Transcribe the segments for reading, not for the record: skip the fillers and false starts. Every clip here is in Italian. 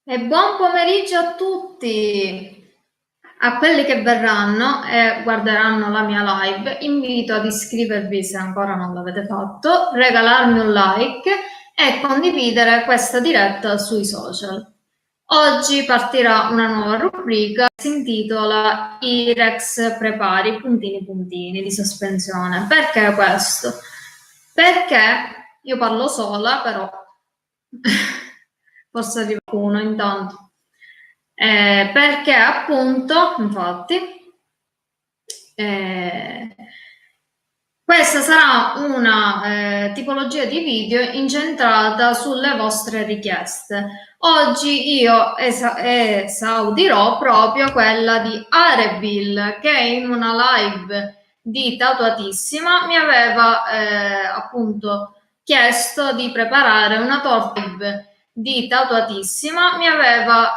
E buon pomeriggio a tutti! A quelli che verranno e guarderanno la mia live, invito ad iscrivervi se ancora non l'avete fatto, regalarmi un like e condividere questa diretta sui social. Oggi partirà una nuova rubrica che si intitola IREX prepari puntini puntini di sospensione. Perché questo? Perché io parlo sola, però forse arriva uno intanto. Perché appunto, infatti, eh, questa sarà una tipologia di video incentrata sulle vostre richieste. Oggi io esaudirò proprio quella di Arebil, che in una live di Tatuatissima mi aveva appunto chiesto di preparare una torta di Tatuatissima, mi aveva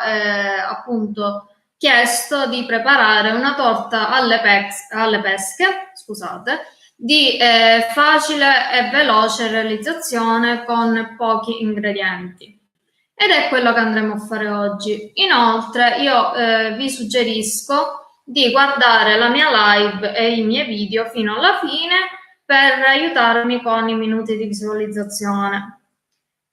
appunto chiesto di preparare una torta alle pesche, scusate, di facile e veloce realizzazione con pochi ingredienti. Ed è quello che andremo a fare oggi. Inoltre, io vi suggerisco di guardare la mia live e i miei video fino alla fine per aiutarmi con i minuti di visualizzazione.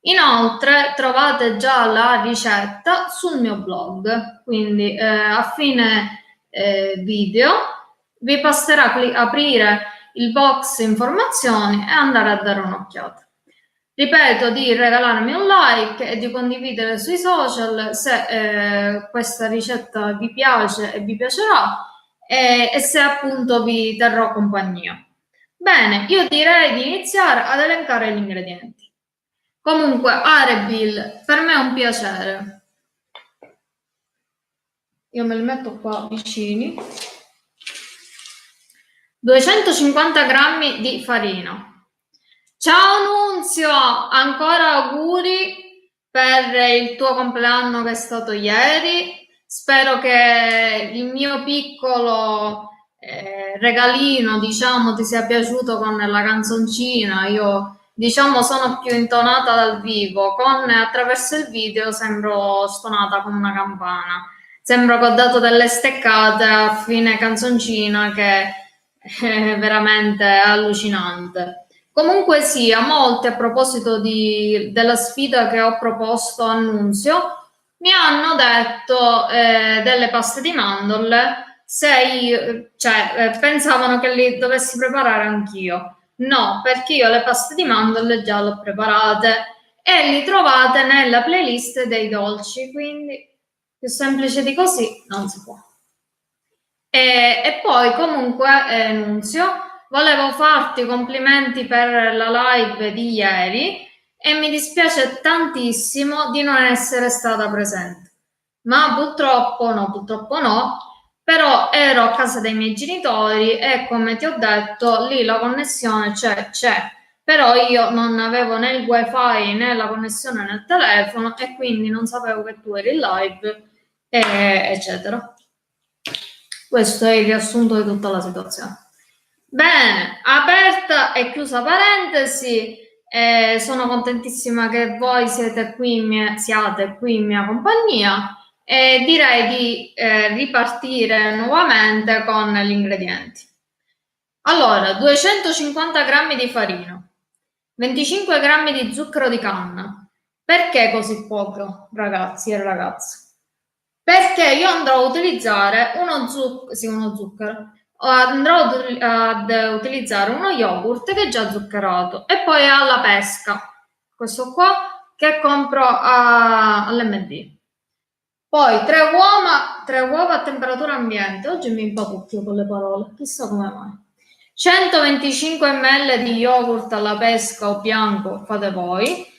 Inoltre trovate già la ricetta sul mio blog, quindi a fine video vi basterà aprire il box informazioni e andare a dare un'occhiata. Ripeto di regalarmi un like e di condividere sui social se questa ricetta vi piace e vi piacerà e se appunto vi terrò compagnia. Bene, io direi di iniziare ad elencare gli ingredienti. Comunque, Arebil, per me è un piacere. Io me li metto qua vicini. 250 grammi di farina. Ciao Nunzio, ancora auguri per il tuo compleanno che è stato ieri. Spero che il mio piccolo regalino, diciamo, ti sia piaciuto con la canzoncina. Io, diciamo, sono più intonata dal vivo, attraverso il video sembro stonata come una campana. Sembra che ho dato delle steccate a fine canzoncina che è veramente allucinante. Comunque sia, molti a proposito della sfida che ho proposto a Nunzio mi hanno detto delle paste di mandorle se pensavano che li dovessi preparare anch'io. No, perché io le paste di mandorle già le ho preparate e li trovate nella playlist dei dolci, quindi più semplice di così non si può. E poi comunque, Nunzio, volevo farti i complimenti per la live di ieri e mi dispiace tantissimo di non essere stata presente. Ma purtroppo no, però ero a casa dei miei genitori e come ti ho detto, lì la connessione c'è, però io non avevo né il wifi né la connessione nel telefono e quindi non sapevo che tu eri in live, eccetera. Questo è il riassunto di tutta la situazione. Bene, aperta e chiusa parentesi, sono contentissima che voi siate qui in mia compagnia e direi di ripartire nuovamente con gli ingredienti. Allora, 250 grammi di farina, 25 grammi di zucchero di canna. Perché così poco, ragazzi e ragazze? Perché io andrò a utilizzare uno zucchero, andrò ad utilizzare uno yogurt che è già zuccherato e poi alla pesca, questo qua che compro all'MD. Poi 3 uova a temperatura ambiente, oggi mi impapucchio con le parole, chissà come mai. 125 ml di yogurt alla pesca o bianco, fate voi.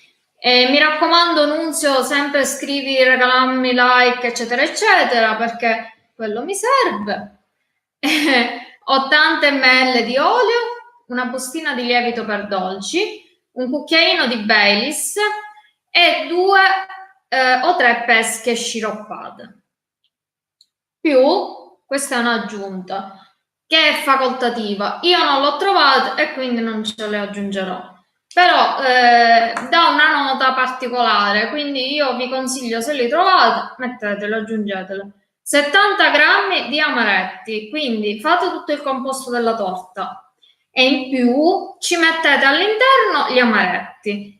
Mi raccomando, Nunzio, sempre scrivi, regalammi like, eccetera, eccetera, perché quello mi serve. 80 ml di olio, una bustina di lievito per dolci, un cucchiaino di Baileys e 2 o 3 pesche sciroppate. Più, questa è un'aggiunta che è facoltativa. Io non l'ho trovata e quindi non ce le aggiungerò. però dà una nota particolare, quindi io vi consiglio, se li trovate, mettetelo, aggiungetelo. 70 grammi di amaretti, quindi fate tutto il composto della torta e in più ci mettete all'interno gli amaretti.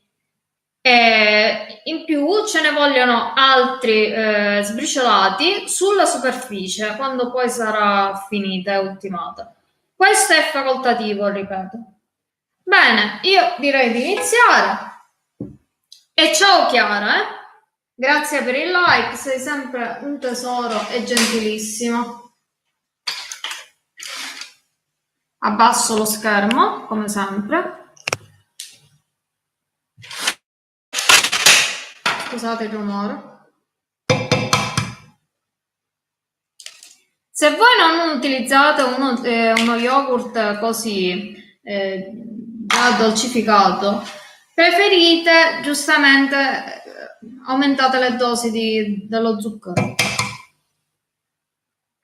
E in più ce ne vogliono altri sbriciolati sulla superficie quando poi sarà finita e ultimata. Questo è facoltativo, ripeto. Bene, io direi di iniziare. E ciao Chiara, eh? Grazie per il like, sei sempre un tesoro e gentilissimo. Abbasso lo schermo, come sempre. Scusate il rumore. Se voi non utilizzate uno yogurt così già dolcificato, preferite giustamente aumentate le dosi dello zucchero.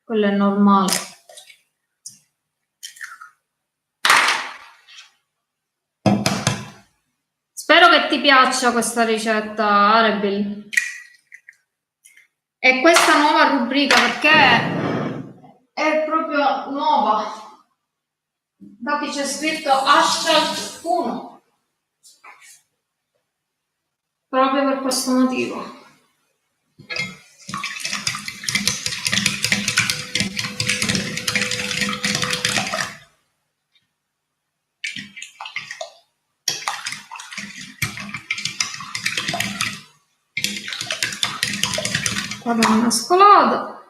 Quello è normale. Spero che ti piaccia questa ricetta, Arebil. E questa nuova rubrica, perché è proprio nuova. Infatti c'è scritto #1 proprio per questo motivo. Qua da una scolata.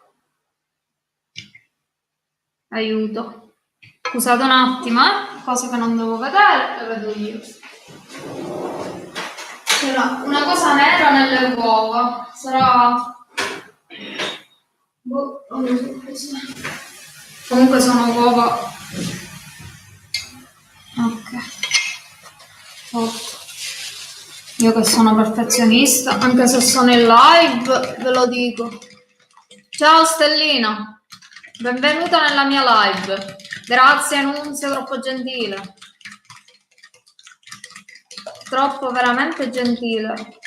Aiuto. Scusate un attimo, cose che non devo vedere, le vedo io. C'è una cosa nera nelle uova. Sarà... boh, non lo so cos'è. Comunque sono uova. Ok. 8. Io che sono perfezionista, anche se sono in live, ve lo dico. Ciao Stellina, benvenuta nella mia live. Grazie Nunzio, troppo gentile. Troppo veramente gentile.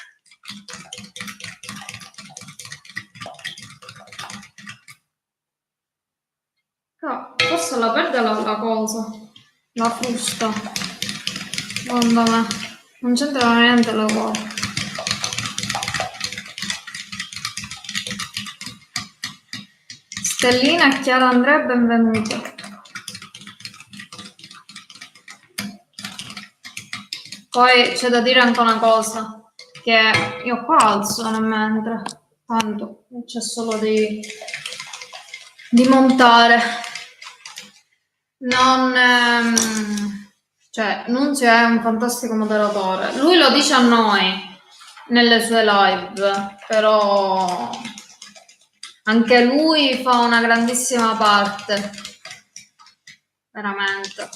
Forse la perde la cosa, la frusta. Secondo me. Non c'entra niente la uova. Stellina e Chiara Andrea, benvenute. Poi c'è da dire anche una cosa, che io qua alzo nel mentre, tanto c'è solo di montare. Cioè, Nunzio è un fantastico moderatore. Lui lo dice a noi nelle sue live, però anche lui fa una grandissima parte. Veramente.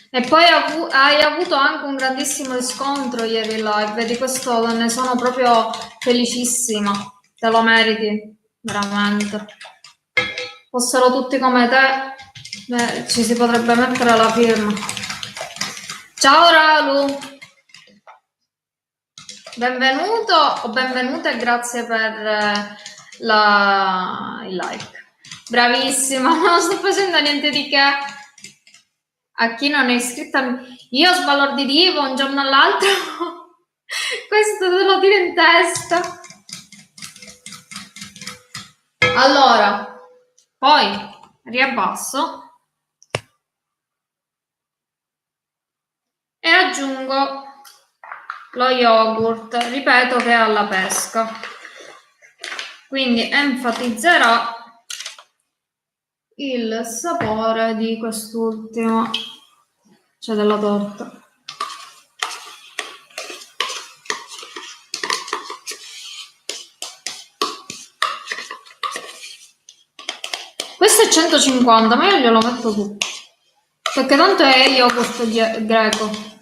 E poi hai avuto anche un grandissimo riscontro ieri in live, e di questo ne sono proprio felicissima. Te lo meriti, veramente. Fossero tutti come te, ci si potrebbe mettere la firma. Ciao Ralu, benvenuto o benvenuta e grazie per il like. Bravissima, non sto facendo niente di che. A chi non è iscritta, io sbalordivo un giorno all'altro. Questo te lo tiro in testa. Allora, poi riabbasso e aggiungo lo yogurt, ripeto che è alla pesca, quindi enfatizzerà il sapore di quest'ultimo, cioè della torta. Questo è 150, ma io glielo metto tutto, perché tanto è yogurt greco.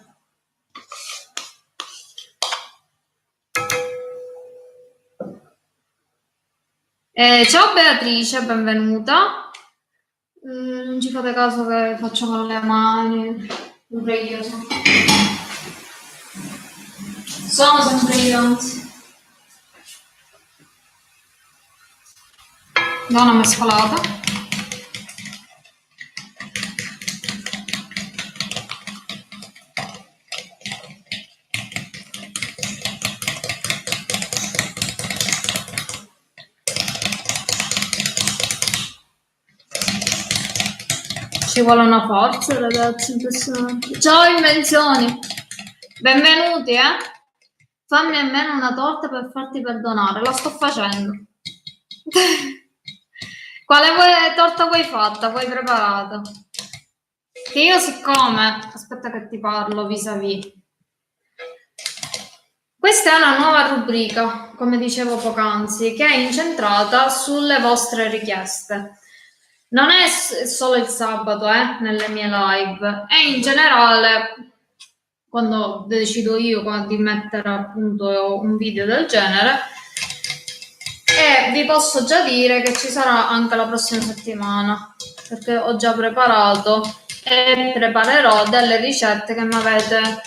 Ciao Beatrice, benvenuta. Non ci fate caso che faccio con le mani. Pure io sono sempre io, anzi. Do una mescolata. Ci vuole una forza, ragazzi, impressionante. Ciao invenzioni, benvenuti, Fammi almeno una torta per farti perdonare, la sto facendo. Quale torta vuoi fatta? Vuoi preparata? Che io siccome... Aspetta che ti parlo vis-à-vis. Questa è una nuova rubrica, come dicevo poc'anzi, che è incentrata sulle vostre richieste. Non è solo il sabato, nelle mie live, è in generale quando decido io di mettere appunto un video del genere, e vi posso già dire che ci sarà anche la prossima settimana, perché ho già preparato e preparerò delle ricette che mi avete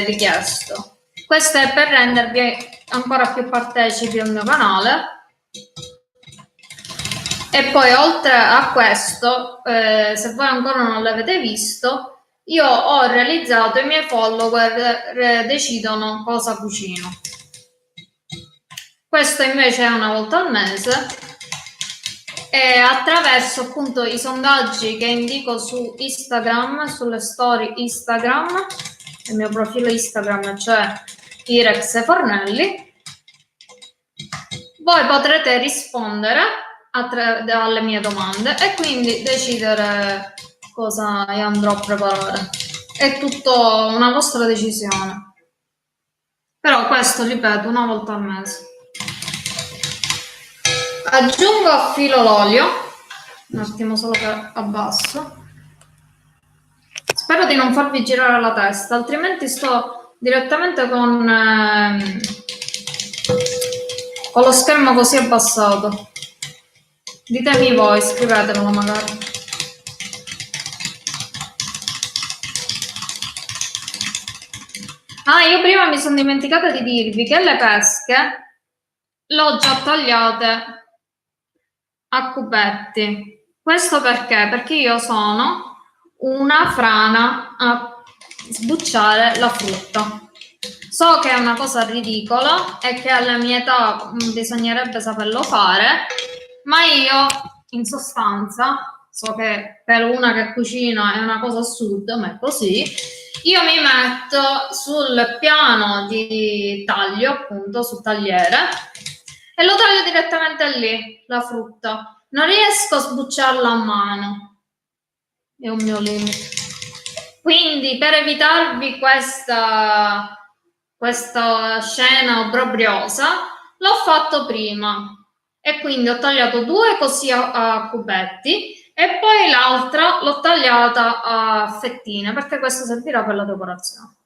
richiesto. Questo è per rendervi ancora più partecipi al mio canale. E poi oltre a questo, se voi ancora non l'avete visto, io ho realizzato i miei follower decidono cosa cucino. Questo invece è una volta al mese, e attraverso appunto i sondaggi che indico su Instagram, sulle storie Instagram, il mio profilo Instagram, cioè Irex Fornelli, voi potrete rispondere alle mie domande e quindi decidere cosa io andrò a preparare. È tutto una vostra decisione. Però questo, ripeto, una volta al mese. Aggiungo a filo l'olio, un attimo solo che abbasso. Spero di non farvi girare la testa, altrimenti sto direttamente con lo schermo così abbassato. Ditemi voi, scrivetemelo magari. Io prima mi sono dimenticata di dirvi che le pesche l'ho già tagliate a cubetti. Questo perché? Perché io sono una frana a sbucciare la frutta. So che è una cosa ridicola e che alla mia età bisognerebbe saperlo fare, ma io in sostanza so che per una che cucina è una cosa assurda, ma è così. Io mi metto sul piano di taglio, appunto sul tagliere, e lo taglio direttamente lì, la frutta. Non riesco a sbucciarla a mano, è un mio limite. Quindi per evitarvi questa scena obbrobriosa, l'ho fatto prima e quindi ho tagliato due così a cubetti e poi l'altra l'ho tagliata a fettine, perché questo servirà per la decorazione.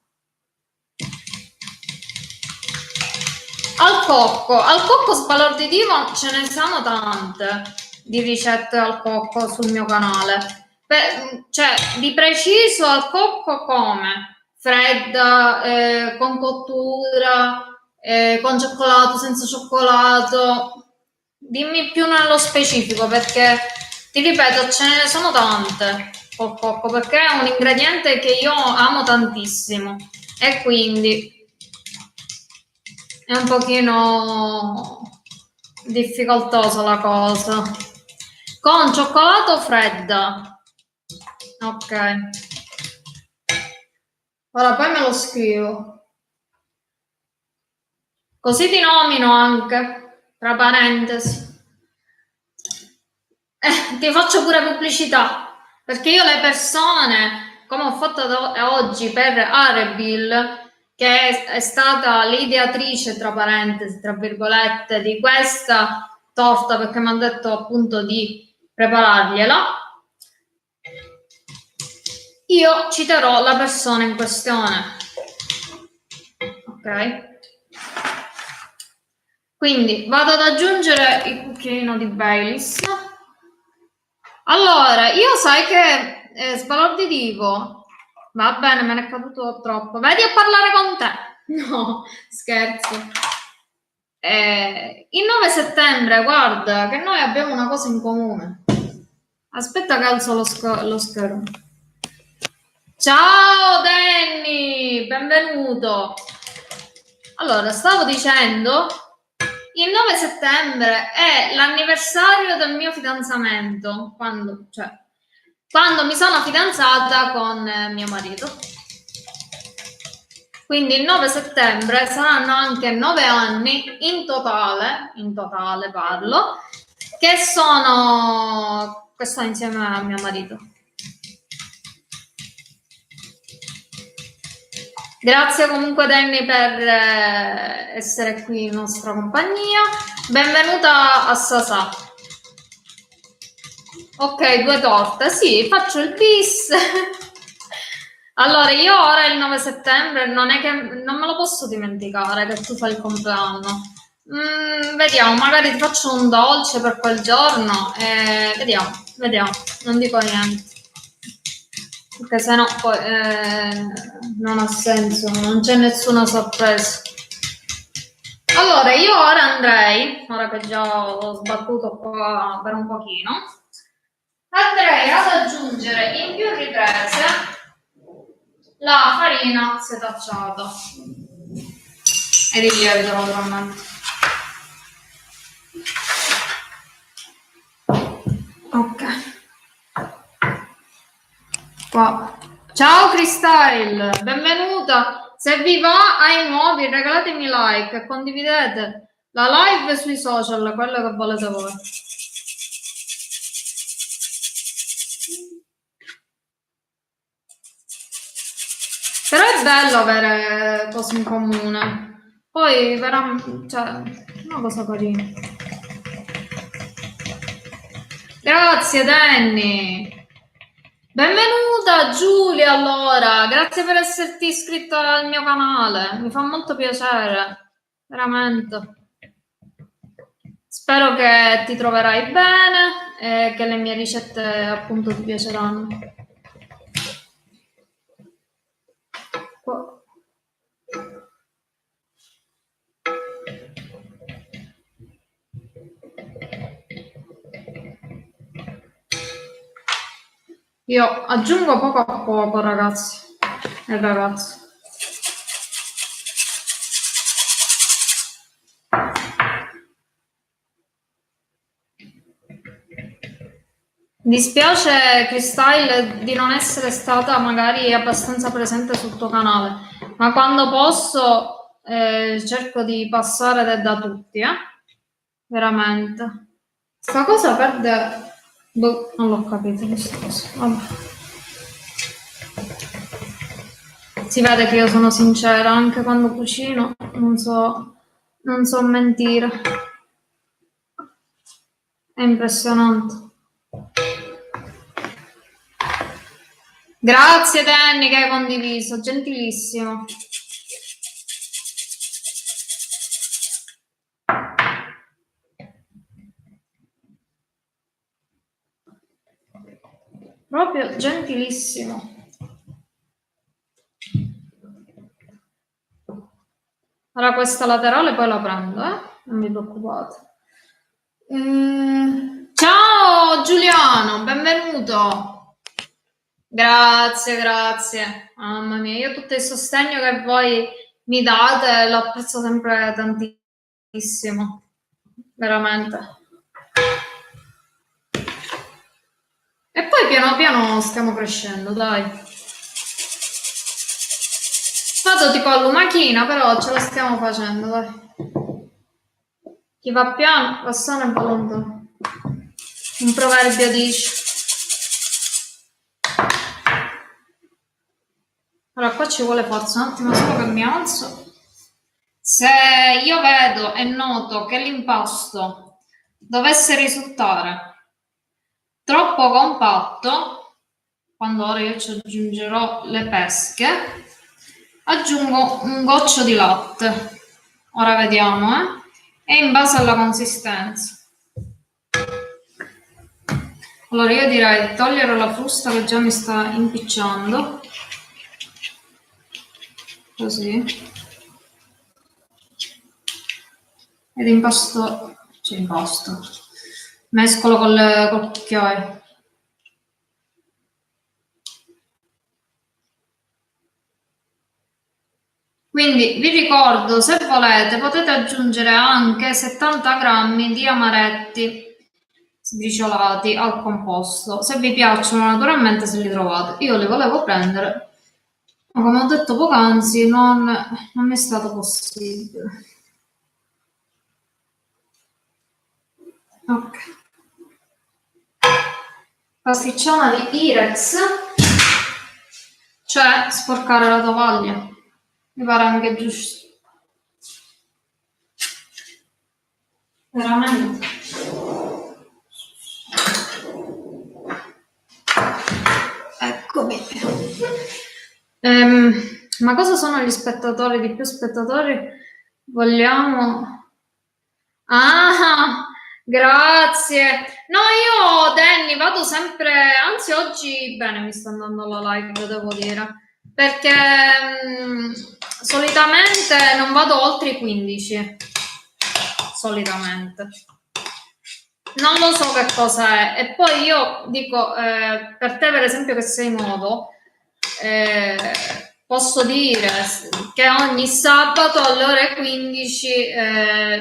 Al cocco sbalorditivo ce ne sono tante di ricette al cocco sul mio canale. Cioè, di preciso al cocco come? Fredda, con cottura, con cioccolato, senza cioccolato. Dimmi più nello specifico, perché ti ripeto, ce ne sono tante col cocco, perché è un ingrediente che io amo tantissimo e quindi è un pochino difficoltosa la cosa. Con cioccolato fredda. Ok. Ora poi me lo scrivo. Così ti nomino anche, tra parentesi. Ti faccio pure pubblicità, perché io le persone, come ho fatto oggi per Arebil, che è stata l'ideatrice, tra parentesi, tra virgolette, di questa torta, perché mi hanno detto appunto di preparargliela, io citerò la persona in questione. Ok? Quindi vado ad aggiungere il cucchiaino di Baileys. Allora, io sai che sbalorditivo Va bene, me ne è caduto troppo. Vedi a parlare con te. No, scherzo. Il 9 settembre, guarda, che noi abbiamo una cosa in comune. Aspetta che alzo lo schermo. Ciao Danny, benvenuto. Allora, stavo dicendo, il 9 settembre è l'anniversario del mio fidanzamento, quando mi sono fidanzata con mio marito. Quindi il 9 settembre saranno anche 9 anni in totale parlo, che sto insieme a mio marito. Grazie comunque Danny per essere qui in nostra compagnia. Benvenuta a Sasà. Ok, 2 torte. Sì, faccio il bis. Allora, io ora il 9 settembre non è che non me lo posso dimenticare che tu fai il compleanno. Vediamo, magari ti faccio un dolce per quel giorno. Vediamo, non dico niente. Perché sennò poi non ha senso, non c'è nessuna sorpresa. Allora, io ora andrei, ora che già ho sbattuto qua per un pochino, andrei ad aggiungere in più riprese la farina setacciata e di lievito naturalmente. Ok. Qua. Ciao Cristyle, benvenuta. Se vi va ai nuovi regalatemi like e condividete la live sui social, quello che volete voi. Però è bello avere cose in comune. Poi veramente, cioè, una cosa carina. Grazie Danny. Benvenuta Giulia, allora, grazie per esserti iscritta al mio canale, mi fa molto piacere, veramente. Spero che ti troverai bene e che le mie ricette appunto ti piaceranno. Io aggiungo poco a poco, ragazzi e ragazze. Mi dispiace, Cristyle, di non essere stata magari abbastanza presente sul tuo canale, ma quando posso cerco di passare da tutti, veramente. Sta cosa perde... Boh, non l'ho capito questa cosa. Vabbè. Si vede che io sono sincera, anche quando cucino non so mentire. È impressionante. Grazie Danny che hai condiviso, gentilissimo. Proprio gentilissimo. Ora questa laterale poi la prendo, non vi preoccupate. Ciao Giuliano, benvenuto. Grazie. Mamma mia, io tutto il sostegno che voi mi date lo apprezzo sempre tantissimo. Veramente. E poi piano piano stiamo crescendo, dai. Vado tipo a lumachina, però ce la stiamo facendo, dai. Chi va piano va sano e va lontano. Un proverbio dice. Allora, qua ci vuole forza, un attimo solo che mi alzo. Se io vedo e noto che l'impasto dovesse risultare troppo compatto, quando ora io ci aggiungerò le pesche, aggiungo un goccio di latte. Ora vediamo, e in base alla consistenza. Allora io direi di togliere la frusta che già mi sta impicciando. così, ed impasto, mescolo col cucchiaio. Quindi vi ricordo, se volete, potete aggiungere anche 70 grammi di amaretti sbriciolati al composto, se vi piacciono naturalmente, se li trovate. Io li volevo prendere, ma come ho detto poc'anzi non mi è stato possibile. Ok, pasticciona di Pirex, cioè sporcare la tovaglia, mi pare anche giusto, veramente. Eccomi. Ma cosa sono gli spettatori? Di più spettatori vogliamo? Ah, grazie. No, io Danny vado sempre, anzi oggi bene mi sta andando la live, devo dire, perché solitamente non vado oltre i 15, solitamente. Non lo so che cosa è. E poi io dico, per te per esempio che sei nuovo, posso dire che ogni sabato alle ore 15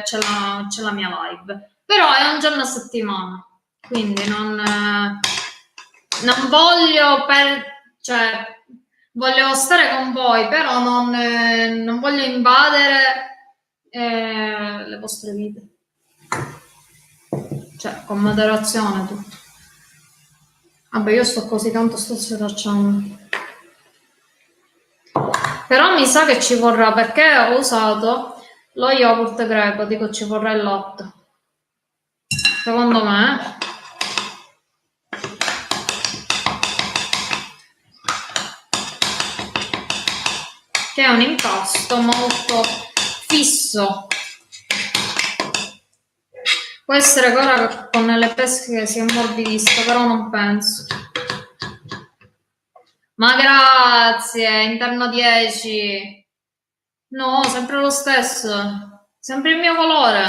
c'è la mia live, però è un giorno a settimana, quindi non voglio cioè voglio stare con voi, però non voglio invadere le vostre vite, cioè con moderazione tutto. Vabbè, io sto così tanto, sto sfacciando. Però mi sa che ci vorrà, perché ho usato lo yogurt greco, dico ci vorrà il latte. Secondo me. Che è un impasto molto fisso. Può essere che ora con le pesche si ammorbidisca, però non penso. Ma grazie, interno 10. No, sempre lo stesso. Sempre il mio colore.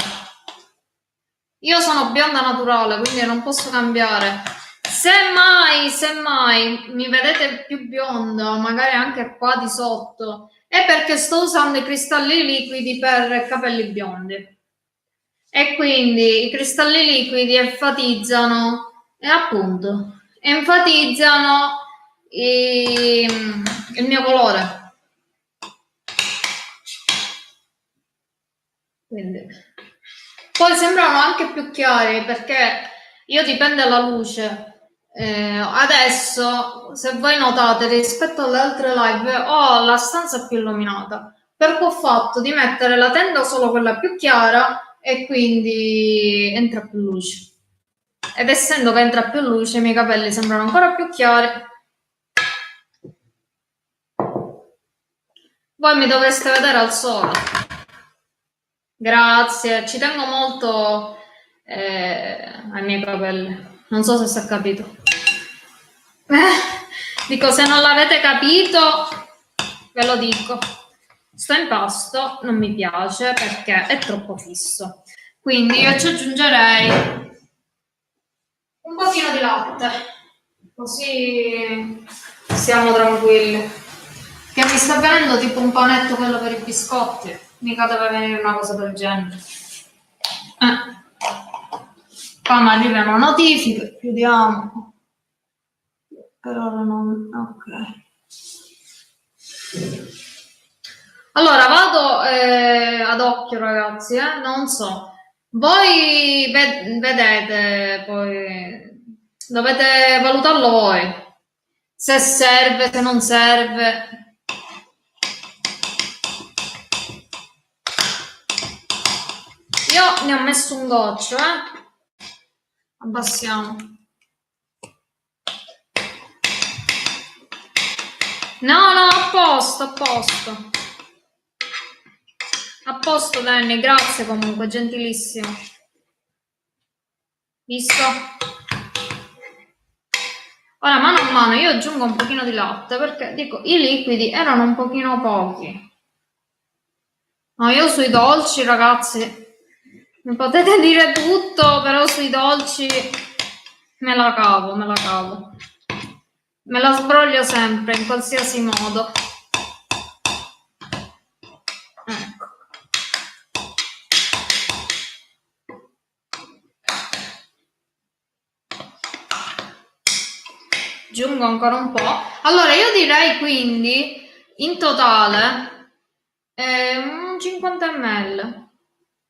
Io sono bionda naturale, quindi non posso cambiare. Semmai mi vedete più bionda, magari anche qua di sotto, è perché sto usando i cristalli liquidi per capelli biondi. E quindi i cristalli liquidi enfatizzano, e appunto, enfatizzano il mio colore. Quindi. Poi sembrano anche più chiari perché io dipende dalla luce. Adesso, se voi notate, rispetto alle altre live, ho la stanza più illuminata perché ho fatto di mettere la tenda solo quella più chiara e quindi entra più luce. Ed essendo che entra più luce, i miei capelli sembrano ancora più chiari. Voi mi dovreste vedere al sole. Grazie, ci tengo molto ai miei capelli. Non so se si è capito. Dico, se non l'avete capito, ve lo dico. Sto impasto non mi piace perché è troppo fisso. Quindi io ci aggiungerei un pochino di latte, così siamo tranquilli. Che mi sta venendo tipo un panetto quello per i biscotti. Mica deve venire una cosa del genere. Poi mi arrivano notifiche, chiudiamo. Per ora non. Ok. Allora vado ad occhio, ragazzi, non so. Voi vedete, poi dovete valutarlo voi. Se serve, se non serve. Io ne ho messo un goccio, Abbassiamo. No, a posto, a posto. A posto, Danny, grazie comunque, gentilissimo. Visto? Ora, mano a mano, io aggiungo un pochino di latte perché, dico, i liquidi erano un pochino pochi. No, io sui dolci, ragazzi, mi potete dire tutto, però sui dolci me la cavo. Me la sbroglio sempre, in qualsiasi modo. Ecco. Aggiungo ancora un po'. Allora, io direi quindi, in totale, un 50 ml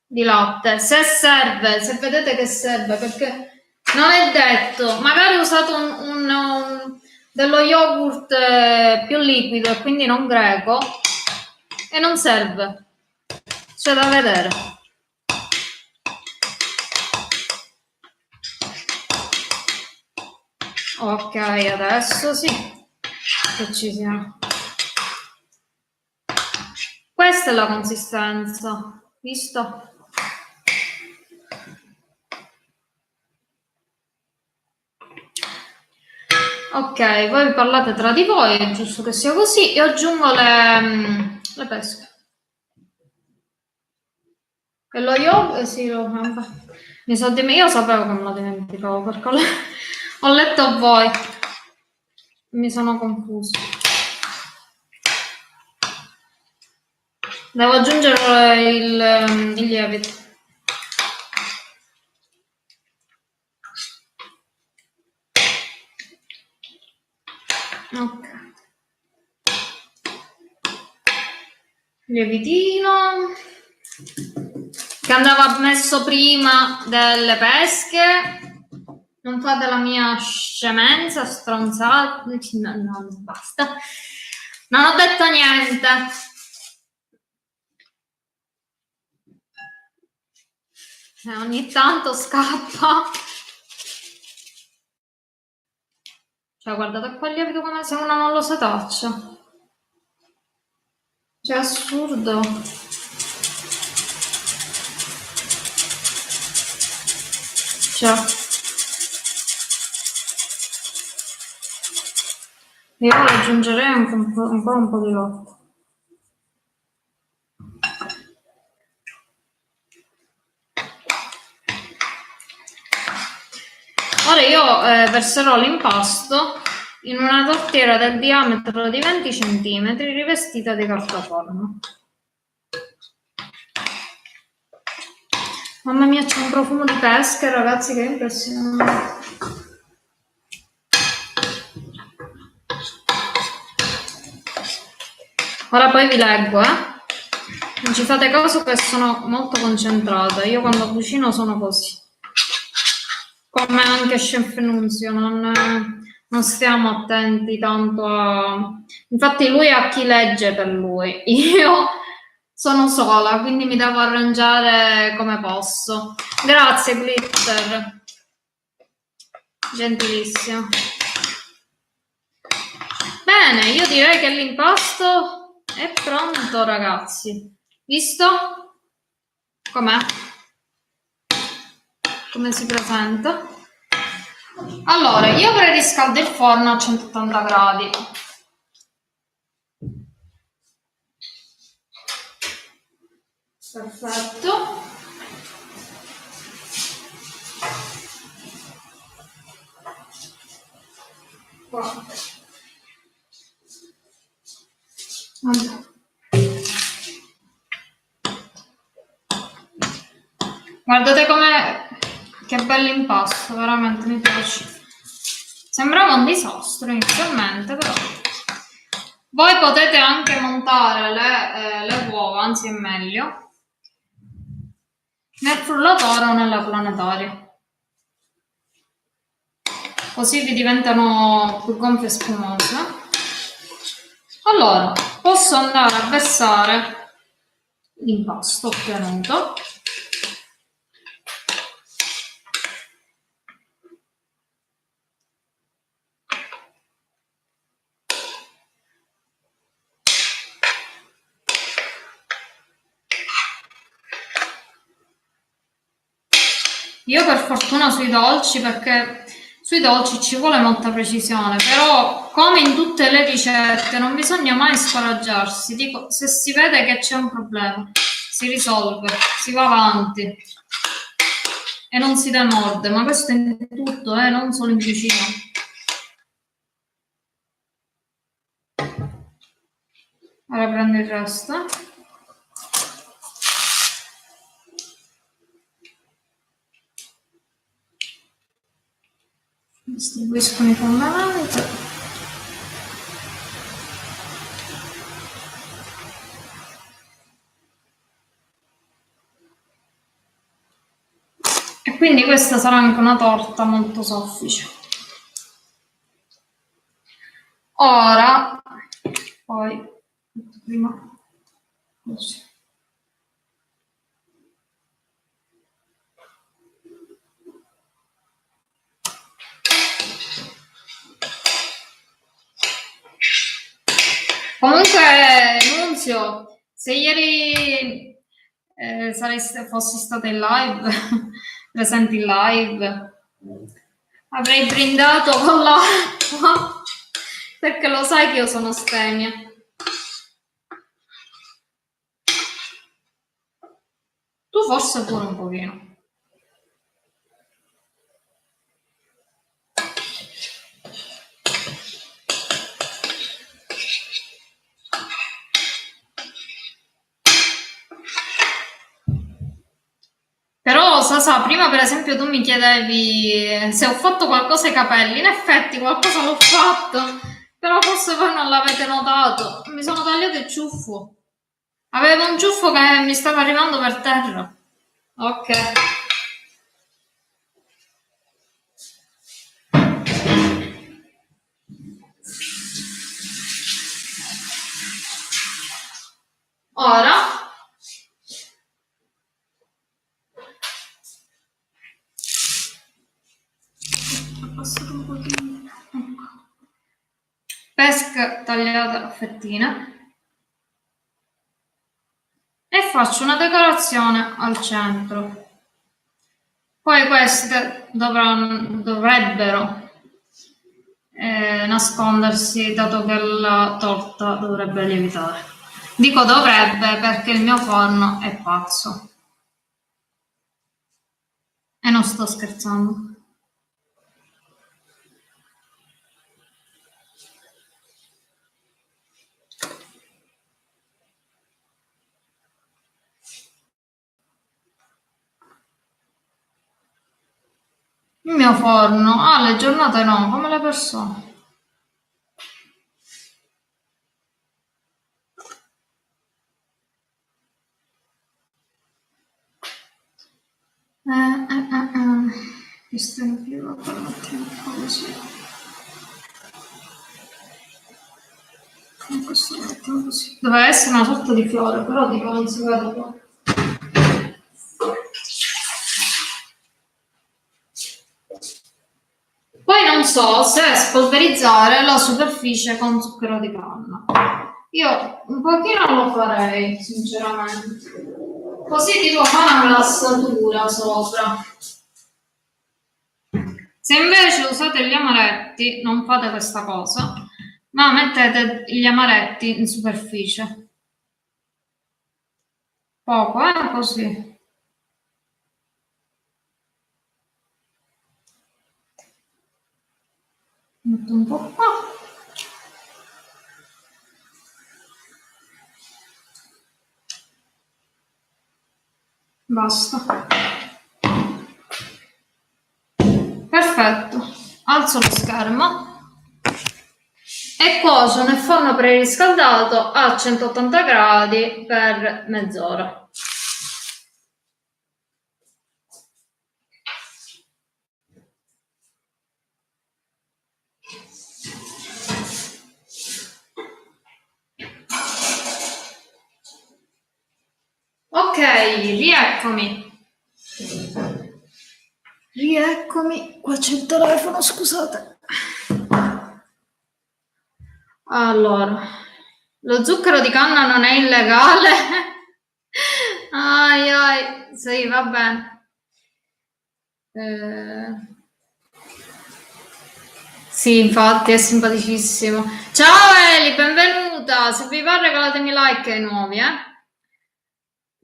di latte, se serve, se vedete che serve, perché non è detto, magari usate dello yogurt più liquido e quindi non greco e non serve, c'è da vedere. Ok, adesso sì che ci siamo. Questa è la consistenza, visto? Ok, voi parlate tra di voi, è giusto che sia così. Io aggiungo le pesche. E lo yogurt? Sì, io sapevo che me lo dimenticavo perché ho letto a voi. Mi sono confuso. Devo aggiungere il lievito. Ok. Lievitino che andava messo prima delle pesche. Non fa della mia scemenza, stronzata. No, basta. Non ho detto niente. Ogni tanto scappa. Cioè, guardate qua il lievito come se uno non lo setaccia. Cioè, assurdo. Cioè. Io aggiungerei anche ancora un po' di latte. Ora io verserò l'impasto in una tortiera del diametro di 20 cm rivestita di carta forno. Mamma mia, c'è un profumo di pesche, ragazzi, che impressionante. Ora poi vi leggo, non ci fate caso che sono molto concentrata. Io quando cucino sono così. Come anche Chef Nunzio, non stiamo attenti tanto a... Infatti lui ha chi legge per lui. Io sono sola, quindi mi devo arrangiare come posso. Grazie, Glitter. Gentilissimo. Bene, io direi che l'impasto è pronto, ragazzi. Visto? Com'è? Come si presenta? Allora, io preriscaldo il forno a 180 gradi. Perfetto. Qua. Guardate com'è, che bell'impasto, veramente mi piace. Sembrava un disastro inizialmente, però voi potete anche montare le uova, anzi è meglio, nel frullatore o nella planetaria. Così vi diventano più gonfie e spumose. Allora, posso andare a versare l'impasto ottenuto. Io per fortuna sui dolci, perché sui dolci ci vuole molta precisione, però come in tutte le ricette non bisogna mai scoraggiarsi. Dico, se si vede che c'è un problema, si risolve, si va avanti e non si demorde, ma questo è in tutto, non solo in cucina. Ora prendo il resto. Distribuiscono i fondamenti. E quindi questa sarà anche una torta molto soffice. Ora, poi, prima, così. Comunque, Nunzio, se ieri fossi stata in live, presente in live, avrei brindato con l'acqua, perché lo sai che io sono astemia. Tu forse pure un pochino. Però Sasa, prima per esempio tu mi chiedevi se ho fatto qualcosa ai capelli, in effetti qualcosa l'ho fatto, però forse voi non l'avete notato, mi sono tagliato il ciuffo, avevo un ciuffo che mi stava arrivando per terra. Ok. Ora pesca tagliata a fettine e faccio una decorazione al centro. Poi queste dovrebbero nascondersi, dato che la torta dovrebbe lievitare. Dico dovrebbe perché il mio forno è pazzo. E non sto scherzando. Il mio forno, le giornate no, come le persone. Questo è in più, lo mettiamo un po' così. E questo lo mettiamo così. Doveva essere una sorta di fiore, però tipo non si vede qua. Poi non so se spolverizzare la superficie con zucchero di canna. Io un pochino lo farei, sinceramente. Così tipo fa una glassatura sopra. Se invece usate gli amaretti, non fate questa cosa, ma mettete gli amaretti in superficie. Poco, così. Metto un po' qua. Basta. Perfetto. Alzo lo schermo e cuocio nel forno preriscaldato a 180 gradi per mezz'ora. Ok, rieccomi, qua c'è il telefono, scusate. Allora, lo zucchero di canna non è illegale? Sì, va bene. Sì, infatti è simpaticissimo. Ciao Eli, benvenuta. Se vi va regalatemi like ai nuovi,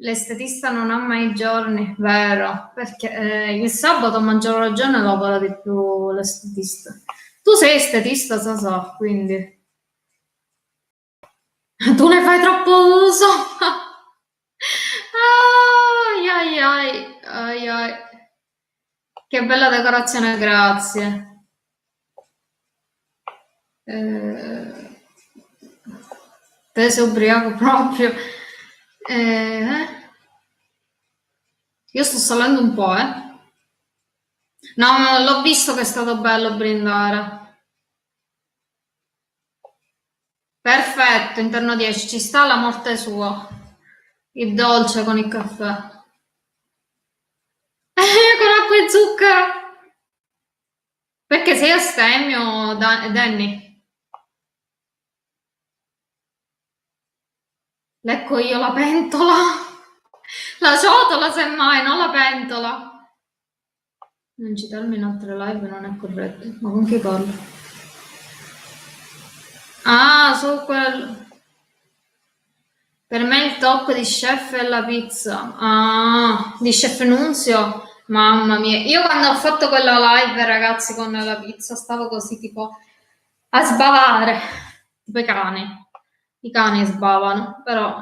l'estetista non ha mai giorni, vero? Perché il sabato a maggior ragione lavora di più l'estetista. Tu sei estetista, so, quindi tu ne fai troppo uso. Ai, ai, ai, ai, ai. Che bella decorazione, grazie. Te sei ubriaco proprio. Io sto salendo un po', eh. No, l'ho visto che è stato bello brindare. Perfetto, interno 10, ci sta la morte sua. Il dolce con il caffè. Con acqua e zucchero. Perché sei astemio, Danny? Lecco io la pentola. La ciotola, semmai, non la pentola. Non citarmi in altre live non è corretto. Ma con chi parlo? Ah, su quello. Per me il top di chef è la pizza. Ah, di chef Nunzio. Mamma mia. Io quando ho fatto quella live, ragazzi, con la pizza, stavo così tipo a sbavare. Tipo i cani. I cani sbavano, però...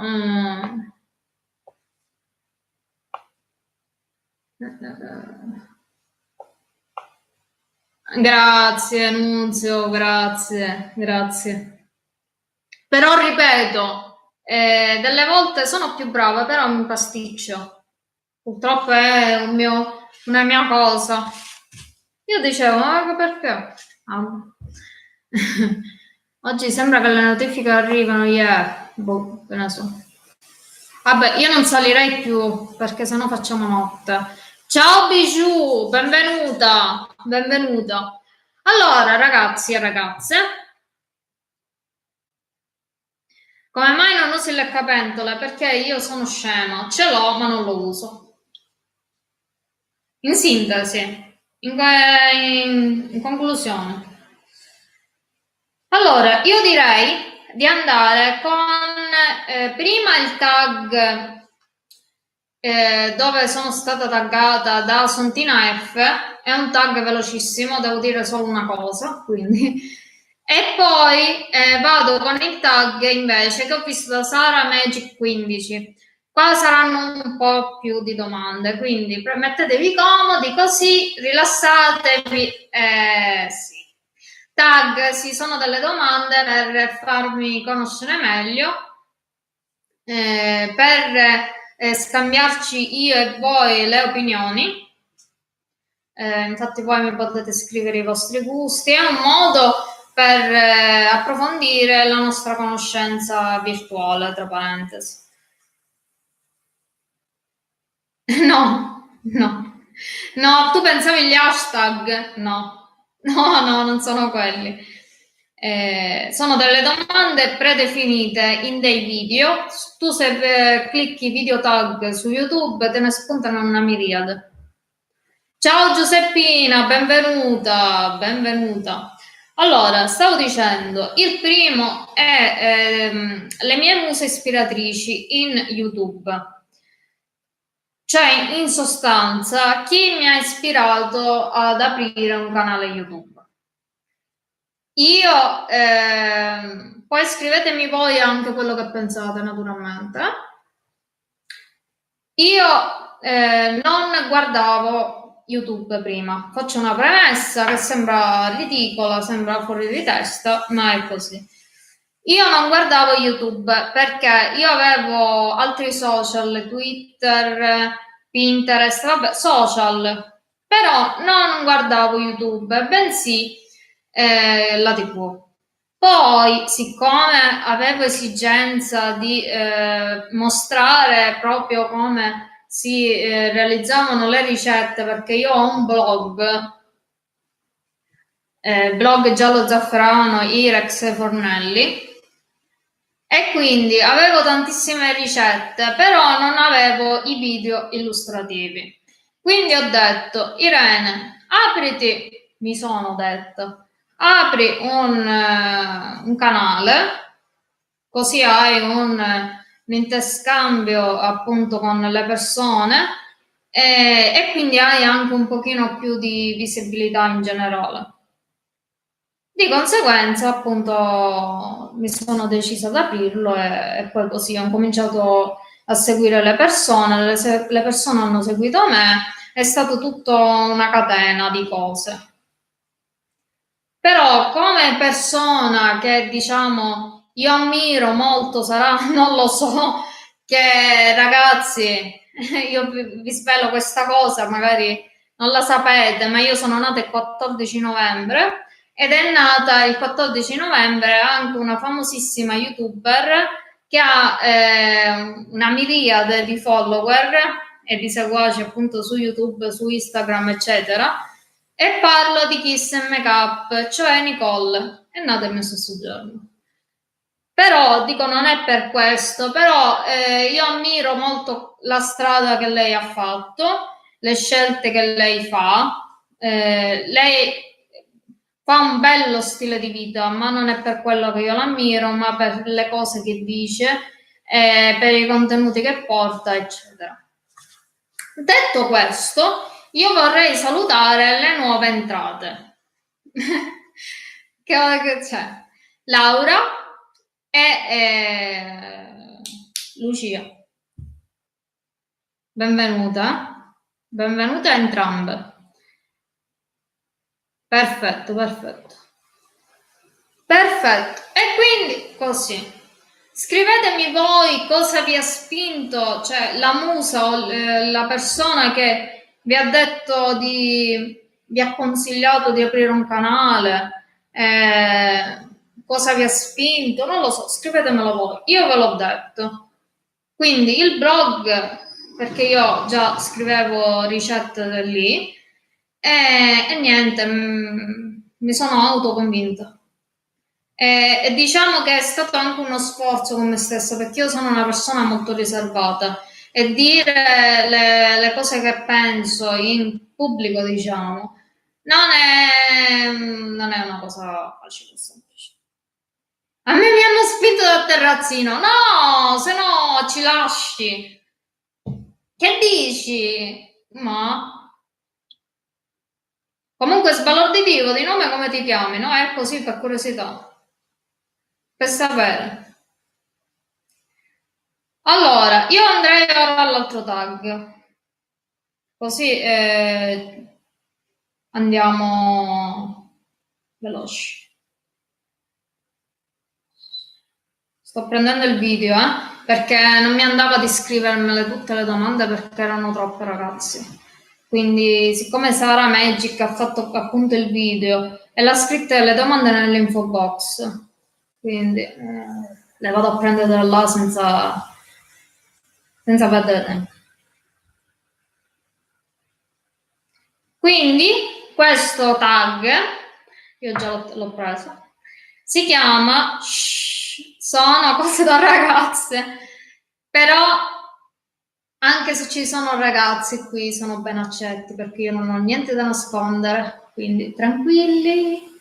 Grazie, Nunzio, grazie, grazie. Però ripeto, delle volte sono più brava, però mi pasticcio. Purtroppo è una mia cosa. Io dicevo, ma perché? Ah. Oggi sembra che le notifiche arrivano, boh, che ne so. Vabbè, io non salirei più perché sennò facciamo notte. Ciao Bijou, benvenuta, benvenuta. Allora, ragazzi e ragazze, come mai non usi il leccapentole? Perché io sono scema, ce l'ho ma non lo uso. In sintesi, in conclusione. Allora, io direi di andare con prima il tag dove sono stata taggata da Sontina F, è un tag velocissimo, devo dire solo una cosa, quindi. E poi vado con il tag invece che ho visto da Sara Magic 15. Qua saranno un po' più di domande, quindi mettetevi comodi così rilassatevi. Sì. Tag, sì, sono delle domande per farmi conoscere meglio, per scambiarci io e voi le opinioni. Infatti voi mi potete scrivere i vostri gusti, è un modo per approfondire la nostra conoscenza virtuale, tra parentesi. No, no, no, tu pensavi gli hashtag? No, no, non sono quelli. Sono delle domande predefinite in dei video. Tu se clicchi video tag su YouTube te ne spuntano una miriade. Ciao Giuseppina, benvenuta, benvenuta. Allora, stavo dicendo, il primo è le mie muse ispiratrici in YouTube. Cioè, in sostanza, chi mi ha ispirato ad aprire un canale YouTube? Io, poi scrivetemi voi anche quello che pensate, naturalmente. Io non guardavo YouTube prima. Faccio una premessa che sembra ridicola, sembra fuori di testa, ma è così. Io non guardavo YouTube perché io avevo altri social, Twitter, Pinterest, vabbè, social, però non guardavo YouTube, bensì la TV. Poi, siccome avevo esigenza di mostrare proprio come si realizzavano le ricette, perché io ho un blog Giallo Zafferano Irex Fornelli, e quindi avevo tantissime ricette, però non avevo i video illustrativi. Quindi ho detto, Irene, apriti, mi sono detta, apri un canale, così hai un un interscambio appunto con le persone e quindi hai anche un pochino più di visibilità in generale. Di conseguenza, appunto, mi sono decisa ad aprirlo e poi così ho cominciato a seguire le persone, le persone hanno seguito me, è stato tutto una catena di cose. Però come persona che diciamo io ammiro molto, sarà, non lo so, che ragazzi, io vi svelo questa cosa, magari non la sapete, ma io sono nata il 14 novembre ed è nata il 14 novembre anche una famosissima youtuber che ha una miriade di follower e di seguaci appunto su YouTube, su Instagram, eccetera. E parlo di Kiss and Makeup, cioè Nicole, è nata il mio stesso giorno. Però dico non è per questo, però io ammiro molto la strada che lei ha fatto, le scelte che lei fa. Lei fa un bello stile di vita, ma non è per quello che io l'ammiro, ma per le cose che dice, per i contenuti che porta, eccetera. Detto questo, io vorrei salutare le nuove entrate. che c'è? Laura e Lucia. Benvenuta. Benvenuta a entrambe. Perfetto, perfetto. Perfetto. E quindi così. Scrivetemi voi cosa vi ha spinto, cioè la musa o la persona che vi ha detto vi ha consigliato di aprire un canale, cosa vi ha spinto, non lo so, scrivetemelo voi, io ve l'ho detto. Quindi il blog, perché io già scrivevo ricette lì, e niente, mi sono autoconvinta. E diciamo che è stato anche uno sforzo con me stessa perché io sono una persona molto riservata e dire le cose che penso in pubblico, diciamo, non è una cosa facile e semplice. A me mi hanno spinto dal terrazzino, no, se no ci lasci. Che dici? Ma comunque sbalorditivo di nome come ti chiami, no? È così per curiosità. Per sapere. Allora, io andrei ora all'altro tag, così andiamo veloci. Sto prendendo il video, perché non mi andava di scrivermele tutte le domande perché erano troppe, ragazzi. Quindi, siccome Sara Magic ha fatto appunto il video e l'ha scritte le domande nell'info box, quindi le vado a prendere da là senza perdere tempo. Quindi questo tag, io già l'ho preso, si chiama sono cose da ragazze, però anche se ci sono ragazzi qui sono ben accetti perché io non ho niente da nascondere, quindi tranquilli.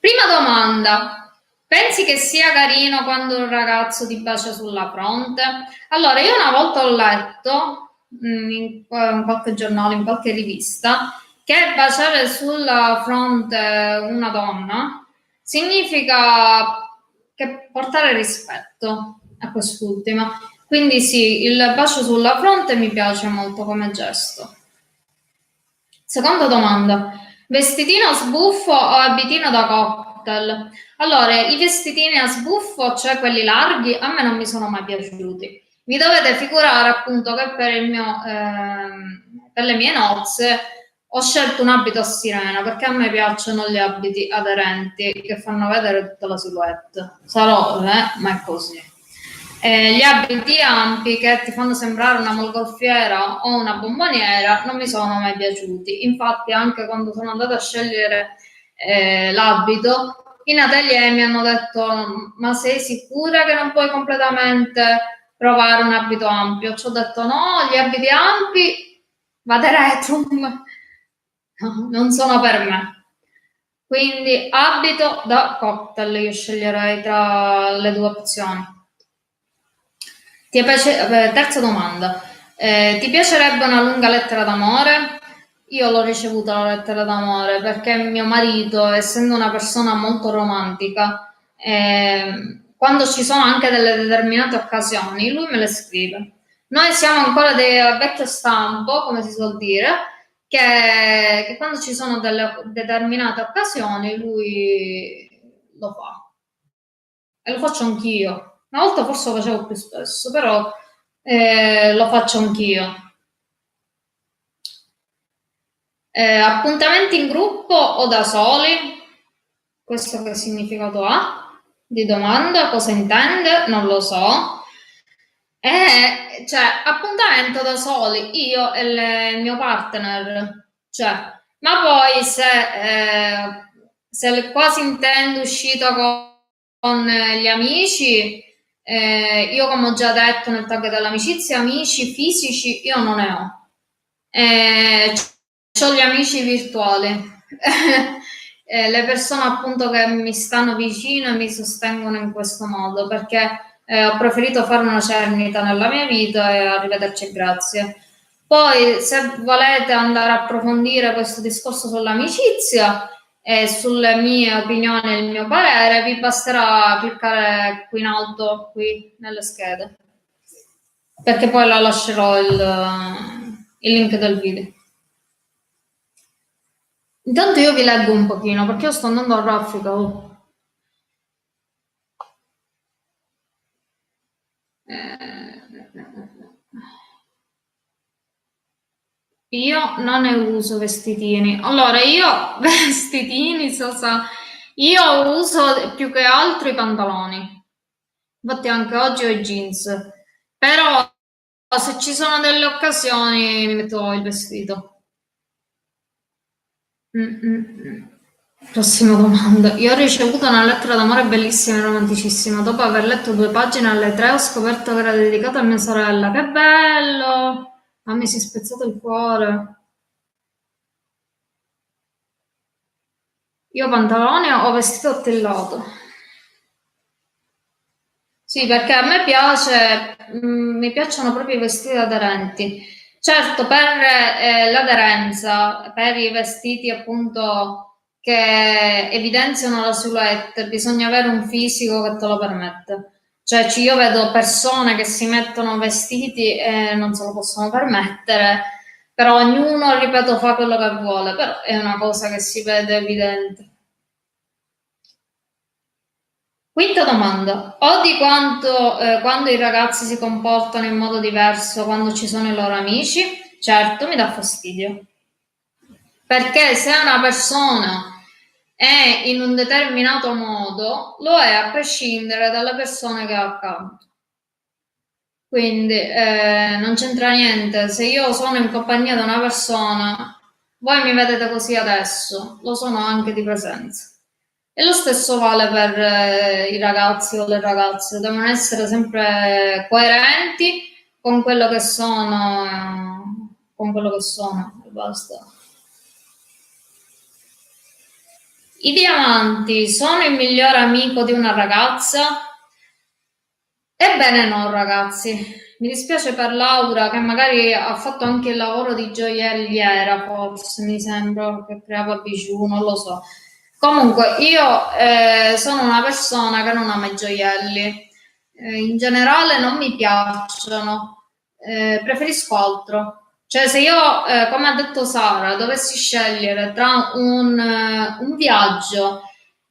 Prima domanda. Pensi che sia carino quando un ragazzo ti bacia sulla fronte? Allora, io una volta ho letto in qualche giornale, in qualche rivista, che baciare sulla fronte una donna significa che portare rispetto a quest'ultima. Quindi sì, il bacio sulla fronte mi piace molto come gesto. Seconda domanda. Vestitino a sbuffo o abitino da cocktail? Allora, i vestitini a sbuffo, cioè quelli larghi, a me non mi sono mai piaciuti. Vi dovete figurare appunto che per le mie nozze ho scelto un abito a sirena perché a me piacciono gli abiti aderenti che fanno vedere tutta la silhouette. Sarò, ma è così. Gli abiti ampi che ti fanno sembrare una mongolfiera o una bomboniera non mi sono mai piaciuti. Infatti, anche quando sono andata a scegliere l'abito, in atelier mi hanno detto: ma sei sicura che non puoi completamente provare un abito ampio? Ci ho detto: no, gli abiti ampi vade retrum, no, non sono per me. Quindi abito da cocktail io sceglierei tra le due opzioni. Terza domanda. Ti piacerebbe una lunga lettera d'amore? Io l'ho ricevuta la lettera d'amore perché mio marito, essendo una persona molto romantica, quando ci sono anche delle determinate occasioni, lui me le scrive. Noi siamo ancora dei vecchio stampo, come si suol dire, che quando ci sono delle determinate occasioni lui lo fa. E lo faccio anch'io. Una volta forse lo facevo più spesso, però lo faccio anch'io. Appuntamenti in gruppo o da soli? Questo che significato ha? Di domanda? Cosa intende? Non lo so. Cioè, appuntamento da soli, io e il mio partner. Cioè, ma poi se quasi intendo uscita con gli amici, io come ho già detto nel tag dell'amicizia, amici fisici io non ne ho. Ho gli amici virtuali. Le persone appunto che mi stanno vicino e mi sostengono in questo modo perché ho preferito fare una cernita nella mia vita e arrivederci e grazie. Poi se volete andare a approfondire questo discorso sull'amicizia e sulle mie opinioni e il mio parere, vi basterà cliccare qui in alto, qui nelle schede, perché poi la lascerò il link del video. Intanto io vi leggo un pochino perché io sto andando a raffica. Io non ne uso vestitini. Allora, io vestitini, io uso più che altro i pantaloni. Infatti anche oggi ho i jeans. Però se ci sono delle occasioni mi metto il vestito. Mm, mm, mm. Prossima domanda. Io ho ricevuto una lettera d'amore bellissima e romanticissima. Dopo aver letto 2 pagine alle 3 ho scoperto che era dedicata a mia sorella. Che bello! Ah, mi si è spezzato il cuore. Io pantalone o vestito attillato? Sì, perché a me piace, mi piacciono proprio i vestiti aderenti. Certo, per l'aderenza, per i vestiti appunto che evidenziano la silhouette, bisogna avere un fisico che te lo permette. Cioè, io vedo persone che si mettono vestiti e non se lo possono permettere, però ognuno, ripeto, fa quello che vuole, però è una cosa che si vede evidente. Quinta domanda. Odi quando i ragazzi si comportano in modo diverso quando ci sono i loro amici? Certo, mi dà fastidio. Perché se una persona è in un determinato modo, lo è a prescindere dalle persone che ha accanto. Quindi non c'entra niente. Se io sono in compagnia di una persona, voi mi vedete così adesso, lo sono anche di presenza. E lo stesso vale per i ragazzi o le ragazze, devono essere sempre coerenti con quello che sono, e basta. I diamanti sono il migliore amico di una ragazza? Ebbene no, ragazzi. Mi dispiace per Laura che magari ha fatto anche il lavoro di gioielliera, forse mi sembra che creava bijou, non lo so. Comunque, io sono una persona che non ama i gioielli. In generale non mi piacciono, preferisco altro. Cioè, se io, come ha detto Sara, dovessi scegliere tra un viaggio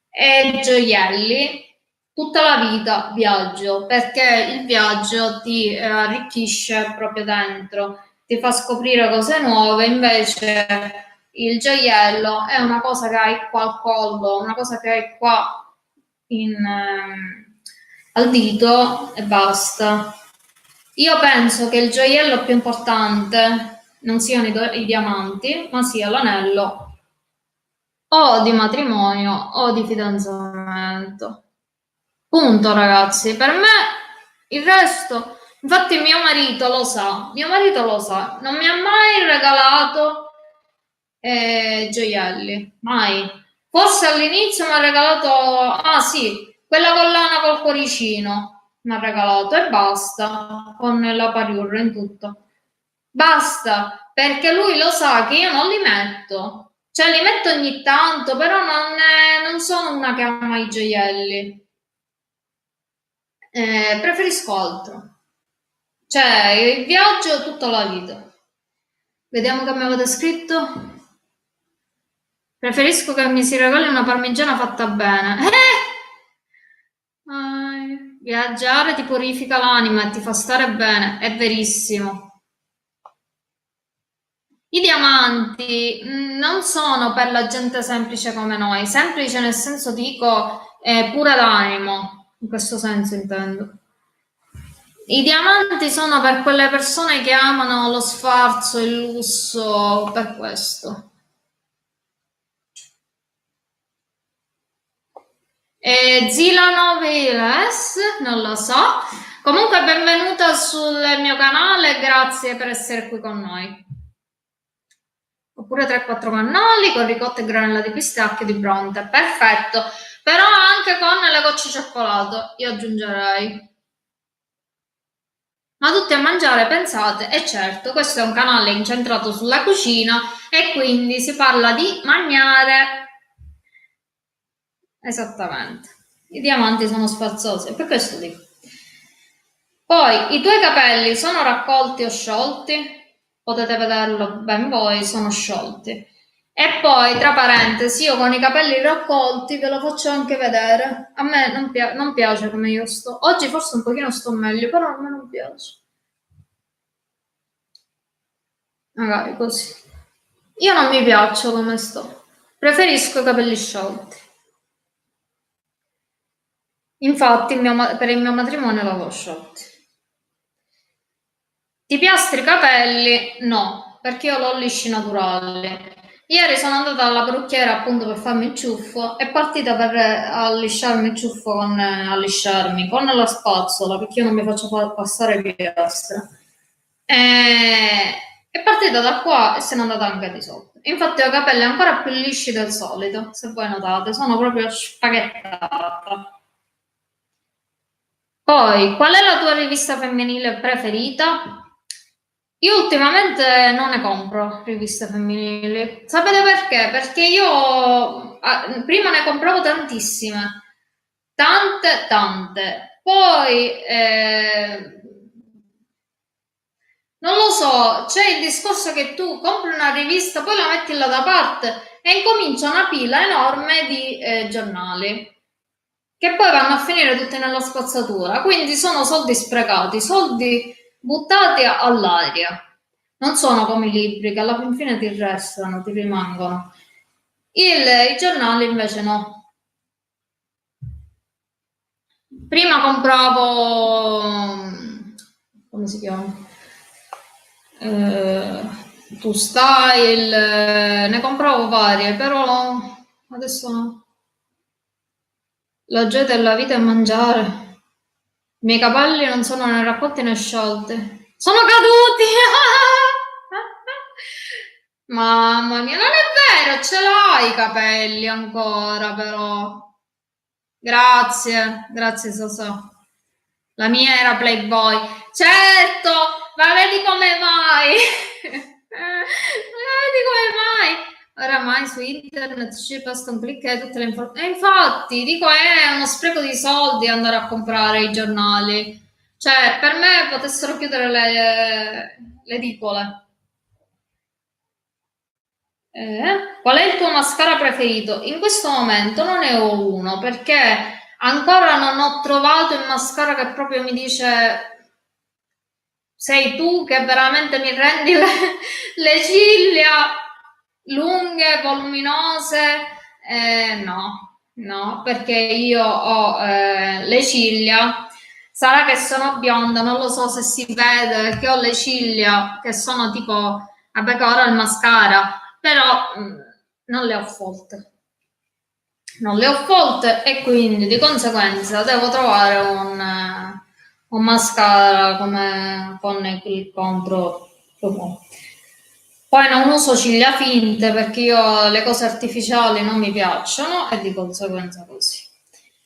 e gioielli, tutta la vita viaggio, perché il viaggio ti arricchisce proprio dentro, ti fa scoprire cose nuove, invece il gioiello è una cosa che hai qua al collo, una cosa che hai qua al dito e basta. Io penso che il gioiello più importante non siano i diamanti, ma sia l'anello o di matrimonio o di fidanzamento. Punto, ragazzi. Per me il resto, infatti mio marito lo sa, non mi ha mai regalato gioielli, mai. Forse all'inizio mi ha regalato, sì, quella collana col cuoricino mi ha regalato e basta, con la parure in tutto. Basta, perché lui lo sa che io non li metto. Cioè li metto ogni tanto, però non sono una che ama i gioielli. Preferisco altro. Cioè, il viaggio tutta la vita. Vediamo che mi avete scritto. Preferisco che mi si regali una parmigiana fatta bene. Viaggiare ti purifica l'anima e ti fa stare bene, è verissimo. I diamanti non sono per la gente semplice come noi, semplice nel senso dico pura d'animo, in questo senso intendo. I diamanti sono per quelle persone che amano lo sfarzo, il lusso, per questo. Zilano Viles, non lo so. Comunque benvenuta sul mio canale, grazie per essere qui con noi. Oppure 3-4 canali con ricotta e granella di pistacchio di Bronte, perfetto. Però anche con le gocce di cioccolato, io aggiungerei. Ma tutti a mangiare, pensate, e certo, questo è un canale incentrato sulla cucina e quindi si parla di mangiare. Esattamente. I diamanti sono sfarzosi, per questo dico. Poi, i tuoi capelli sono raccolti o sciolti? Potete vederlo ben voi, sono sciolti. E poi, tra parentesi, io con i capelli raccolti ve lo faccio anche vedere. A me non piace come io sto. Oggi forse un pochino sto meglio, però a me non piace. Magari così. Io non mi piaccio come sto. Preferisco i capelli sciolti. Infatti, per il mio matrimonio l'avevo sciolti. Ti piastri i capelli? No, perché io l'ho lisci naturali. Ieri sono andata alla parrucchiera appunto per farmi il ciuffo, è partita per allisciarmi il ciuffo allisciarmi con la spazzola, perché io non mi faccio passare piastra. È partita da qua e se n'è andata anche di sotto. Infatti ho i capelli ancora più lisci del solito, se voi notate, sono proprio spaghettata. Poi, qual è la tua rivista femminile preferita? Io ultimamente non ne compro riviste femminili. Sapete perché? Perché io prima ne compravo tantissime, tante. Poi non lo so, c'è il discorso che tu compri una rivista, poi la metti là da parte e incomincia una pila enorme di giornali che poi vanno a finire tutti nella spazzatura. Quindi sono soldi sprecati, soldi buttati all'aria. Non sono come i libri che alla fine ti restano, ti rimangono. I giornali invece no. Prima compravo, come si chiama? Tu Style, ne compravo varie, però adesso no. La gioia della vita è mangiare. I miei capelli non sono né raccolti né sciolti. Sono caduti! Mamma mia, non è vero, ce l'hai i capelli ancora, però. Grazie Sosò. La mia era Playboy. Certo, ma vedi come mai? Vedi come mai? Oramai su internet ci basta un clic e tutte le informazioni. E infatti, dico, è uno spreco di soldi andare a comprare i giornali. Cioè, per me potessero chiudere le edicole. Qual è il tuo mascara preferito? In questo momento non ne ho uno perché ancora non ho trovato il mascara che proprio mi dice sei tu che veramente mi rendi le ciglia lunghe, voluminose. No, perché io ho le ciglia. Sarà che sono bionda, non lo so se si vede perché ho le ciglia che sono tipo, vabbè che ora il mascara, però non le ho folte. Non le ho folte e quindi di conseguenza devo trovare un mascara come con il contro. Poi non uso ciglia finte perché io le cose artificiali non mi piacciono e di conseguenza così.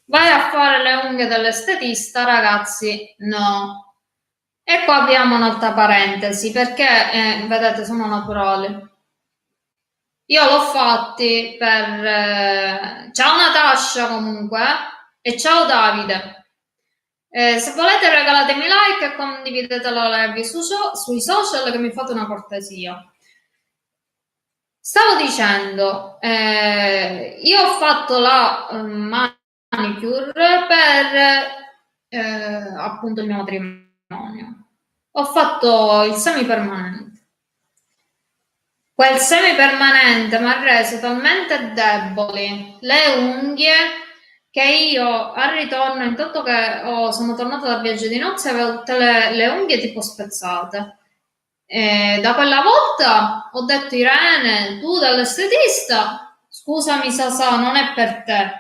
Vai a fare le unghie dall'estetista, ragazzi? No. E qua abbiamo un'altra parentesi perché, vedete, sono naturali. Io l'ho fatti per... ciao Natascia comunque, e ciao Davide. Se volete regalatemi like e condividete la live sui social che mi fate una cortesia. Stavo dicendo, io ho fatto la manicure per appunto il mio matrimonio. Ho fatto il semipermanente. Quel semipermanente mi ha reso talmente deboli le unghie che io al ritorno, intanto che sono tornata dal viaggio di nozze, avevo tutte le unghie tipo spezzate. E da quella volta ho detto Irene, tu dall'estetista, scusami Sasà, non è per te.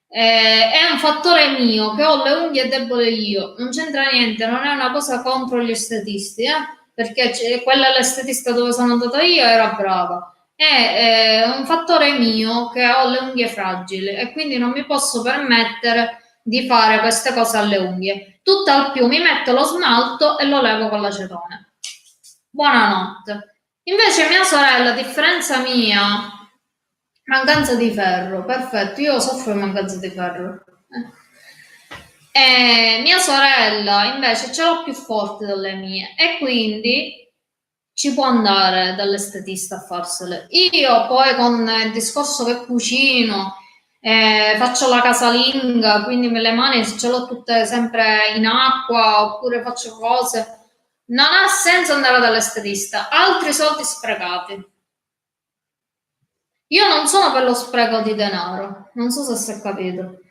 È un fattore mio, che ho le unghie deboli io, non c'entra niente, non è una cosa contro gli estetisti, perché quella l'estetista dove sono andata io era brava. È un fattore mio che ho le unghie fragili e quindi non mi posso permettere di fare queste cose alle unghie. Tutt'al più mi metto lo smalto e lo levo con l'acetone. Buonanotte. Invece mia sorella, a differenza mia, mancanza di ferro, perfetto, io soffro di mancanza di ferro. E mia sorella invece ce l'ho più forte delle mie e quindi ci può andare dall'estetista a farsele. Io poi con il discorso che cucino, faccio la casalinga, quindi le mani ce l'ho tutte sempre in acqua oppure faccio cose. Non ha senso andare dall'estetista, altri soldi sprecati. Io non sono per lo spreco di denaro, non so se si è capito.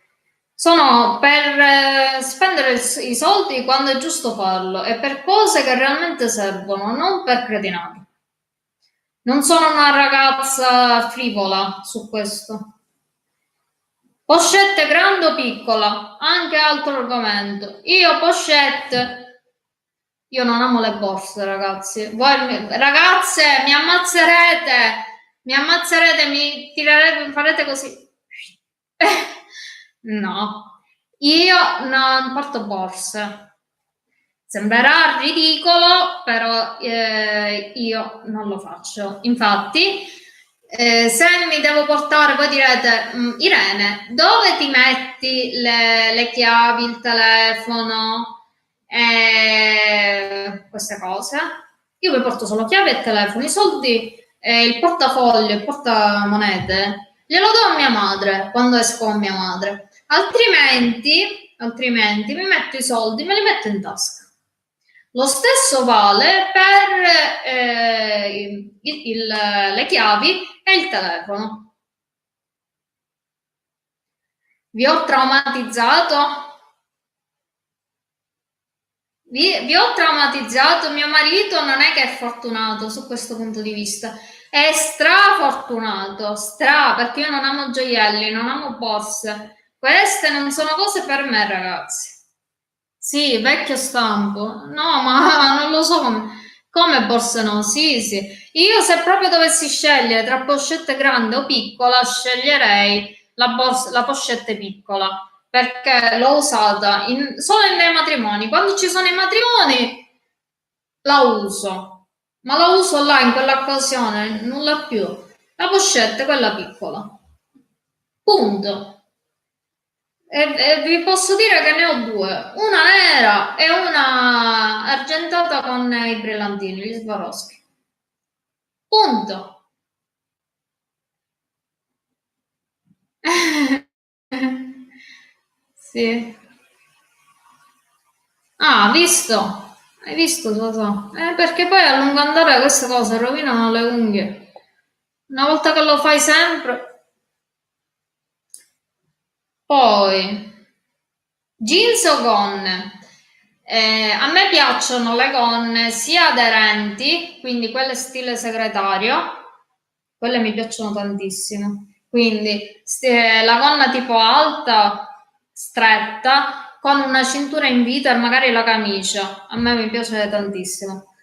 Sono per spendere i soldi quando è giusto farlo e per cose che realmente servono, non per cretinare. Non sono una ragazza frivola su questo. Pochette grande o piccola? Anche altro argomento. Io non amo le borse, ragazzi. Voi, ragazze, mi ammazzerete, mi tirerete, farete così. No, io non porto borse. Sembrerà ridicolo, però io non lo faccio. Infatti, se mi devo portare, voi direte, Irene, dove ti metti le chiavi, il telefono, queste cose? Io mi porto solo chiavi e telefono, i soldi, il portafoglio, il portamonete, glielo do a mia madre quando esco con mia madre. Altrimenti mi metto i soldi, me li metto in tasca. Lo stesso vale per le chiavi e il telefono. Vi ho traumatizzato? Vi ho traumatizzato? Mio marito non è che è fortunato su questo punto di vista, è strafortunato, perché io non amo gioielli, non amo borse. Queste non sono cose per me, ragazzi. Sì, vecchio stampo. No, ma non lo so come borse no. Sì, sì. Io se proprio dovessi scegliere tra pochette grande o piccola, sceglierei la pochette piccola perché l'ho usata solo nei matrimoni. Quando ci sono i matrimoni la uso, ma la uso là in quell'occasione, nulla più. La pochette, quella piccola. Punto. E vi posso dire che ne ho due, una nera e una argentata con i brillantini, gli Swarovski. Punto. Sì. Ah, visto? Hai visto, Totò? Perché poi a lungo andare queste cose rovinano le unghie. Una volta che lo fai sempre. Poi, jeans o gonne? A me piacciono le gonne sia aderenti, quindi quelle stile segretario, quelle mi piacciono tantissimo. Quindi la gonna tipo alta, stretta, con una cintura in vita e magari la camicia. A me mi piace tantissimo.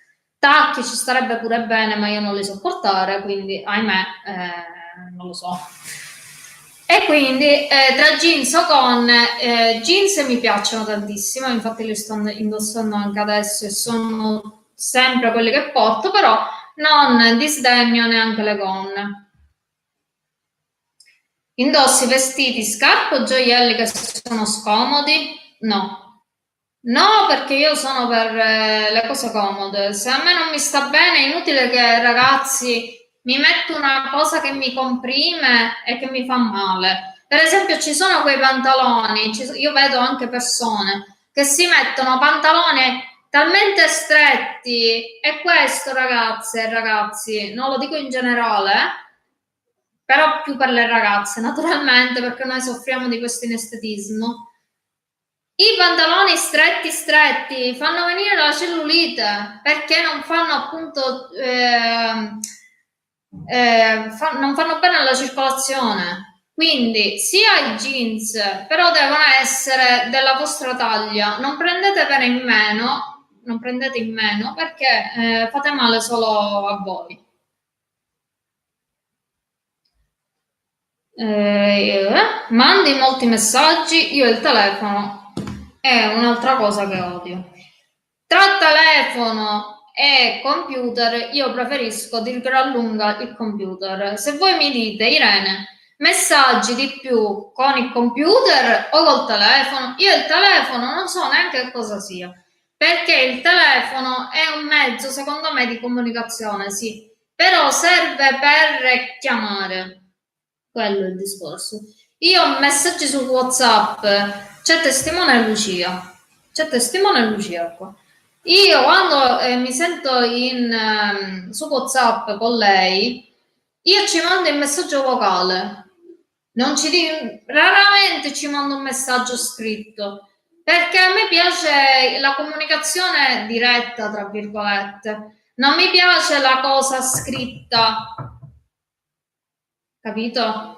tacchi ci starebbe pure bene, ma io non li so portare, quindi ahimè, non lo so. E quindi tra jeans o con jeans mi piacciono tantissimo, infatti li sto indossando anche adesso e sono sempre quelli che porto, però non disdegno neanche le gonne. Indossi vestiti, scarpe o gioielli che sono scomodi? No. No, perché io sono per le cose comode. Se a me non mi sta bene, è inutile che ragazzi mi metto una cosa che mi comprime e che mi fa male. Per esempio, ci sono quei pantaloni, io vedo anche persone che si mettono pantaloni talmente stretti, e questo, ragazze e ragazzi, non lo dico in generale, però più per le ragazze, naturalmente, perché noi soffriamo di questo inestetismo. I pantaloni stretti stretti fanno venire la cellulite perché non fanno appunto non fanno bene alla circolazione. Quindi sia i jeans, però devono essere della vostra taglia. Non prendete bene in meno, non prendete in meno perché fate male solo a voi. Mandi molti messaggi, io il telefono è un'altra cosa che odio. Tra telefono e computer io preferisco di gran lunga il computer. Se voi mi dite, Irene, messaggi di più con il computer o col telefono, io il telefono non so neanche che cosa sia, perché il telefono è un mezzo secondo me di comunicazione, sì, però serve per chiamare. Quello è il discorso. Io ho messaggi su WhatsApp, c'è testimone Lucia. C'è testimone Lucia qua. Io quando mi sento su WhatsApp con lei, io ci mando il messaggio vocale. Raramente ci mando un messaggio scritto, perché a me piace la comunicazione diretta, tra virgolette. Non mi piace la cosa scritta, capito?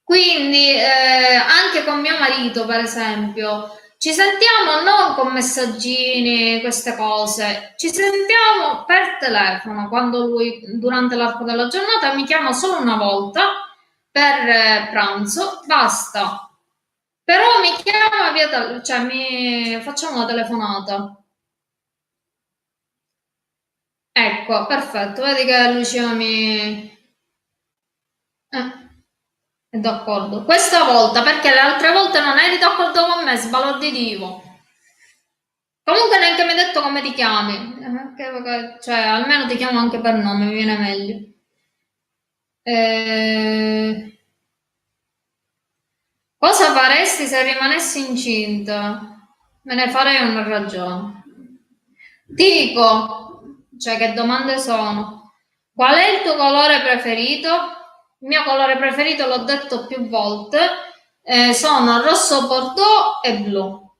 Quindi anche con mio marito, per esempio, ci sentiamo non con messaggini, queste cose, ci sentiamo per telefono quando lui durante l'arco della giornata mi chiama solo una volta per pranzo, basta. Però mi chiama cioè mi facciamo una telefonata. Ecco, perfetto, vedi che Lucia mi... È d'accordo. Questa volta, perché le altre volte non eri d'accordo con me, sbalorditivo. Comunque neanche mi hai detto come ti chiami. Cioè, almeno ti chiamo anche per nome, mi viene meglio. Cosa faresti se rimanessi incinta? Me ne farei una ragione. Tipo, cioè che domande sono? Qual è il tuo colore preferito? Il mio colore preferito, l'ho detto più volte, sono rosso bordeaux e blu.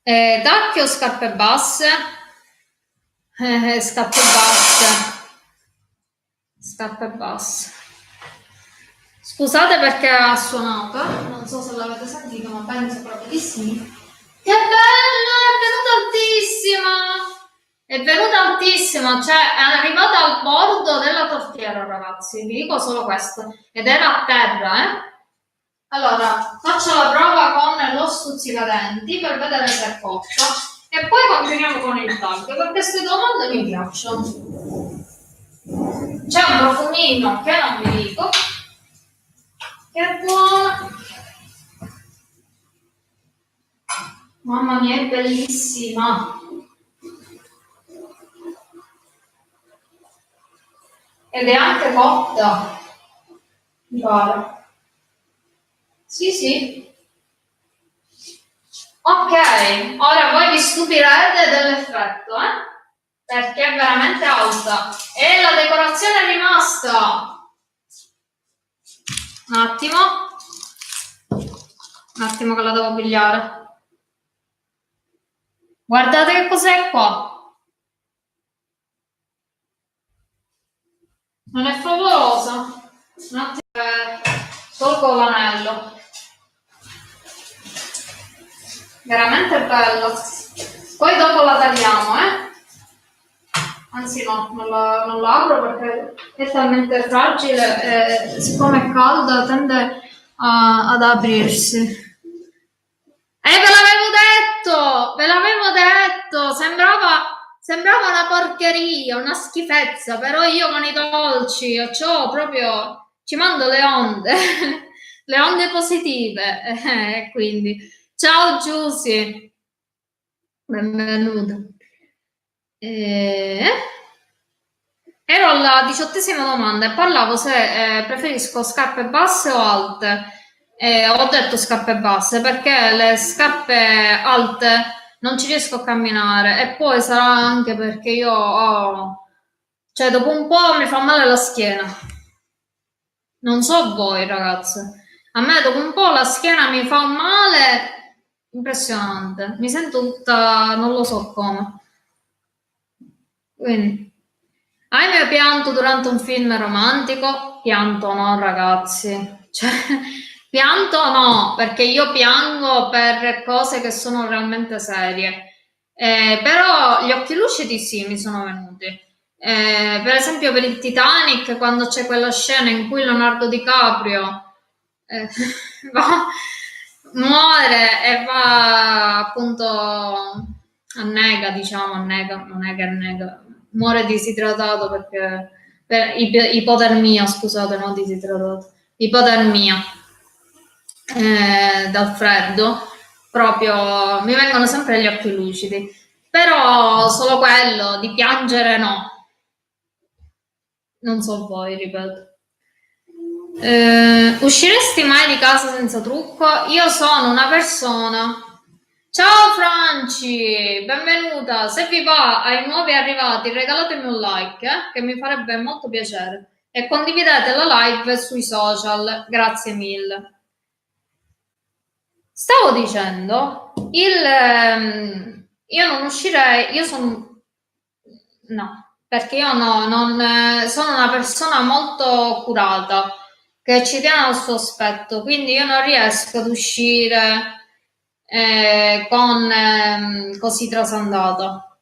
Tacchi o scarpe basse? Scarpe basse. Scarpe basse. Scusate perché ha suonato, non so se l'avete sentito, ma penso proprio di sì. Che bello, è venuta altissima! È venuta altissima, cioè è arrivata al bordo della tortiera, ragazzi, vi dico solo questo. Ed era a terra, eh? Allora, faccio la prova con lo stuzzicadenti per vedere se è cotta. E poi continuiamo con il tag, perché queste domande mi piacciono. C'è un profumino che non vi dico, che è buono. Mamma mia, è bellissima. Ed è anche cotta. Mi pare. Sì, sì. Ok, ora voi vi stupirete dell'effetto, perché è veramente alta. E la decorazione è rimasta. Un attimo che la devo pigliare. Guardate che cos'è qua. Non è favolosa? Un attimo, tolgo l'anello. Veramente bello. Poi dopo la tagliamo, anzi no, non la apro perché è talmente fragile e siccome è calda tende ad aprirsi. Ve l'avevo detto, sembrava una porcheria, una schifezza, però io con i dolci, c'ho proprio, ci mando le onde, le onde positive, quindi. Ciao Giusy, benvenuta. Eh, Ero alla 18ª domanda e parlavo se preferisco scarpe basse o alte. Ho detto scarpe basse perché le scarpe alte non ci riesco a camminare e poi sarà anche perché io ho, cioè dopo un po' mi fa male la schiena. Non so voi ragazze, a me dopo un po' la schiena mi fa un male impressionante, mi sento tutta, non lo so come. Quindi. Hai mai pianto durante un film romantico? Pianto no, ragazzi. Cioè, pianto no, perché io piango per cose che sono realmente serie. Però gli occhi lucidi sì, mi sono venuti. Per esempio per il Titanic, quando c'è quella scena in cui Leonardo DiCaprio eh, va- muore e va appunto annega, diciamo, annega, non è che annega, muore disidratato perché per ipotermia, scusate, non disidratato, ipotermia dal freddo, proprio mi vengono sempre gli occhi lucidi, però solo quello di piangere no, non so voi, ripeto. Usciresti mai di casa senza trucco? Io sono una persona. Ciao Franci, benvenuta. Se vi va ai nuovi arrivati, regalatemi un like, che mi farebbe molto piacere. E condividete la live sui social. Grazie mille. Stavo dicendo, io non uscirei, io sono, no, perché io no, non, sono una persona molto curata, che ci tiene al suo aspetto, quindi io non riesco ad uscire con così trasandata.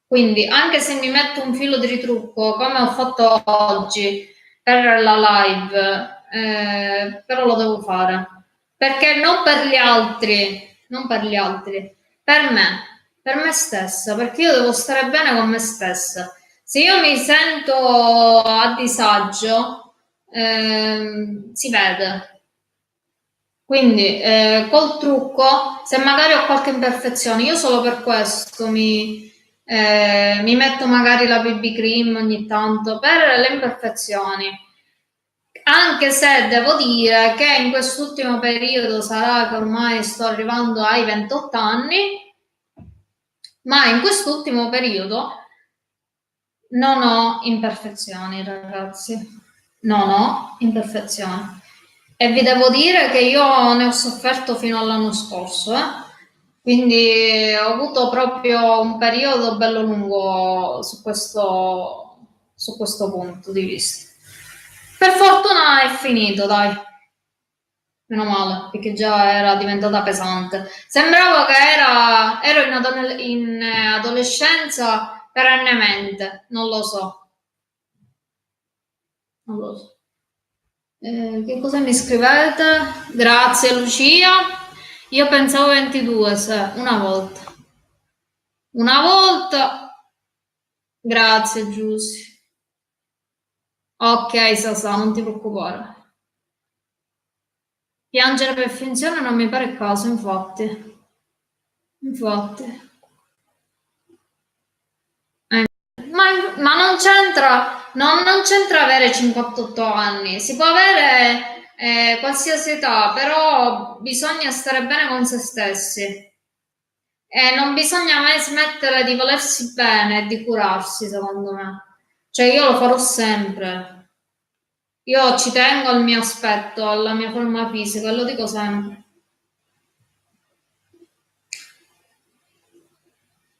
Quindi anche se mi metto un filo di ritrucco, come ho fatto oggi per la live, però lo devo fare. Perché non per gli altri, non per gli altri, per me stessa, perché io devo stare bene con me stessa. Se io mi sento a disagio, si vede. Quindi col trucco, se magari ho qualche imperfezione, io solo per questo mi metto magari la BB cream ogni tanto per le imperfezioni. Anche se devo dire che in quest'ultimo periodo sarà che ormai sto arrivando ai 28 anni, ma in quest'ultimo periodo non ho imperfezioni, ragazzi. Non ho imperfezioni. E vi devo dire che io ne ho sofferto fino all'anno scorso, eh. Quindi ho avuto proprio un periodo bello lungo su questo punto di vista. Per fortuna è finito, dai. Meno male, perché già era diventata pesante. Sembrava che ero in adolescenza perennemente, non lo so, non lo so. Che cosa mi scrivete? Grazie Lucia. Io pensavo 22, una volta. Una volta. Grazie Giussi. Ok, Sasà, non ti preoccupare. Piangere per finzione non mi pare il caso, infatti. Infatti. Ma non c'entra, non c'entra avere 58 anni, si può avere qualsiasi età, però bisogna stare bene con se stessi e non bisogna mai smettere di volersi bene e di curarsi, secondo me. Cioè io lo farò sempre. Io ci tengo al mio aspetto, alla mia forma fisica, e lo dico sempre.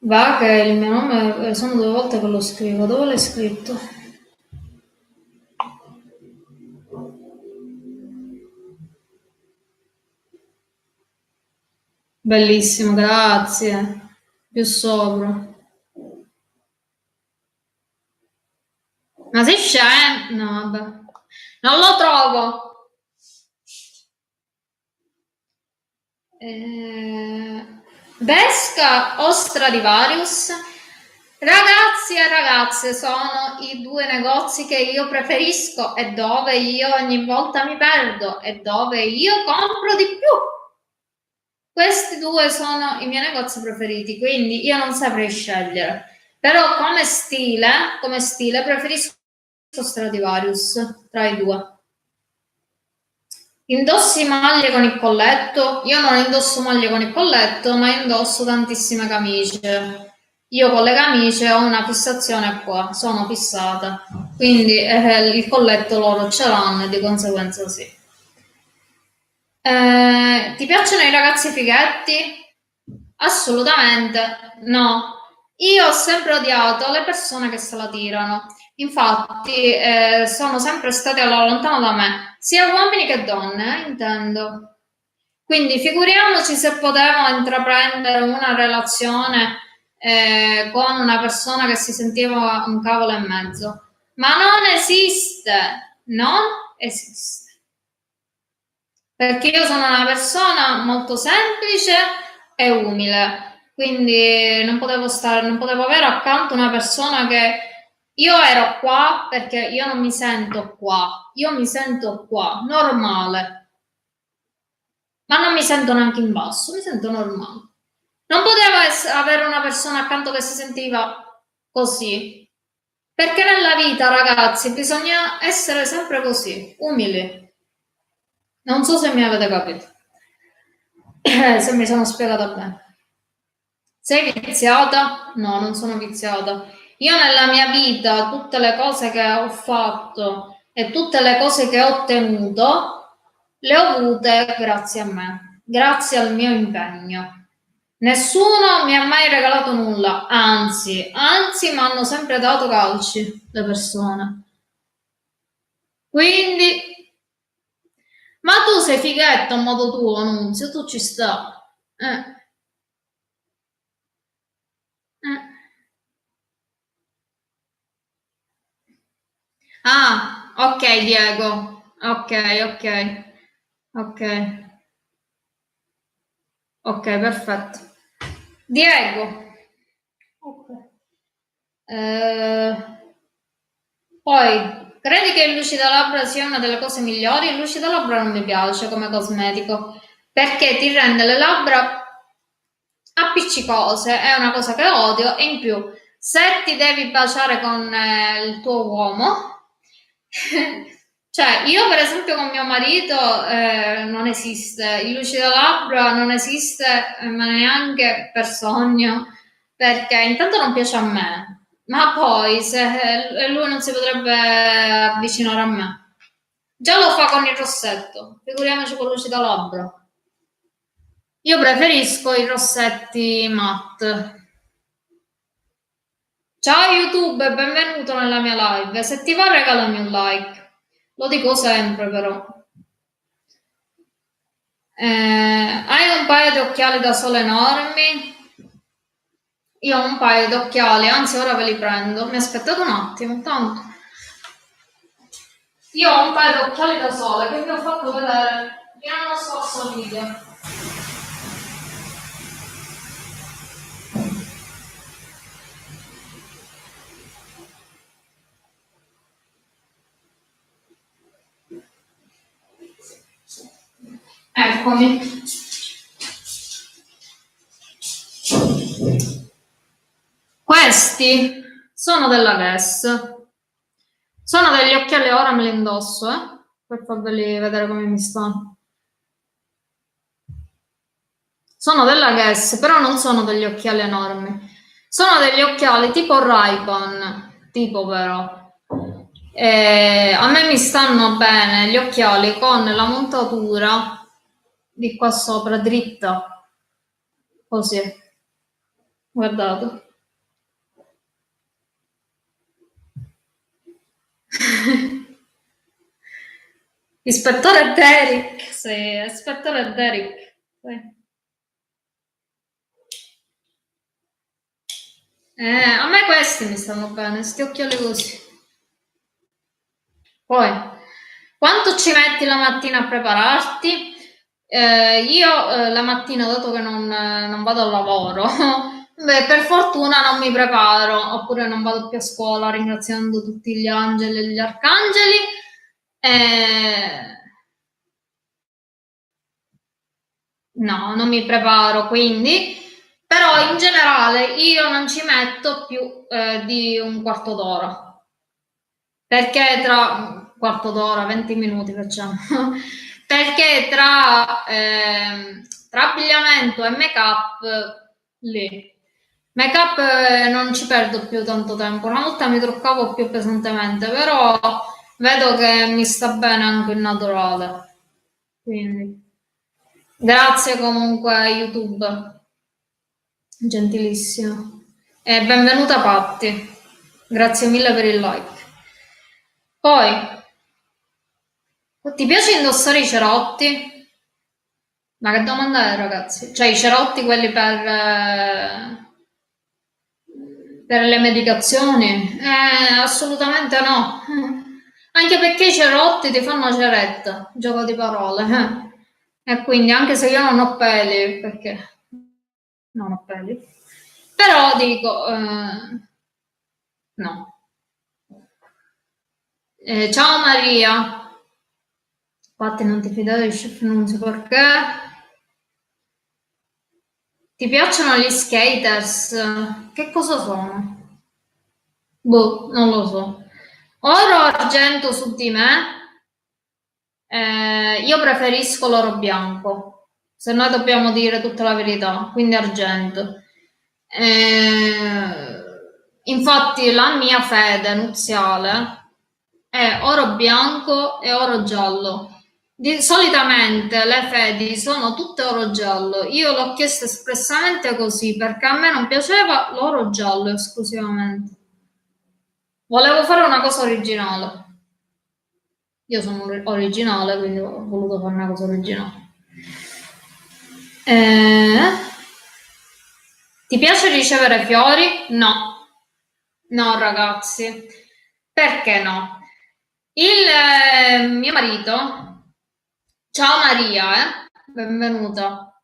Va che il mio nome sono 2 volte che lo scrivo, dove l'hai scritto? Bellissimo, grazie. Più sopra. Ma sei scemo? No, vabbè. Non lo trovo. Vesca o Stradivarius? Ragazzi e ragazze, sono i due negozi che io preferisco e dove io ogni volta mi perdo e dove io compro di più. Questi due sono i miei negozi preferiti, quindi io non saprei scegliere. Però come stile preferisco Stradivarius tra i due. Indossi maglie con il colletto? Io non indosso maglie con il colletto, ma indosso tantissime camicie. Io con le camicie ho una fissazione qua, sono fissata, quindi il colletto loro ce l'hanno e di conseguenza sì. Ti piacciono i ragazzi fighetti? Assolutamente no. Io ho sempre odiato le persone che se la tirano. Infatti, sono sempre state alla lontano da me, sia uomini che donne, intendo. Quindi figuriamoci se potevo intraprendere una relazione con una persona che si sentiva un cavolo e mezzo. Ma non esiste, non esiste. Perché io sono una persona molto semplice e umile, quindi non potevo avere accanto una persona che io ero qua perché io non mi sento qua, io mi sento qua, normale, ma non mi sento neanche in basso, mi sento normale. Non potevo avere una persona accanto che si sentiva così, perché nella vita, ragazzi, bisogna essere sempre così, umili. Non so se mi avete capito, se mi sono spiegata bene. Sei viziata? No, non sono viziata. Io nella mia vita, tutte le cose che ho fatto e tutte le cose che ho ottenuto, le ho avute grazie a me, grazie al mio impegno. Nessuno mi ha mai regalato nulla, anzi, mi hanno sempre dato calci le persone. Quindi, ma tu sei fighetta a modo tuo, Nunzio, tu ci sta. Eh. Ah, ok Diego, ok, ok, ok, ok, perfetto. Diego, ok. Eh, poi, credi che il lucidalabbra sia una delle cose migliori? Il lucidalabbra non mi piace come cosmetico perché ti rende le labbra appiccicose, è una cosa che odio e in più, se ti devi baciare con il tuo uomo, cioè io per esempio con mio marito non esiste, il lucido labbra non esiste, ma neanche per sogno, perché intanto non piace a me, ma poi se lui non si potrebbe avvicinare a me. Già lo fa con il rossetto, figuriamoci con lucido labbra. Io preferisco i rossetti matte. Ciao YouTube, benvenuto nella mia live. Se ti va regalami un like. Lo dico sempre però. Hai un paio di occhiali da sole enormi? Io ho un paio di occhiali, anzi ora ve li prendo. Mi aspettate un attimo, tanto. Io ho un paio di occhiali da sole che vi ho fatto vedere in uno scorso video. Eccomi. Questi sono della Guess. Sono degli occhiali, ora me li indosso, per farveli vedere come mi stanno. Sono della Guess, però non sono degli occhiali enormi. Sono degli occhiali tipo Ray-Ban, tipo però. A me mi stanno bene gli occhiali con la montatura di qua sopra, dritta, così. Guardate. Ispettore Derrick, sì, ispettore Derrick. Sì. A me questi mi stanno bene, sti occhiali così. Poi, quanto ci metti la mattina a prepararti? Io la mattina, dato che non vado al lavoro, beh, per fortuna non mi preparo, oppure non vado più a scuola ringraziando tutti gli angeli e gli arcangeli. No, non mi preparo, quindi, però in generale io non ci metto più di un quarto d'ora, perché tra un quarto d'ora, 20 minuti facciamo, perché tra abbigliamento e make-up, lì. Make-up non ci perdo più tanto tempo, una volta mi truccavo più pesantemente, però vedo che mi sta bene anche il naturale, quindi grazie comunque a YouTube, gentilissimo. E benvenuta Patti, grazie mille per il like. Poi, ti piace indossare i cerotti? Ma che domanda è, ragazzi? Cioè, i cerotti quelli per le medicazioni? Assolutamente no. Anche perché i cerotti ti fanno ceretta, gioco di parole. E quindi, anche se io non ho peli, perché non ho peli, però dico, no. Ciao Maria, infatti non ti fidare di chef, non so perché. Ti piacciono gli skaters? Che cosa sono? Boh, non lo so. Oro o argento su di me? Io preferisco l'oro bianco, se noi dobbiamo dire tutta la verità, quindi argento. Infatti la mia fede nuziale è oro bianco e oro giallo. Solitamente le fedi sono tutte oro giallo. Io l'ho chiesto espressamente così perché a me non piaceva l'oro giallo esclusivamente. Volevo fare una cosa originale. Io sono originale, quindi ho voluto fare una cosa originale. Ti piace ricevere fiori? No. No, ragazzi. Perché no? Mio marito, ciao Maria, benvenuta.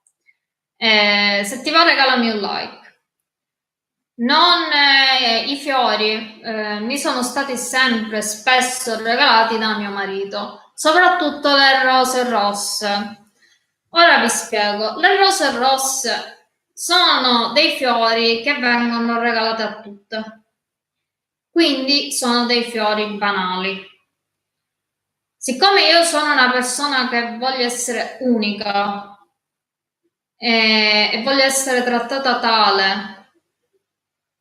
Se ti va regalami un like. Non, I fiori mi sono stati sempre spesso regalati da mio marito, soprattutto le rose rosse. Ora vi spiego, le rose rosse sono dei fiori che vengono regalati a tutte, quindi sono dei fiori banali. Siccome io sono una persona che voglio essere unica e voglio essere trattata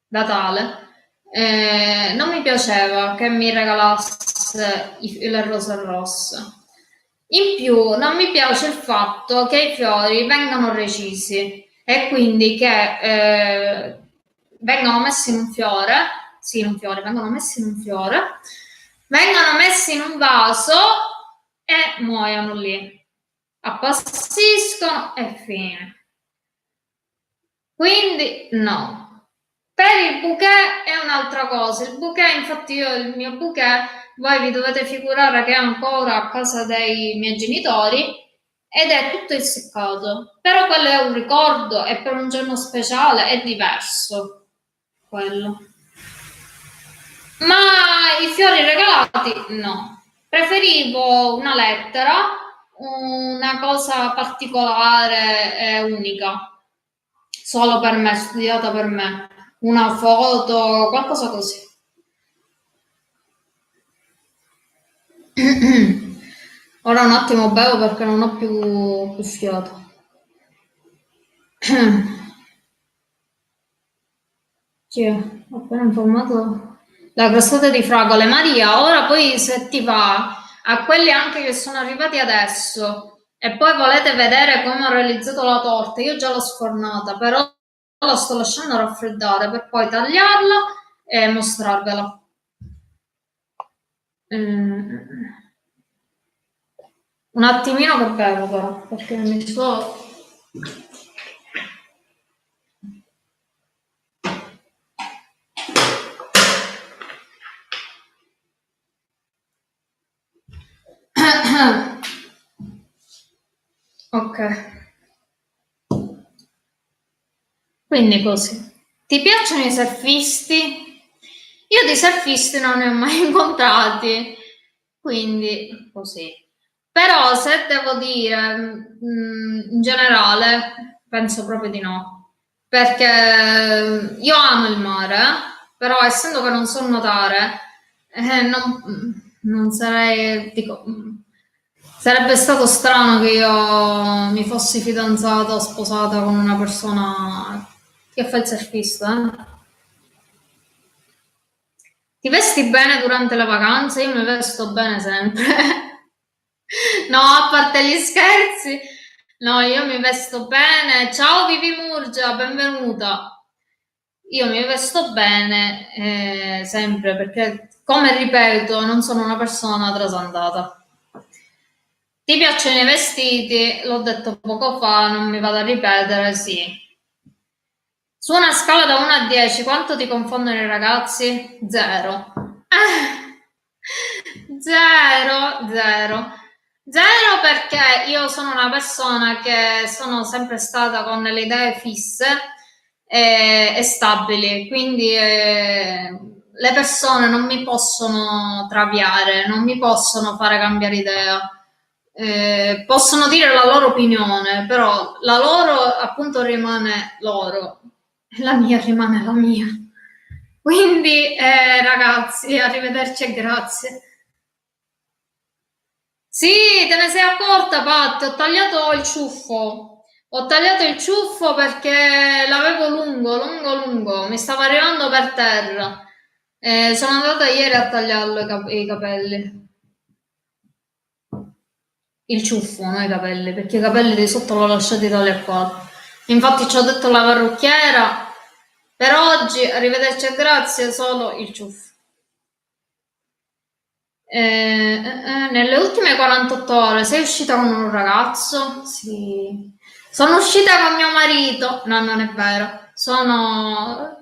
da tale, non mi piaceva che mi regalasse le rose rosse. In più non mi piace il fatto che i fiori vengano recisi e quindi che vengano messi in un fiore, sì, in un fiore, vengono messi in un fiore, vengono messi in un vaso e muoiono lì. Appassiscono e fine. Quindi no. Per il bouquet è un'altra cosa. Il bouquet, infatti io il mio bouquet, voi vi dovete figurare che è ancora a casa dei miei genitori ed è tutto essiccato. Però quello è un ricordo e per un giorno speciale è diverso. Quello. Ma i fiori regalati no. Preferivo una lettera, una cosa particolare e unica, solo per me, studiata per me, una foto, qualcosa così. Ora un attimo bevo perché non ho più fiato. Ho appena informato la crostata di fragole. Maria, ora poi se ti va, a quelli anche che sono arrivati adesso e poi volete vedere come ho realizzato la torta, io già l'ho sfornata, però la sto lasciando raffreddare per poi tagliarla e mostrarvela. Un attimino che bevo però, perché mi sto... Ok. Quindi così. Ti piacciono i surfisti? Io di surfisti non ne ho mai incontrati, quindi così. Però se devo dire, in generale, penso proprio di no, perché io amo il mare, però essendo che non so nuotare, non sarei, dico, sarebbe stato strano che io mi fossi fidanzata o sposata con una persona che fa il surfista. Ti vesti bene durante la vacanza? Io mi vesto bene sempre. No, a parte gli scherzi. No, io mi vesto bene. Ciao Vivi Murgia, benvenuta. Io mi vesto bene sempre perché, come ripeto, non sono una persona trasandata. Ti piacciono i vestiti? L'ho detto poco fa, non mi vado a ripetere, sì. Su una scala da 1 a 10, quanto ti confondono i ragazzi? 0. Zero, zero. Zero perché io sono una persona che sono sempre stata con le idee fisse e stabili, quindi le persone non mi possono traviare, non mi possono fare cambiare idea. Possono dire la loro opinione, però la loro appunto rimane loro e la mia rimane la mia. Quindi, ragazzi, arrivederci e grazie. Sì, te ne sei accorta, Pat? Ho tagliato il ciuffo. Ho tagliato il ciuffo perché l'avevo lungo, lungo, lungo. Mi stava arrivando per terra. Sono andata ieri a tagliarlo i capelli. Il ciuffo, non i capelli, perché i capelli di sotto l'ho lasciati tale e quale. Infatti ci ho detto alla parrucchiera, per oggi, arrivederci e grazie, solo il ciuffo. Nelle ultime 48 ore sei uscita con un ragazzo? Sì. Sono uscita con mio marito. No, non è vero.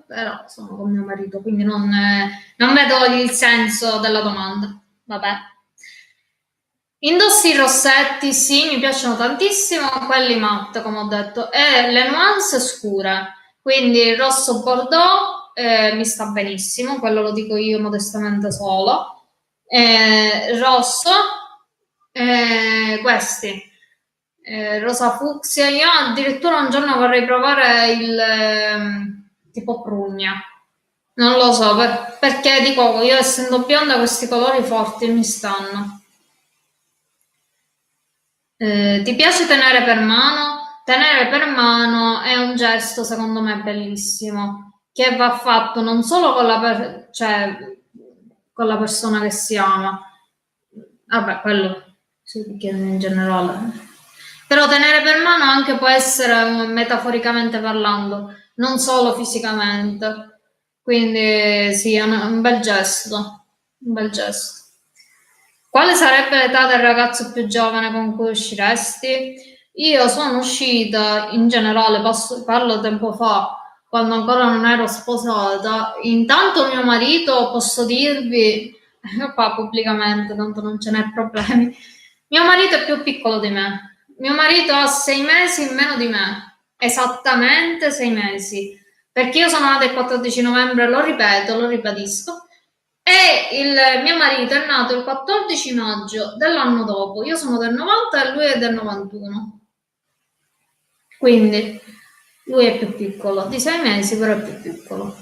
Però sono con mio marito, quindi non vedo il senso della domanda. Vabbè. Indossi i rossetti, sì, mi piacciono tantissimo, quelli matte, come ho detto, e le nuance scure. Quindi il rosso bordeaux mi sta benissimo, quello lo dico io modestamente solo. Rosso, questi, rosa fucsia. Io addirittura un giorno vorrei provare il tipo prugna. Non lo so, perché dico, io essendo bionda questi colori forti mi stanno. Ti piace tenere per mano? Tenere per mano è un gesto, secondo me, bellissimo, che va fatto non solo con cioè, con la persona che si ama, vabbè, quello sì, perché in generale. Però tenere per mano anche può essere metaforicamente parlando, non solo fisicamente. Quindi sì, è un bel gesto, un bel gesto. Quale sarebbe l'età del ragazzo più giovane con cui usciresti? Io sono uscita, in generale, parlo tempo fa, quando ancora non ero sposata. Intanto mio marito, posso dirvi, qua pubblicamente, tanto non ce n'è problemi, mio marito è più piccolo di me. Mio marito ha 6 mesi in meno di me, esattamente 6 mesi, perché io sono nata il 14 novembre, lo ripeto, lo ribadisco, e il mio marito è nato il 14 maggio dell'anno dopo. Io sono del 90 e lui è del 91. Quindi lui è più piccolo, di 6 mesi però è più piccolo.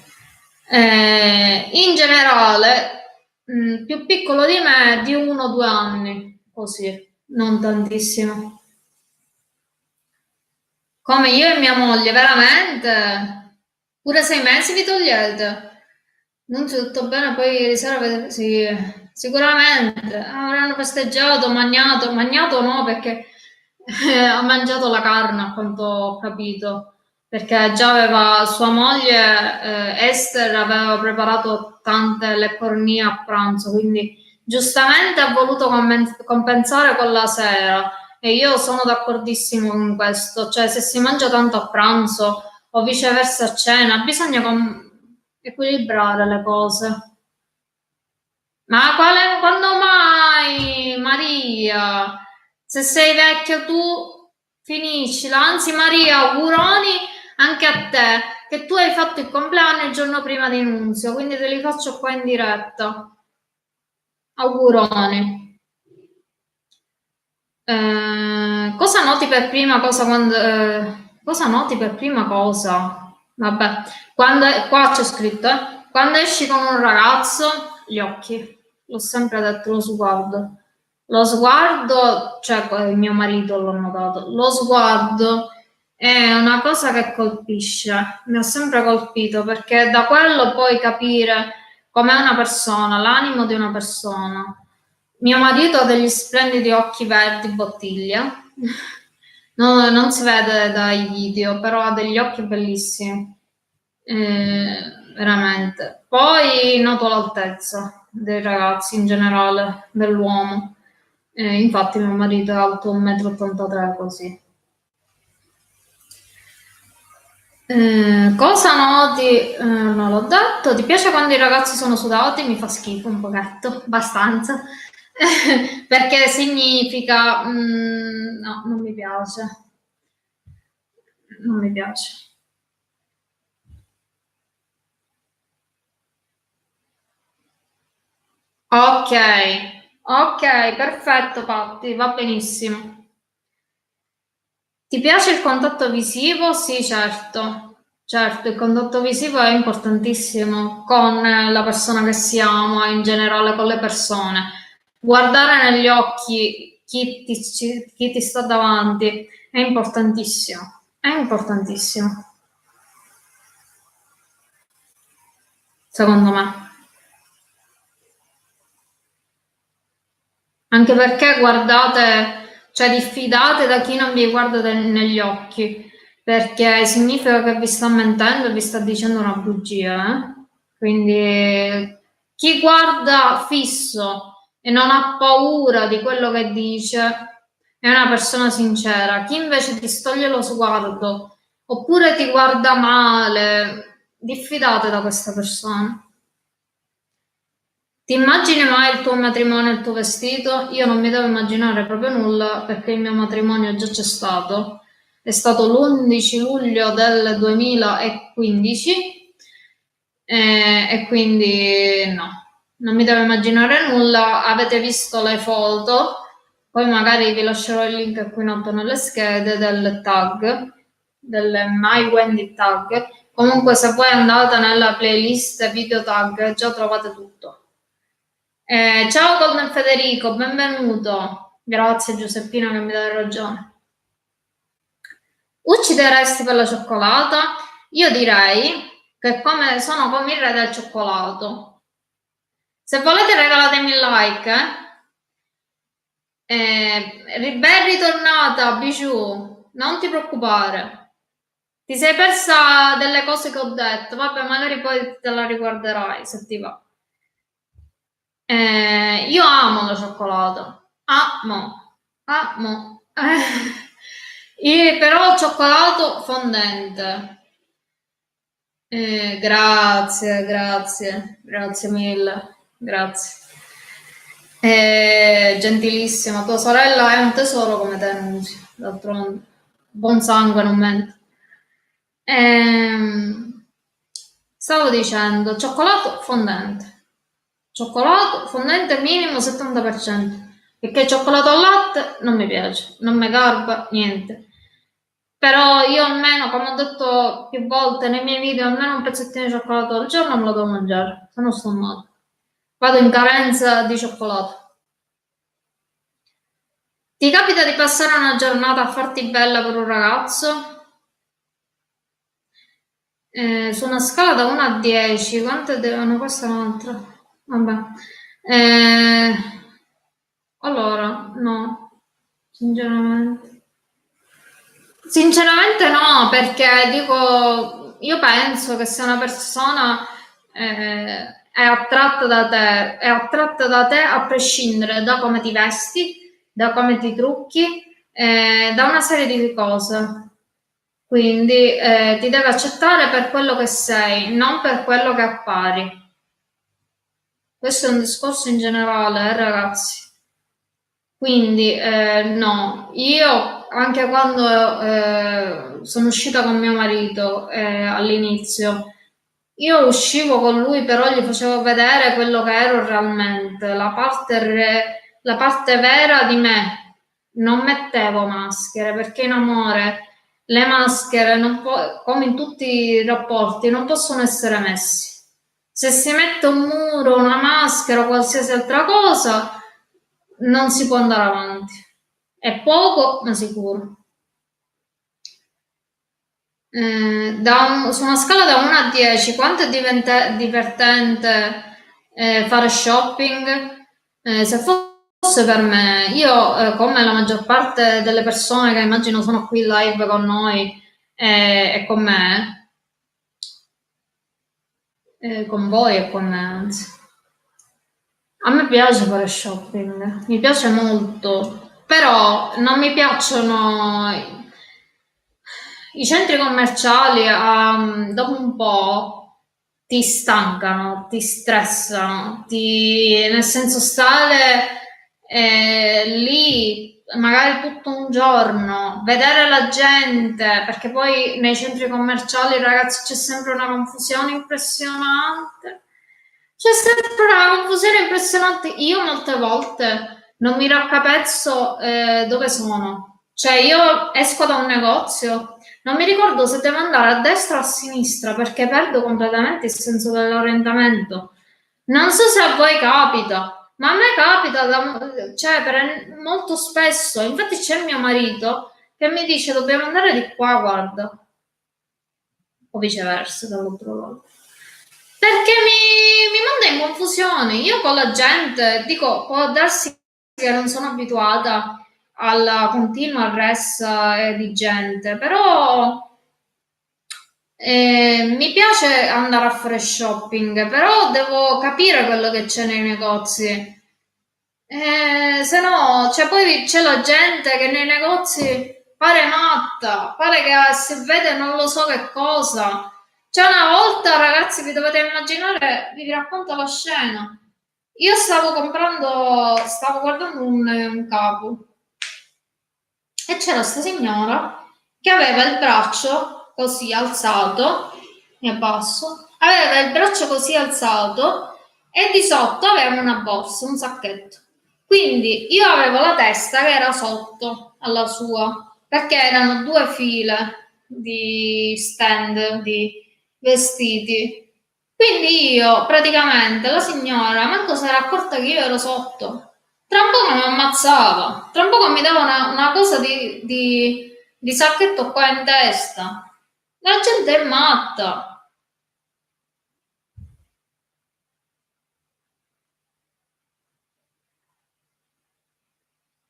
In generale, più piccolo di me di 1 o 2 anni, così, non tantissimo. Come io e mia moglie, veramente? Pure 6 mesi vi togliete? Non tutto bene, poi ieri sera sì, sicuramente avranno festeggiato, magnato no perché ha mangiato la carne a quanto ho capito, perché già aveva sua moglie Esther aveva preparato tante leccornie a pranzo, quindi giustamente ha voluto compensare con la sera e io sono d'accordissimo con questo, cioè se si mangia tanto a pranzo o viceversa a cena, bisogna equilibrare le cose. Ma quando mai Maria, se sei vecchia tu, finiscila. Anzi, Maria, auguroni anche a te, che tu hai fatto il compleanno il giorno prima di Nunzio, quindi te li faccio qua in diretta. Auguroni. Cosa noti per prima cosa quando... cosa noti per prima cosa? Vabbè, qua c'è scritto, quando esci con un ragazzo, gli occhi. L'ho sempre detto, lo sguardo. Lo sguardo, cioè il mio marito l'ho notato, lo sguardo è una cosa che colpisce, mi ha sempre colpito perché da quello puoi capire com'è una persona, l'animo di una persona. Mio marito ha degli splendidi occhi verdi bottiglia, non si vede dai video, però ha degli occhi bellissimi, veramente. Poi noto l'altezza dei ragazzi in generale, dell'uomo. Infatti mio marito è alto 1,83 m così. Cosa noti? Non l'ho detto. Ti piace quando i ragazzi sono sudati? Mi fa schifo un pochetto, abbastanza. Perché significa no, non mi piace. Non mi piace. Ok, ok, perfetto Patti, va benissimo. Ti piace il contatto visivo? Sì, certo. Certo, il contatto visivo è importantissimo con la persona che si ama, in generale con le persone. Guardare negli occhi chi ti sta davanti è importantissimo. È importantissimo, secondo me. Anche perché guardate, cioè diffidate da chi non vi guarda negli occhi, perché significa che vi sta mentendo e vi sta dicendo una bugia, eh? Quindi chi guarda fisso e non ha paura di quello che dice è una persona sincera. Chi invece ti stoglie lo sguardo oppure ti guarda male, diffidate da questa persona. Ti immagini mai il tuo matrimonio e il tuo vestito? Io non mi devo immaginare proprio nulla perché il mio matrimonio già c'è stato. È stato l'11 luglio del 2015 e quindi no, non mi devo immaginare nulla. Avete visto le foto, poi magari vi lascerò il link qui in alto nelle schede del tag, del My Wendy tag. Comunque se voi andate nella playlist video tag già trovate tutto. Ciao Golden Federico, benvenuto. Grazie Giuseppina che mi dai ragione. Uccideresti per la cioccolata? Io direi che sono come il re del cioccolato. Se volete regalatemi il like. Ben ritornata, Bijou. Non ti preoccupare. Ti sei persa delle cose che ho detto. Vabbè, magari poi te la riguarderai se ti va. Io amo la cioccolata, amo. Però cioccolato fondente. Grazie mille, grazie. Gentilissima, tua sorella è un tesoro come te, Nunzio, d'altronde. Buon sangue non mente. Stavo dicendo, cioccolato fondente minimo 70%, perché cioccolato al latte non mi piace, non mi garba, niente. Però io almeno, come ho detto più volte nei miei video, almeno un pezzettino di cioccolato al giorno me lo devo mangiare, se no sto male. Vado in carenza di cioccolato. Ti capita di passare una giornata a farti bella per un ragazzo? Su una scala da 1 a 10, quante devono? Questa è un'altra. Vabbè. Allora, no, sinceramente. Sinceramente no, perché dico, io penso che se una persona è attratta da te, è attratta da te a prescindere da come ti vesti, da come ti trucchi, da una serie di cose. Quindi ti deve accettare per quello che sei, non per quello che appari. Questo è un discorso in generale, ragazzi. Quindi no, io anche quando sono uscita con mio marito all'inizio, io uscivo con lui, però gli facevo vedere quello che ero realmente, la parte vera di me. Non mettevo maschere, perché in amore le maschere, come in tutti i rapporti, non possono essere messi. Se si mette un muro, una maschera o qualsiasi altra cosa, non si può andare avanti. È poco, ma sicuro. Su una scala da 1 a 10, quanto è divertente fare shopping? Se fosse per me, io come la maggior parte delle persone che immagino sono qui live con noi e con me, con voi e con me, anzi. A me piace fare shopping, mi piace molto, però non mi piacciono i centri commerciali, dopo un po' ti stancano, ti stressano, nel senso stare lì magari tutto un giorno, vedere la gente, perché poi nei centri commerciali, ragazzi, c'è sempre una confusione impressionante. C'è sempre una confusione impressionante. Io molte volte non mi raccapezzo dove sono. Cioè, io esco da un negozio, non mi ricordo se devo andare a destra o a sinistra perché perdo completamente il senso dell'orientamento. Non so se a voi capita, ma a me capita cioè, molto spesso. Infatti c'è mio marito che mi dice dobbiamo andare di qua, guarda, o viceversa, dall'altro lato. Perché mi manda in confusione. Io con la gente, dico, può darsi che non sono abituata alla continua ressa di gente, però mi piace andare a fare shopping, però devo capire quello che c'è nei negozi. Se no, cioè poi c'è la gente che nei negozi pare matta, pare che se vede non lo so che cosa. Cioè una volta, ragazzi, vi dovete immaginare, vi racconto la scena. Io stavo guardando un capo e c'era questa signora che aveva il braccio così alzato, mi abbasso, aveva il braccio così alzato e di sotto aveva una borsa, un sacchetto. Quindi io avevo la testa che era sotto alla sua, perché erano due file di stand di vestiti. Quindi io praticamente la signora manco si era accorta che io ero sotto. Tra un po' mi ammazzava, tra un po' mi dava una cosa di sacchetto qua in testa. La gente è matta.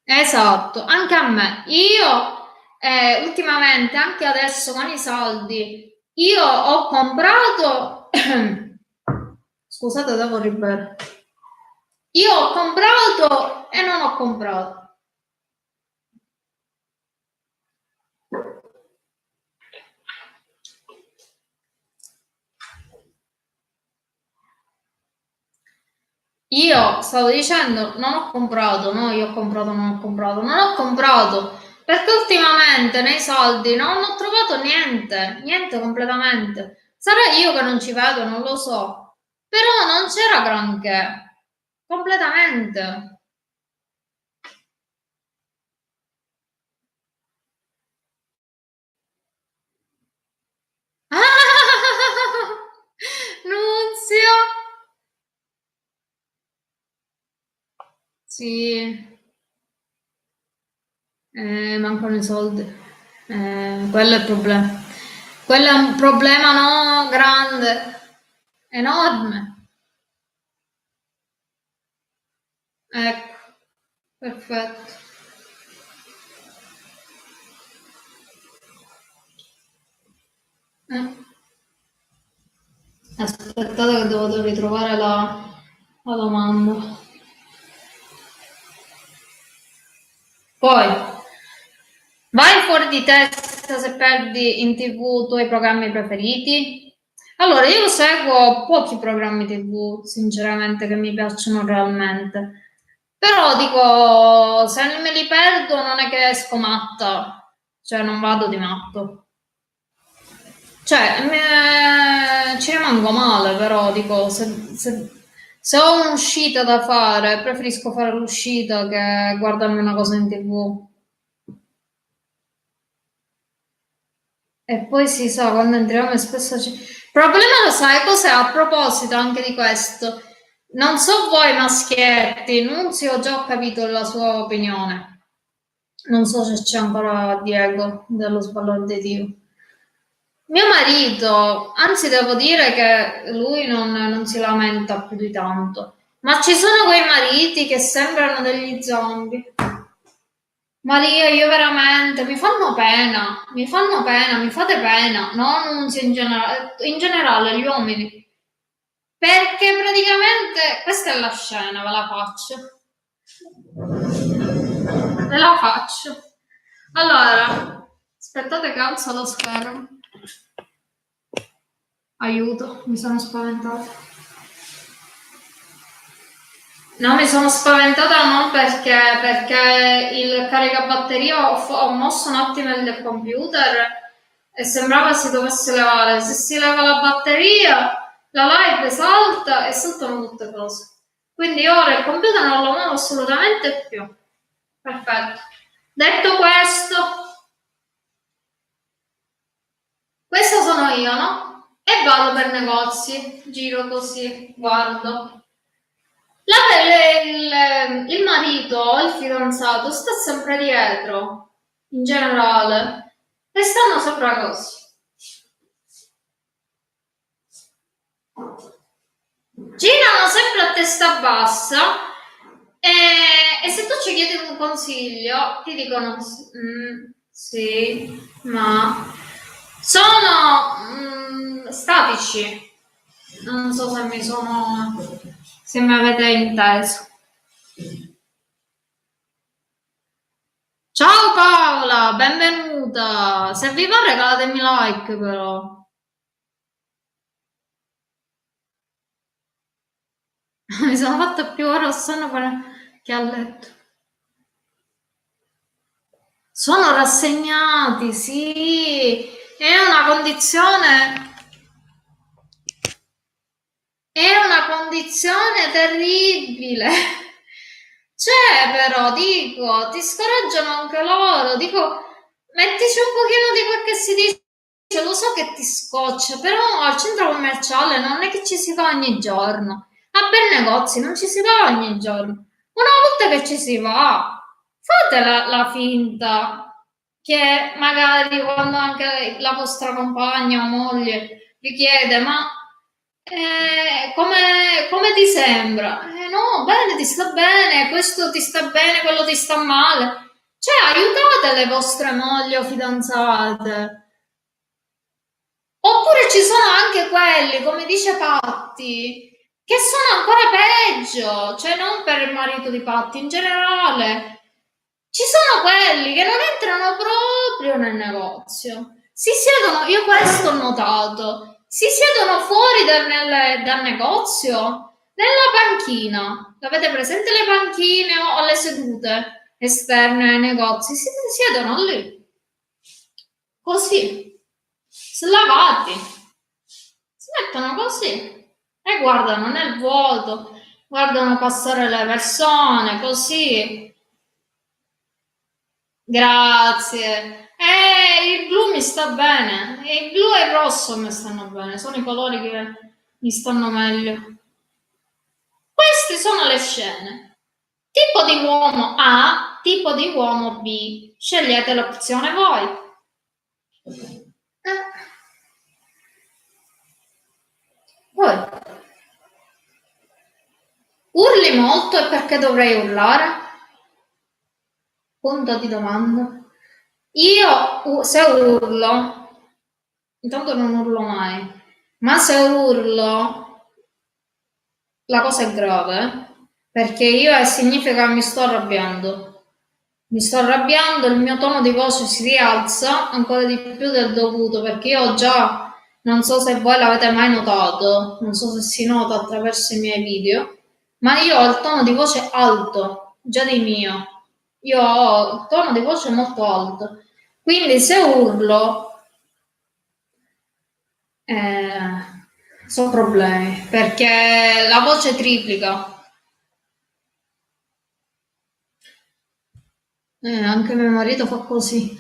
Esatto, anche a me. Io ultimamente, anche adesso con i soldi, io ho comprato. Scusate, devo ribere. Io ho comprato e non ho comprato. Io stavo dicendo non ho comprato, no, io ho comprato, non ho comprato, non ho comprato perché ultimamente nei soldi non ho trovato niente, niente completamente. Sarà io che non ci vedo, non lo so, però non c'era granché, completamente. Nunzio! Sì, mancano i soldi. Quello è il problema. Quello è un problema no grande, enorme. Ecco, perfetto. Eh, aspettate che devo ritrovare la domanda. Poi, vai fuori di testa se perdi in TV i tuoi programmi preferiti? Allora, io seguo pochi programmi TV, sinceramente, che mi piacciono realmente. Però dico, se me li perdo non è che esco matta, cioè non vado di matto. Cioè, ci rimango male, però dico, se ho un'uscita da fare, preferisco fare l'uscita che guardarmi una cosa in TV. E poi si sa, quando entriamo e spesso ci... Il problema lo sai cos'è? A proposito anche di questo, non so voi maschietti, Nunzio ho già capito la sua opinione. Non so se c'è ancora Diego dello sbalorditivo. Mio marito, anzi devo dire che lui non si lamenta più di tanto, ma ci sono quei mariti che sembrano degli zombie. Maria, io veramente mi fate pena, non in generale gli uomini, perché praticamente questa è la scena, ve la faccio. Allora, aspettate che alzo lo schermo. Aiuto, mi sono spaventata. No, mi sono spaventata non perché il caricabatteria ho mosso un attimo il computer e sembrava si dovesse levare. Se si leva la batteria, la live salta e saltano tutte cose. Quindi ora il computer non lo muovo assolutamente più. Perfetto. Detto questo sono io, no? E vado per negozi, giro così, guardo. Il marito, il fidanzato, sta sempre dietro, in generale, e stanno sopra così. Girano sempre a testa bassa e se tu ci chiedi un consiglio, ti dicono sì, ma sono statici. Non so se mi avete inteso. Ciao Paola, benvenuta. Se vi va regalatemi like però. Mi sono fatta più ora sonno che a letto. Sono rassegnati, sì. È una condizione terribile. Cioè, però, dico, ti scoraggiano anche loro. Dico, mettici un pochino di quel che si dice. Lo so che ti scoccia, però al centro commerciale non è che ci si va ogni giorno. A bei negozi non ci si va ogni giorno. Una volta che ci si va, fate la finta che magari quando anche la vostra compagna o moglie vi chiede ma come ti sembra? No, bene, ti sta bene, questo ti sta bene, quello ti sta male. Cioè, aiutate le vostre mogli o fidanzate. Oppure ci sono anche quelli, come dice Patti, che sono ancora peggio, cioè non per il marito di Patti, in generale. Ci sono quelli che non entrano proprio nel negozio. Si siedono, io questo ho notato, si siedono fuori dal negozio, nella panchina. Avete presente le panchine o le sedute esterne ai negozi? Si siedono lì, così, slavati. Si mettono così e guardano nel vuoto, guardano passare le persone, così. Grazie. Il blu mi sta bene. Il blu e il rosso mi stanno bene. Sono i colori che mi stanno meglio. Queste sono le scene. Tipo di uomo A, tipo di uomo B. Scegliete l'opzione voi. Poi. Urli molto e perché dovrei urlare? Punto di domanda. Io se urlo, intanto non urlo mai, ma se urlo la cosa è grave, perché significa che mi sto arrabbiando. Mi sto arrabbiando, il mio tono di voce si rialza ancora di più del dovuto, perché io già, non so se voi l'avete mai notato, non so se si nota attraverso i miei video, ma io ho il tono di voce alto. già di mio. Io ho il tono di voce molto alto, quindi se urlo sono problemi, perché la voce triplica. Anche mio marito fa così.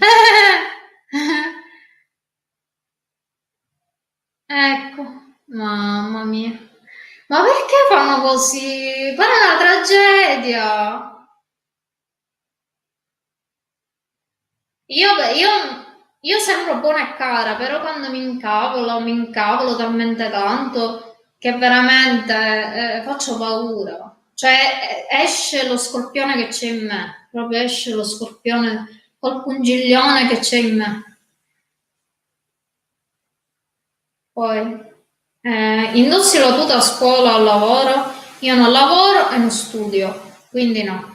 Ecco, mamma mia. Ma perché fanno così? Pare una tragedia. Io, io sembro buona e cara, però quando mi incavolo talmente tanto che veramente faccio paura. Cioè esce lo scorpione che c'è in me, proprio esce lo scorpione col pungiglione che c'è in me. Poi, indossi la tuta a scuola o al lavoro, io non lavoro e non studio, quindi no.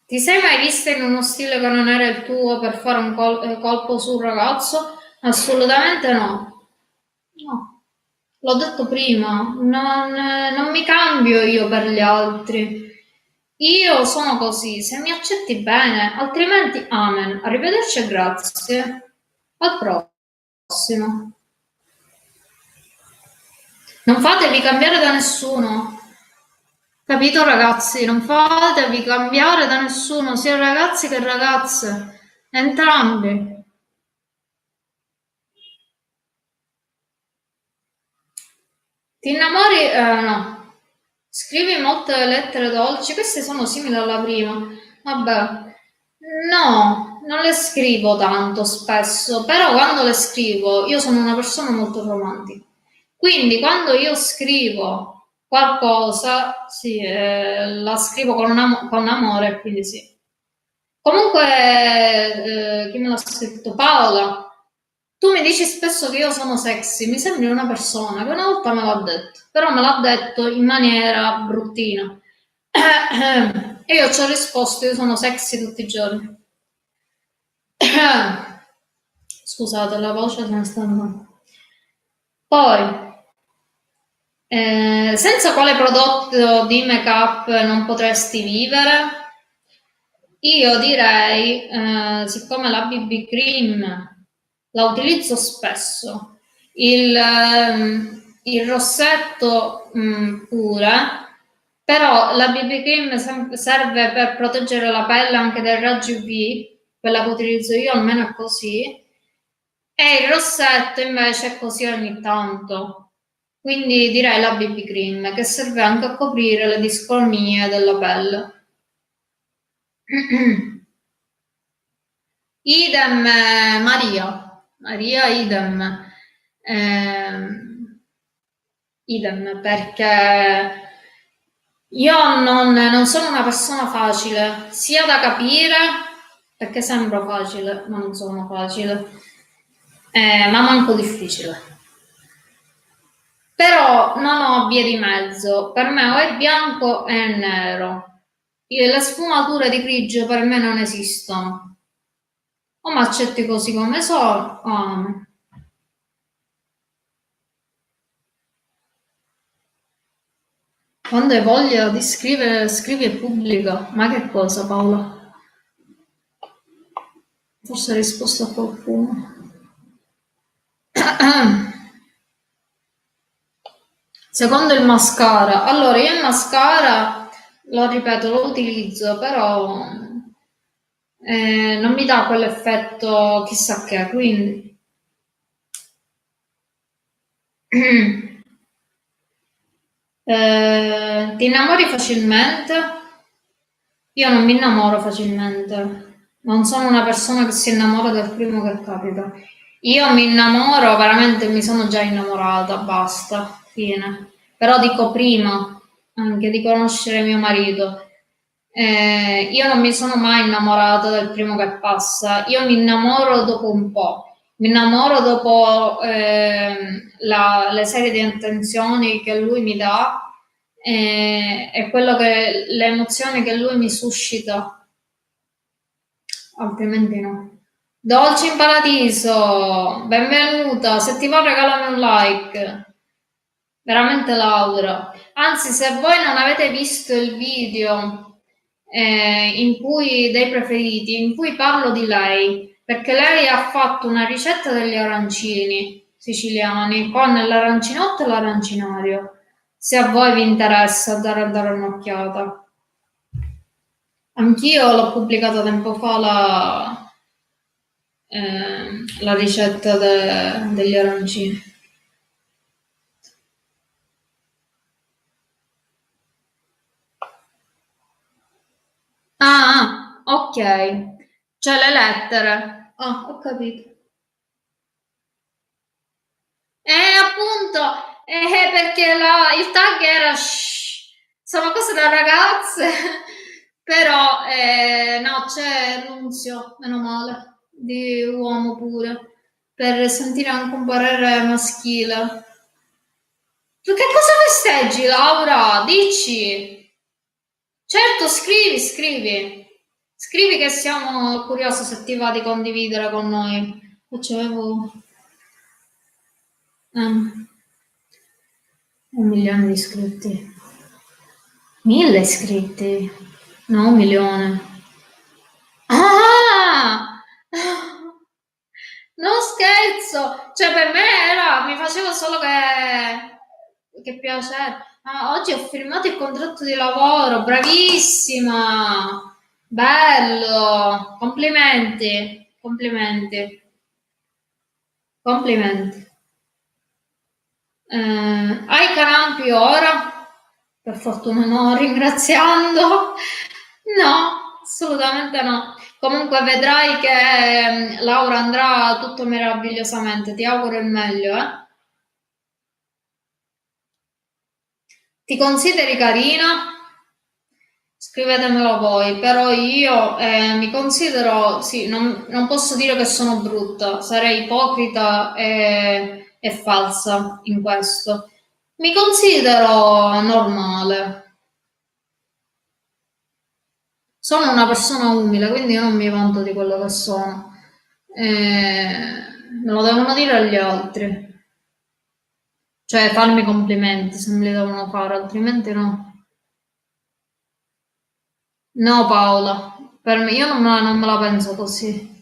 Ti sei mai vista in uno stile che non era il tuo per fare un colpo sul ragazzo? Assolutamente no. No, l'ho detto prima, non mi cambio io per gli altri. Io sono così, se mi accetti bene, altrimenti amen. Arrivederci e grazie. Al prossimo. Non fatevi cambiare da nessuno. Capito ragazzi? Non fatevi cambiare da nessuno, sia ragazzi che ragazze. Entrambi. Ti innamori? No. Scrivi molte lettere dolci, queste sono simili alla prima. Vabbè. No, non le scrivo tanto spesso, però quando le scrivo io sono una persona molto romantica. Quindi quando io scrivo qualcosa, sì, la scrivo con amore, quindi sì. Comunque, chi me l'ha scritto? Paola, tu mi dici spesso che io sono sexy, mi sembri una persona che una volta me l'ha detto, però me l'ha detto in maniera bruttina. E io ci ho risposto, io sono sexy tutti i giorni. Scusate, la voce se ne sta andando. Poi, senza quale prodotto di make-up non potresti vivere? Io direi, siccome la BB Cream la utilizzo spesso, il rossetto pure, però la BB Cream serve per proteggere la pelle anche dai raggi UV, quella che utilizzo io almeno è così, e il rossetto invece è così ogni tanto. Quindi direi la BB Cream che serve anche a coprire le discromie della pelle. Idem Maria, Maria idem. Idem perché io non sono una persona facile, sia da capire, perché sembro facile, ma non sono facile, ma manco difficile. Però non ho vie di mezzo, per me o è bianco o è nero. Le sfumature di grigio per me non esistono. O mi accetti così come sono, o ami. Quando hai voglia di scrivere, scrivi e pubblica. Ma che cosa, Paola? Forse hai risposto a qualcuno. Secondo il mascara. Allora, io il mascara, lo ripeto, lo utilizzo, però non mi dà quell'effetto chissà che, quindi... ti innamori facilmente? Io non mi innamoro facilmente, non sono una persona che si innamora del primo che capita. Io mi innamoro, veramente mi sono già innamorata, basta, fine. Però dico prima anche di conoscere mio marito. Io non mi sono mai innamorata del primo che passa, io mi innamoro dopo un po', mi innamoro dopo le serie di intenzioni che lui mi dà e le emozioni che lui mi suscita, altrimenti no. Dolce in paradiso, benvenuta, se ti va regalami un like. veramente Laura. Anzi, se voi non avete visto il video in cui dei preferiti, in cui parlo di lei, perché lei ha fatto una ricetta degli arancini siciliani con l'arancinato e l'arancinario. Se a voi vi interessa andare a dare un'occhiata. Anch'io l'ho pubblicata tempo fa la ricetta degli arancini. Ok. Cioè le lettere. Ah, ho capito. Appunto, perché il tag era sono cose da ragazze, però no, c'è Nunzio, meno male, di uomo pure, per sentire anche un parere maschile. Tu che cosa festeggi, Laura? Dici. Certo, scrivi, scrivi. Scrivi che siamo curiosi se ti va di condividere con noi. Facevo 1 milione di iscritti. 1000 iscritti? No, 1 milione. Ah! Non scherzo! Cioè, per me mi facevo solo che piacere. Ah, oggi ho firmato il contratto di lavoro, bravissima! Bello! Complimenti, complimenti, complimenti. Hai Carampi ora? Per fortuna no, ringraziando. No, assolutamente no. Comunque vedrai che Laura andrà tutto meravigliosamente. Ti auguro il meglio, eh? Ti consideri carina? Scrivetemelo voi, però io mi considero, sì, non posso dire che sono brutta, sarei ipocrita e falsa in questo. Mi considero normale. Sono una persona umile, quindi io non mi vanto di quello che sono. Me lo devono dire gli altri. Cioè, farmi complimenti se me li devono fare, altrimenti no. No, Paola, per me, io non me la penso così.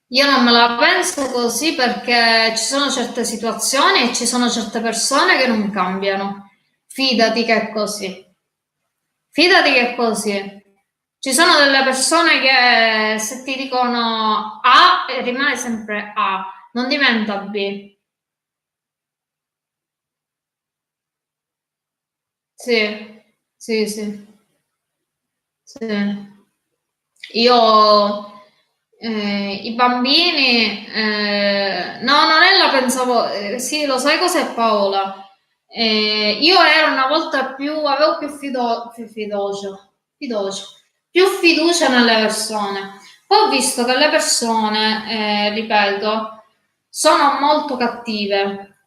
Io non me la penso così perché ci sono certe situazioni e ci sono certe persone che non cambiano. Fidati che è così. Fidati che è così. Ci sono delle persone che se ti dicono A rimane sempre A, non diventa B. Sì, sì, sì, sì. Io i bambini, no, non è la pensavo, sì, lo sai cos'è Paola? Io ero una volta avevo più fiducia, più fiducia nelle persone. Poi ho visto che le persone, ripeto, sono molto cattive.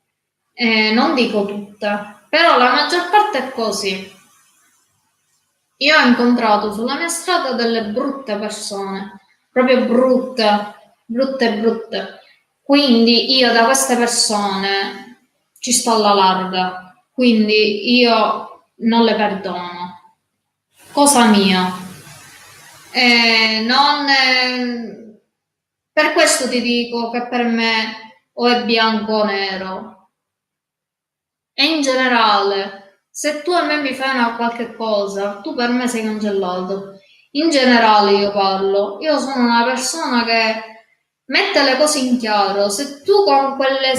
Non dico tutte, però la maggior parte è così. Io ho incontrato sulla mia strada delle brutte persone, proprio brutte, brutte, brutte. Quindi io da queste persone ci sto alla larga, quindi io non le perdono. Cosa mia. Per questo ti dico che per me o è bianco o nero. E in generale, se tu a me mi fai una qualche cosa, tu per me sei cancellato. In generale io parlo, io sono una persona che mette le cose in chiaro. Se tu con quelle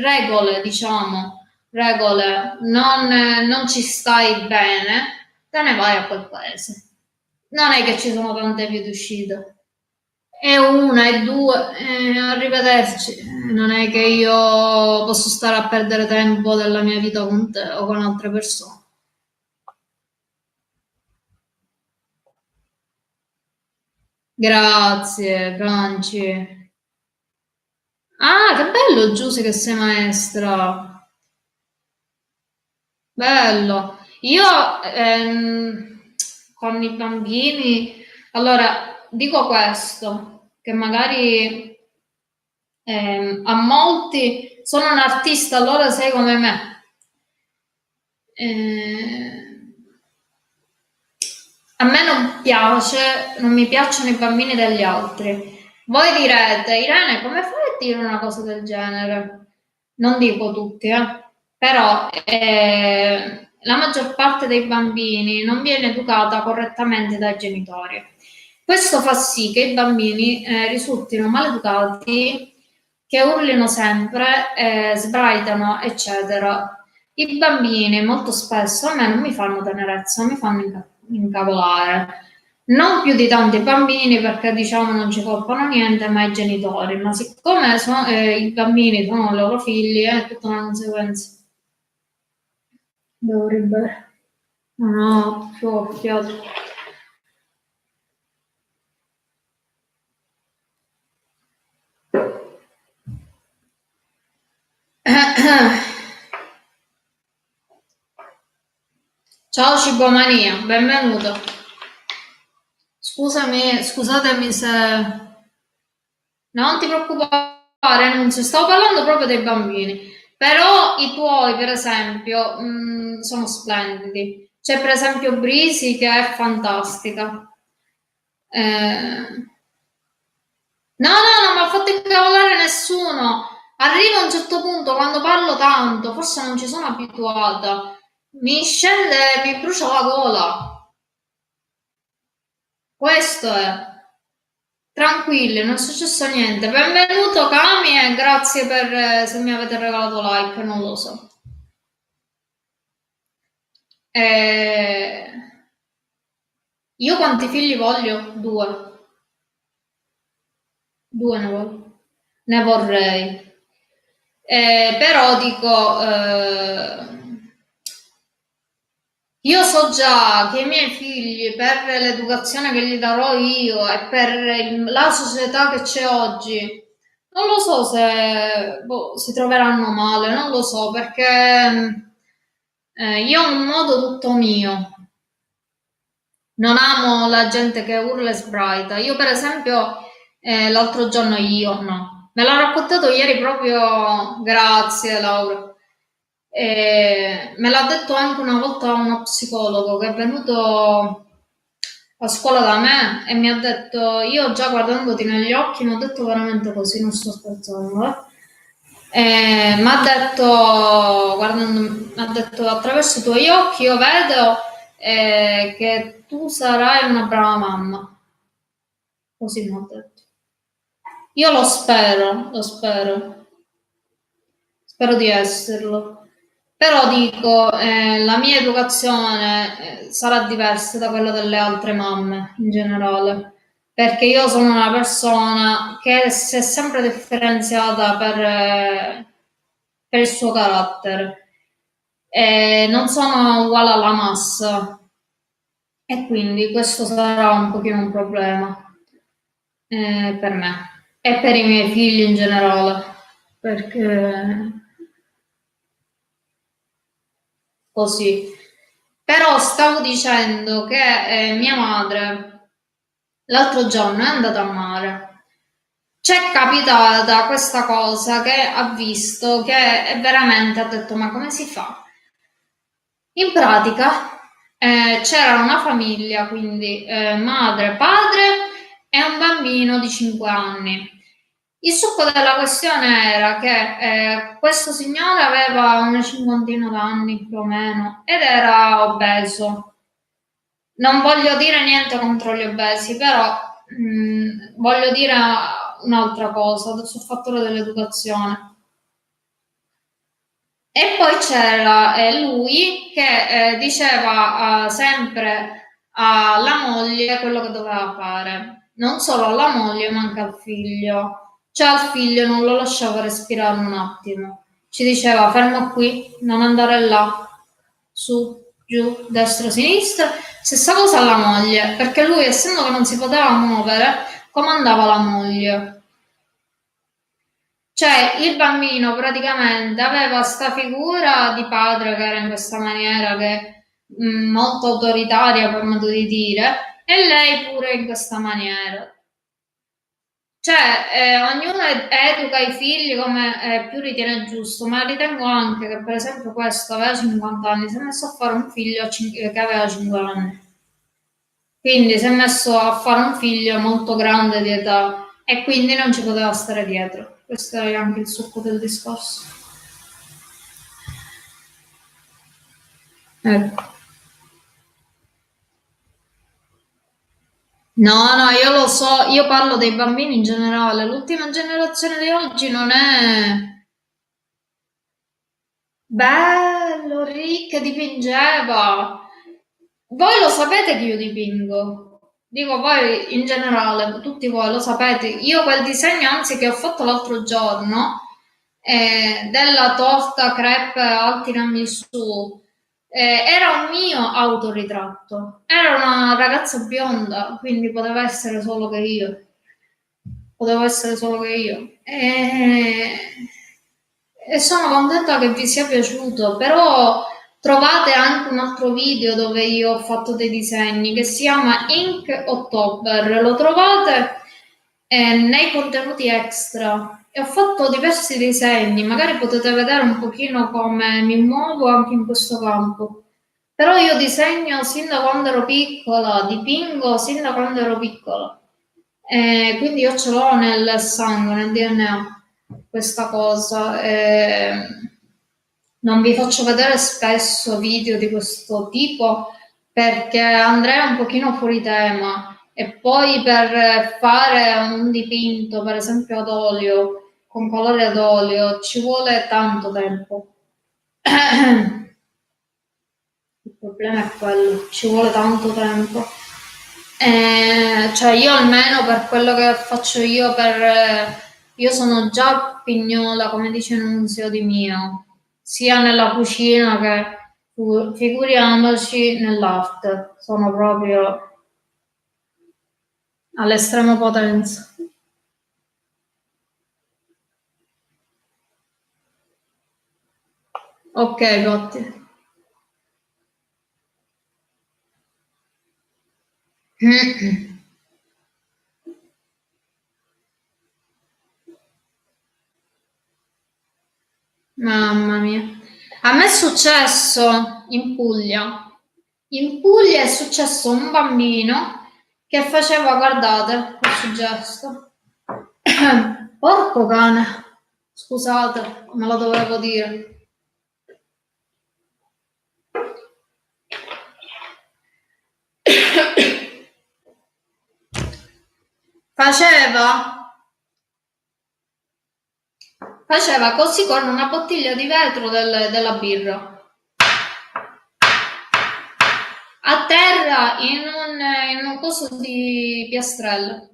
regole, diciamo, regole, non ci stai bene, te ne vai a quel paese. Non è che ci sono tante vie d'uscita. E una e due, arrivederci. Non è che io posso stare a perdere tempo della mia vita con te o con altre persone. Grazie, Franci. Ah, che bello, Giusy, che sei maestra. Bello. Io con i bambini, allora dico questo, che magari a molti sono un artista, allora sei come me. A me non mi piacciono i bambini degli altri. Voi direte, Irene, come fai a dire una cosa del genere? Non dico tutti, però la maggior parte dei bambini non viene educata correttamente dai genitori. Questo fa sì che i bambini risultino maleducati, che urlino sempre, sbraitano, eccetera. I bambini molto spesso a me non mi fanno tenerezza, mi fanno incavolare. Non più di tanti bambini perché diciamo non ci colpano niente, ma i genitori. Ma siccome i bambini sono i loro figli, è tutta una conseguenza. Devo ribere. No, più occhiato. Ciao Cibomania, benvenuto. Scusatemi se... Non ti preoccupare, Nunzio, stavo parlando proprio dei bambini. Però i tuoi, per esempio, sono splendidi. C'è per esempio Brisi che è fantastica. No, non mi ha fatto incavolare nessuno. Arriva a un certo punto quando parlo tanto, forse non ci sono abituata. Mi scende, mi brucia la gola. Questo è. Tranquilli, non è successo niente. Benvenuto Cami e grazie per se mi avete regalato like, non lo so. Eh, io quanti figli voglio? Due. Due ne vorrei. Però dico, io so già che i miei figli, per l'educazione che gli darò io e per la società che c'è oggi, non lo so se si troveranno male, non lo so, perché io ho un modo tutto mio. Non amo la gente che urla e sbraita. Io, per esempio, l'altro giorno no. Me l'ha raccontato ieri proprio, grazie Laura. Me l'ha detto anche una volta uno psicologo che è venuto a scuola da me e mi ha detto, io già guardandoti negli occhi, mi ha detto veramente così, non sto scherzando, mi ha detto, mi ha detto attraverso i tuoi occhi io vedo che tu sarai una brava mamma. Così mi ha detto. Io lo spero. Spero di esserlo. Però dico, la mia educazione sarà diversa da quella delle altre mamme in generale, perché io sono una persona che si è sempre differenziata per il suo carattere. Non sono uguale alla massa e quindi questo sarà un pochino un problema per me e per i miei figli in generale, perché così. Però stavo dicendo che mia madre l'altro giorno è andata a mare. C'è capitata questa cosa che ha visto che è veramente ha detto ma come si fa? In pratica c'era una famiglia, quindi madre, padre e un bambino di 5 anni. Il succo della questione era che questo signore aveva una cinquantina d'anni più o meno ed era obeso. Non voglio dire niente contro gli obesi, però voglio dire un'altra cosa sul fattore dell'educazione. E poi c'era lui che diceva sempre alla moglie quello che doveva fare, non solo alla moglie ma anche al figlio. Cioè al figlio non lo lasciava respirare un attimo, ci diceva fermo qui, non andare là, su, giù, destra, sinistra. Stessa cosa alla moglie, perché lui essendo che non si poteva muovere, comandava la moglie. Cioè, il bambino praticamente aveva sta figura di padre che era in questa maniera, che molto autoritaria per modo di dire, e lei pure in questa maniera. Cioè, ognuno educa i figli come più ritiene giusto, ma ritengo anche che, per esempio, questo aveva 50 anni, si è messo a fare un figlio che aveva 5 anni. Quindi si è messo a fare un figlio molto grande di età e quindi non ci poteva stare dietro. Questo è anche il succo del discorso. Ecco. No, no, io lo so, io parlo dei bambini in generale. L'ultima generazione di oggi non è bello, ricca, dipingeva. Voi lo sapete che io dipingo? Dico voi in generale, tutti voi lo sapete. Io quel disegno, anzi, che ho fatto l'altro giorno, della torta crepe al tiramisù, era un mio autoritratto. Era una ragazza bionda, quindi poteva essere solo che io. Potevo essere solo che io. E sono contenta che vi sia piaciuto, però trovate anche un altro video dove io ho fatto dei disegni che si chiama Ink October, lo trovate nei contenuti extra e ho fatto diversi disegni, magari potete vedere un pochino come mi muovo anche in questo campo. Però io disegno sin da quando ero piccola, dipingo sin da quando ero piccola. Quindi io ce l'ho nel sangue, nel DNA, questa cosa. Non vi faccio vedere spesso video di questo tipo perché andrei un pochino fuori tema e poi per fare un dipinto, per esempio ad olio, con colore ad olio, ci vuole tanto tempo. Il problema è quello, ci vuole tanto tempo. Cioè io almeno per quello che faccio io, io sono già pignola, come dice Nunzio di mio, sia nella cucina che figuriamoci nell'arte, sono proprio all'estrema potenza. Ok, Gotti. Mamma mia. A me è successo in Puglia. In Puglia è successo un bambino che faceva, guardate, questo gesto. Porco cane. Scusate, me lo dovevo dire. Faceva, faceva così con una bottiglia di vetro della birra. A terra in un coso di piastrelle.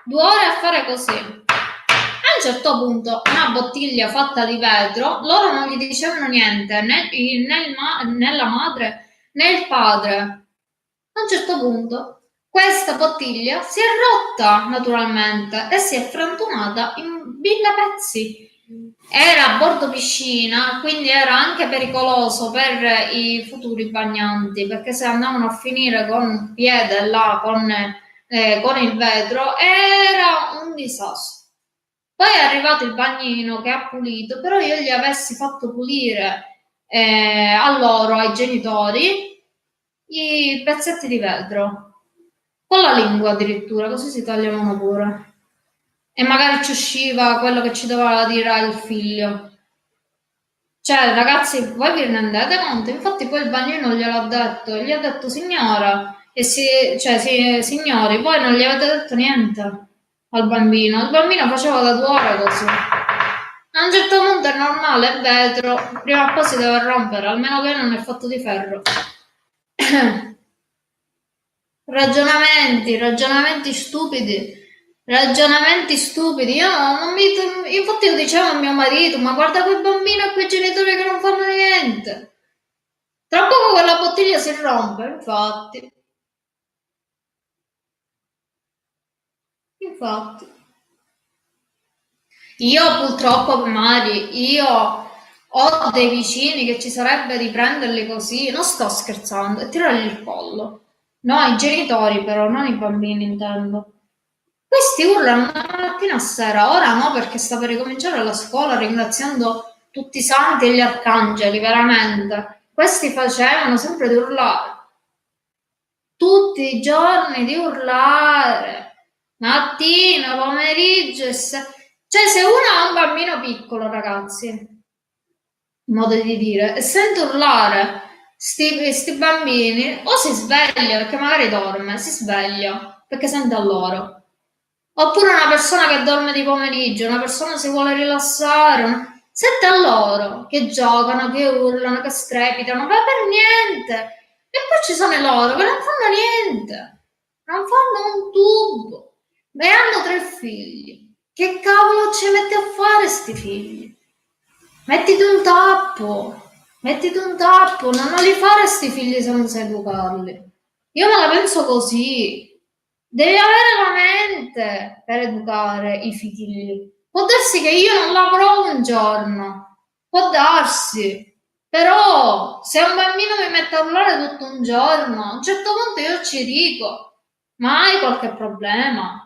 2 ore a fare così. A un certo punto una bottiglia fatta di vetro, loro non gli dicevano niente, né la madre né il padre. A un certo punto questa bottiglia si è rotta naturalmente e si è frantumata in 1000 pezzi. Era a bordo piscina, quindi era anche pericoloso per i futuri bagnanti, perché se andavano a finire con un piede là, con il vetro, era un disastro. Poi è arrivato il bagnino che ha pulito, però io gli avessi fatto pulire a loro, ai genitori, i pezzetti di vetro, con la lingua addirittura, così si tagliavano pure. E magari ci usciva quello che ci doveva dire al figlio. Cioè, ragazzi, voi vi rendete conto? Infatti poi il bagnino gliel'ha detto, gli ha detto signora, cioè, signori, voi non gli avete detto niente al bambino. Il bambino faceva da 2 ore così. A un certo punto è normale, è vetro, prima o poi si deve rompere, almeno che non è fatto di ferro. Ragionamenti stupidi. Ragionamenti stupidi. Io non mi, infatti io dicevo a mio marito, ma guarda quei bambini e quei genitori che non fanno niente. Tra poco quella bottiglia si rompe, infatti. Infatti. Io purtroppo, Mari, io ho dei vicini che ci sarebbe di prenderli così, non sto scherzando, e tirargli il collo. No, i genitori però, non i bambini intendo. Questi urlano da mattina a sera, ora no perché sta per ricominciare la scuola ringraziando tutti i santi e gli arcangeli, veramente. Questi facevano sempre di urlare, tutti i giorni di urlare, mattina, pomeriggio e Cioè se uno ha un bambino piccolo, ragazzi, modo di dire, e sento urlare sti bambini, o si sveglia perché magari dorme, si sveglia perché sente a loro. Oppure una persona che dorme di pomeriggio, una persona si vuole rilassare, sente a loro che giocano, che urlano, che strepitano, ma per niente. E poi ci sono loro che non fanno niente, non fanno un tubo, e hanno 3 figli. Che cavolo ci metti a fare sti figli? Mettiti un tappo, non li fare sti figli senza educarli. Io me la penso così. Devi avere la mente per educare i figli. Può darsi che io non l'avrò un giorno, può darsi. Però se un bambino mi mette a urlare tutto un giorno, a un certo punto io ci dico, ma hai qualche problema?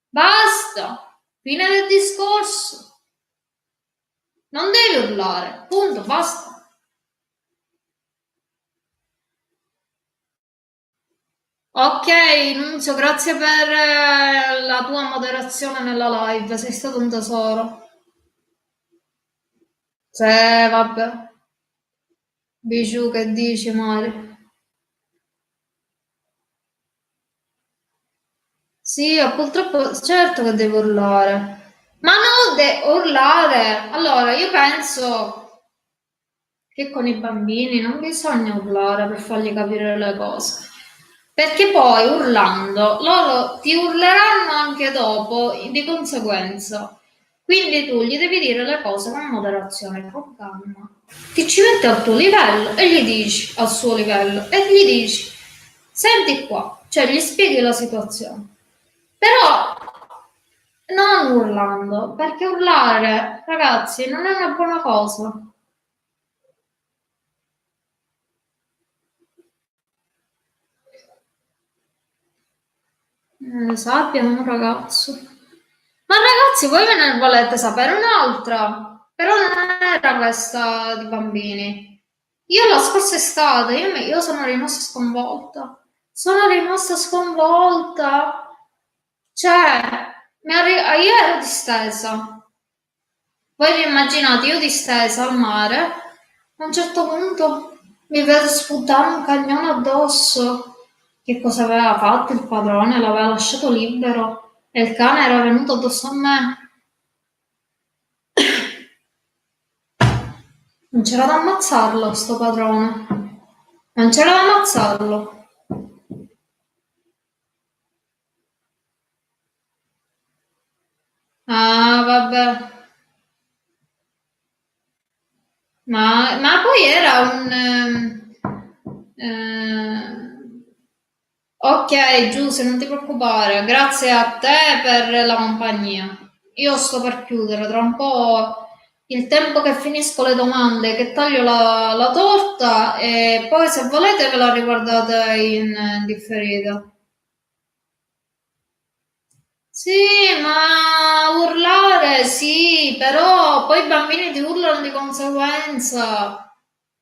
Basta, fine del discorso. Non devi urlare, punto, basta. Ok, Nunzio, grazie per la tua moderazione nella live, sei stato un tesoro. Se, vabbè, Bijou, che dici, Mari? Sì, purtroppo, certo che devo urlare. Ma non urlare! Allora, io penso che con i bambini non bisogna urlare per fargli capire le cose. Perché poi urlando loro ti urleranno anche dopo di conseguenza. Quindi tu gli devi dire le cose con moderazione, con calma. Ti ci metti al tuo livello e gli dici al suo livello e gli dici senti qua, cioè gli spieghi la situazione. Però non urlando, perché urlare, ragazzi, non è una buona cosa. Sabbia, un ragazzo. Ma ragazzi, voi ve ne volete sapere un'altra? Però non era questa di bambini. Io la scorsa estate, io sono rimasta sconvolta. Sono rimasta sconvolta. Cioè, io ero distesa. Voi vi immaginate, io distesa al mare, a un certo punto mi vedo sputare un cagnone addosso. Che cosa aveva fatto il padrone? L'aveva lasciato libero e il cane era venuto addosso a me. Non c'era da ammazzarlo, sto padrone. Non c'era da ammazzarlo. Ah, vabbè. Ma poi era un... ok, Giuse, non ti preoccupare, grazie a te per la compagnia. Io sto per chiudere, tra un po' il tempo che finisco le domande, che taglio la torta e poi se volete ve la riguardate in differita. Sì, ma urlare sì, però poi i bambini ti urlano di conseguenza.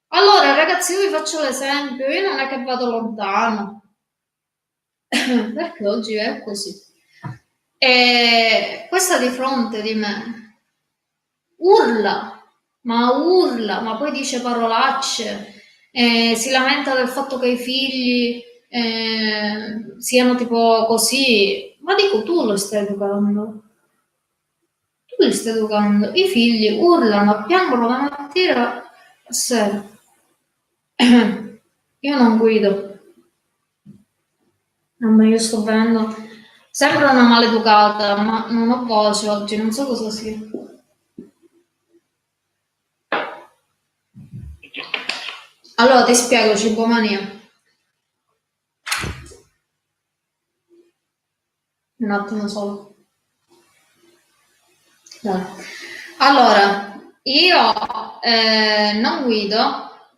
Allora, ragazzi, io vi faccio l'esempio, io non è che vado lontano, perché oggi è così. E questa di fronte di me urla, ma poi dice parolacce, si lamenta del fatto che i figli siano tipo così. Ma dico, tu lo stai educando. Tu li stai educando. I figli urlano, piangono la mattina a sera. Io non guido. Io sto venendo. Sembra una maleducata, ma non ho voce oggi, non so cosa sia. Allora ti spiego, cibomania. Un attimo solo. Dai. Allora, io non guido,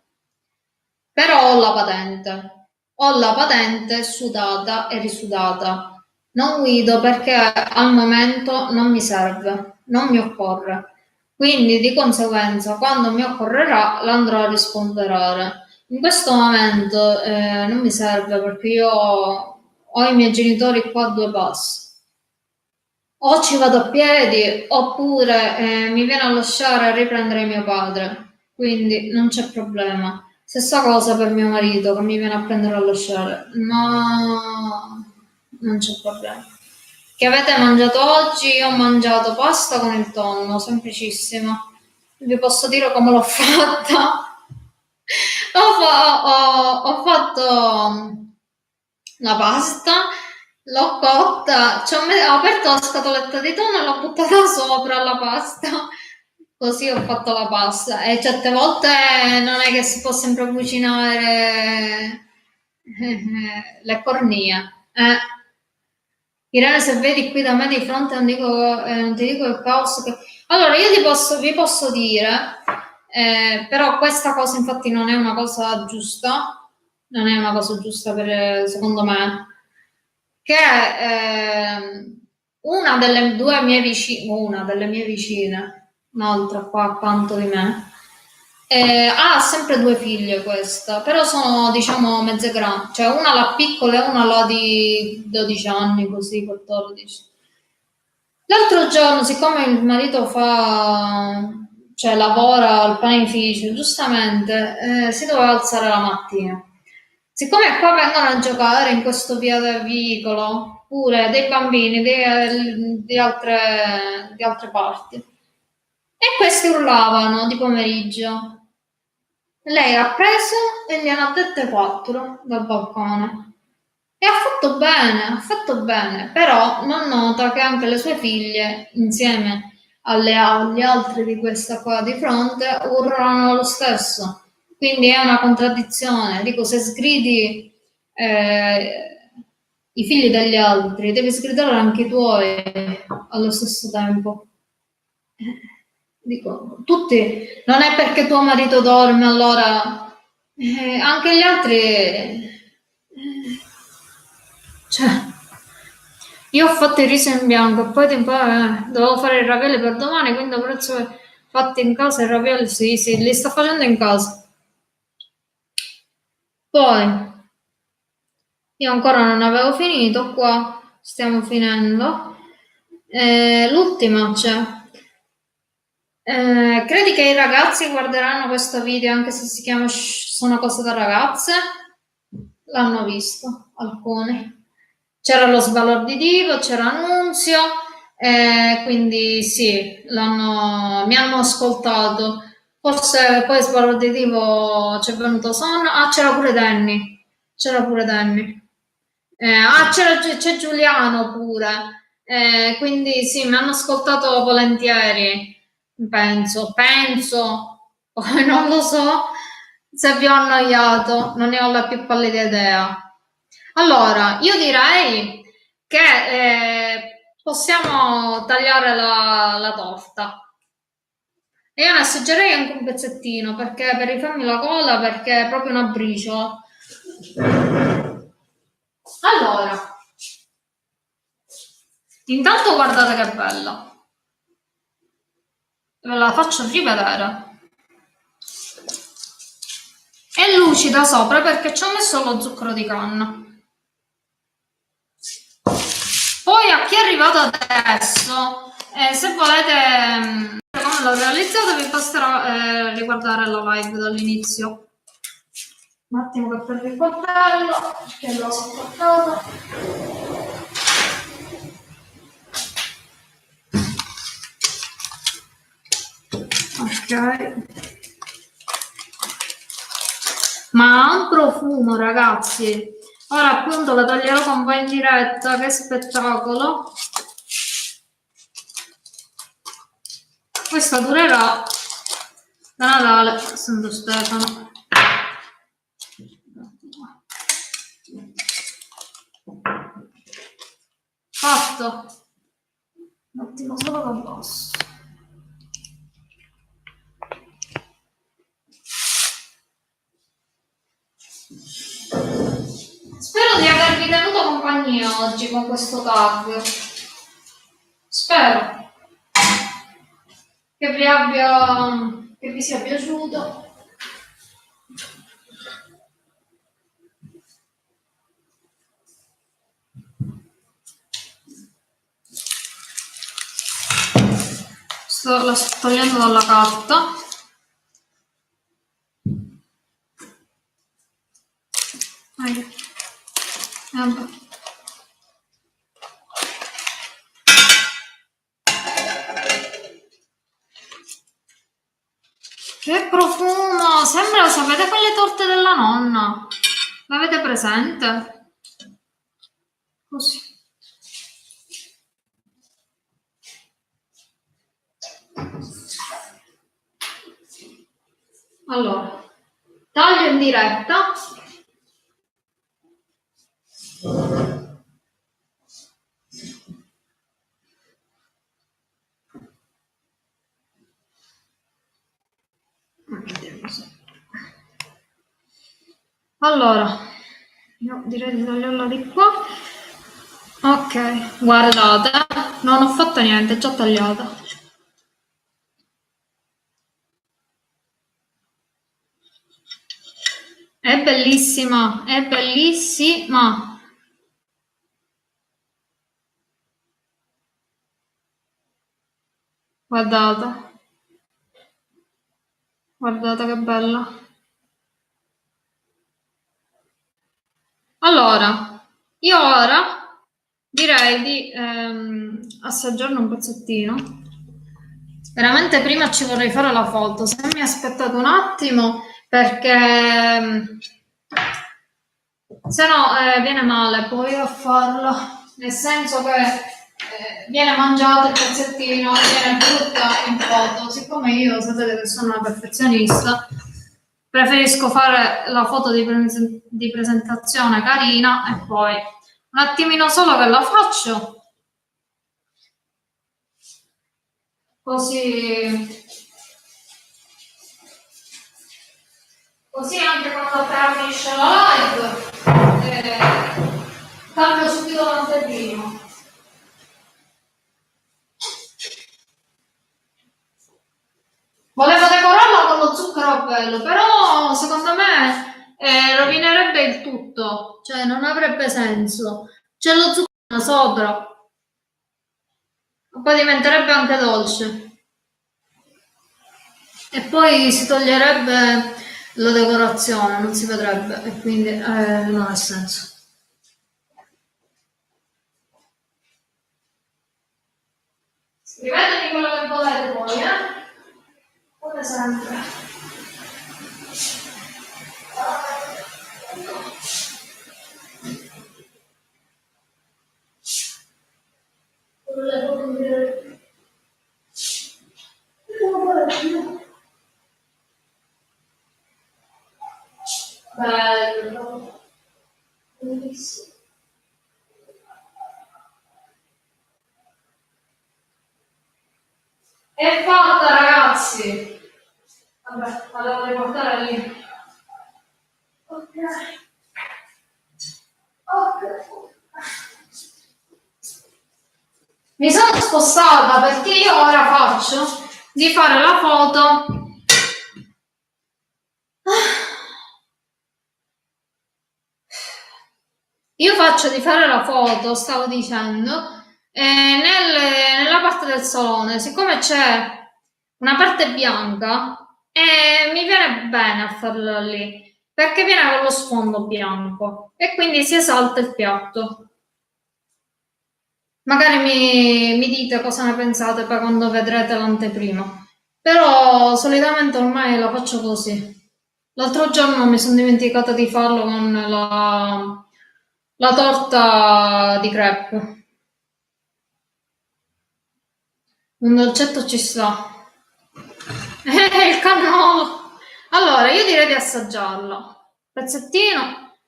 però ho la patente. Ho la patente sudata e risudata. non guido perché al momento non mi serve, non mi occorre. Quindi di conseguenza quando mi occorrerà l'andrò a risponderare. In questo momento non mi serve perché io ho i miei genitori qua a 2 passi. O ci vado a piedi oppure mi viene a lasciare a riprendere mio padre, quindi non c'è problema. Stessa cosa per mio marito che mi viene a prendere a lasciare, ma non c'è problema. Che avete mangiato oggi? Io ho mangiato pasta con il tonno, semplicissima. Vi posso dire come l'ho fatta? Ho fatto la pasta, l'ho cotta, ho aperto la scatoletta di tonno e l'ho buttata sopra la pasta, così ho fatto la pasta. E certe volte non è che si può sempre cucinare le cornie. Irene, se vedi qui da me di fronte non ti dico il caos che... Allora, io vi posso dire, però questa cosa infatti non è una cosa giusta, non è una cosa giusta secondo me, che una delle mie vicine, un'altra qua accanto di me, ha sempre 2 figlie questa, però sono diciamo mezze grandi, cioè una la piccola e una la di 12 anni, così 14. L'altro giorno, siccome il marito cioè lavora al panificio, giustamente si doveva alzare la mattina. Siccome qua vengono a giocare in questo vicolo pure dei bambini di altre parti, e questi urlavano di pomeriggio. Lei ha preso e gliene ha dette 4 dal balcone. E ha fatto bene, però non nota che anche le sue figlie, insieme agli altri di questa qua di fronte, urlano lo stesso. Quindi è una contraddizione. Dico, se sgridi i figli degli altri, devi sgridare anche i tuoi allo stesso tempo. Dico, tutti, non è perché tuo marito dorme, allora anche gli altri, cioè, io ho fatto il riso in bianco e poi dovevo fare i ravioli per domani, quindi ho preso fatti in casa i ravioli, sì, li sto facendo in casa. Poi, io ancora non avevo finito, qua stiamo finendo. L'ultima c'è. Credi che i ragazzi guarderanno questo video anche se si chiama Sono cose da ragazze? L'hanno visto alcuni. C'era lo sbalorditivo, c'era Annunzio, quindi sì, mi hanno ascoltato. Forse poi sbalorditivo c'è venuto sonno. Ah, c'era pure Danny. C'era pure Danny. C'è Giuliano pure. Quindi sì, mi hanno ascoltato volentieri. Penso, poi non lo so se vi ho annoiato, non ne ho la più pallida idea. Allora, io direi che possiamo tagliare la torta. E io ne assaggerei anche un pezzettino perché per rifarmi la cola, perché è proprio una briciola. Allora, intanto guardate che bella. Ve la faccio rivedere. È lucida sopra perché ci ho messo lo zucchero di canna. Poi a chi è arrivato adesso, se volete come l'ho realizzato, vi basterà riguardare la live dall'inizio. Un attimo che prendo il coltello perché l'ho sopportato. Ok. Ma ha un profumo, ragazzi. Ora appunto la taglierò con voi in diretta, che spettacolo. Questa durerà da Natale, Santo Stefano. Fatto. Un attimo solo che posso. Spero di avervi tenuto compagnia oggi con questo tag. Spero che vi sia piaciuto. La sto togliendo dalla carta. Vabbè. Che profumo! Sembra, sapete, quelle torte della nonna. L'avete presente? Così. Allora, taglio in diretta. Allora, io direi di tagliarla di qua. Ok, guardate, non ho fatto niente, è già tagliata. È bellissima, è bellissima. Guardate, guardate che bella. Allora, io ora direi di assaggiarne un pezzettino. Veramente prima ci vorrei fare la foto, se mi aspettate un attimo perché se no viene male poi a farlo, nel senso che viene mangiato il pezzettino, viene brutta in foto. Siccome io sapete che sono una perfezionista, preferisco fare la foto di presentazione carina e poi un attimino solo che la faccio, così anche quando appena finisce la live cambio subito l'anteprima. Volevo decorarla con lo zucchero a bello, però secondo me rovinerebbe il tutto, cioè non avrebbe senso. C'è lo zucchero sopra, poi diventerebbe anche dolce. E poi si toglierebbe la decorazione, non si vedrebbe, e quindi non ha senso. Scrivetemi quello che volete poi, come sempre. Bello. Bellissimo. È fatta, ragazzi. Vabbè, la devo riportare lì. Ok. Mi sono spostata perché io ora faccio di fare la foto. Io faccio di fare la foto, stavo dicendo, nella parte del salone, siccome c'è una parte bianca, mi viene bene a farla lì, perché viene con lo sfondo bianco e quindi si esalta il piatto. Magari mi dite cosa ne pensate poi quando vedrete l'anteprima. Però solitamente ormai la faccio così. L'altro giorno mi sono dimenticata di farlo con la torta di crepe. Un dolcetto ci sta. Il cannolo! Allora, io direi di assaggiarlo. Pezzettino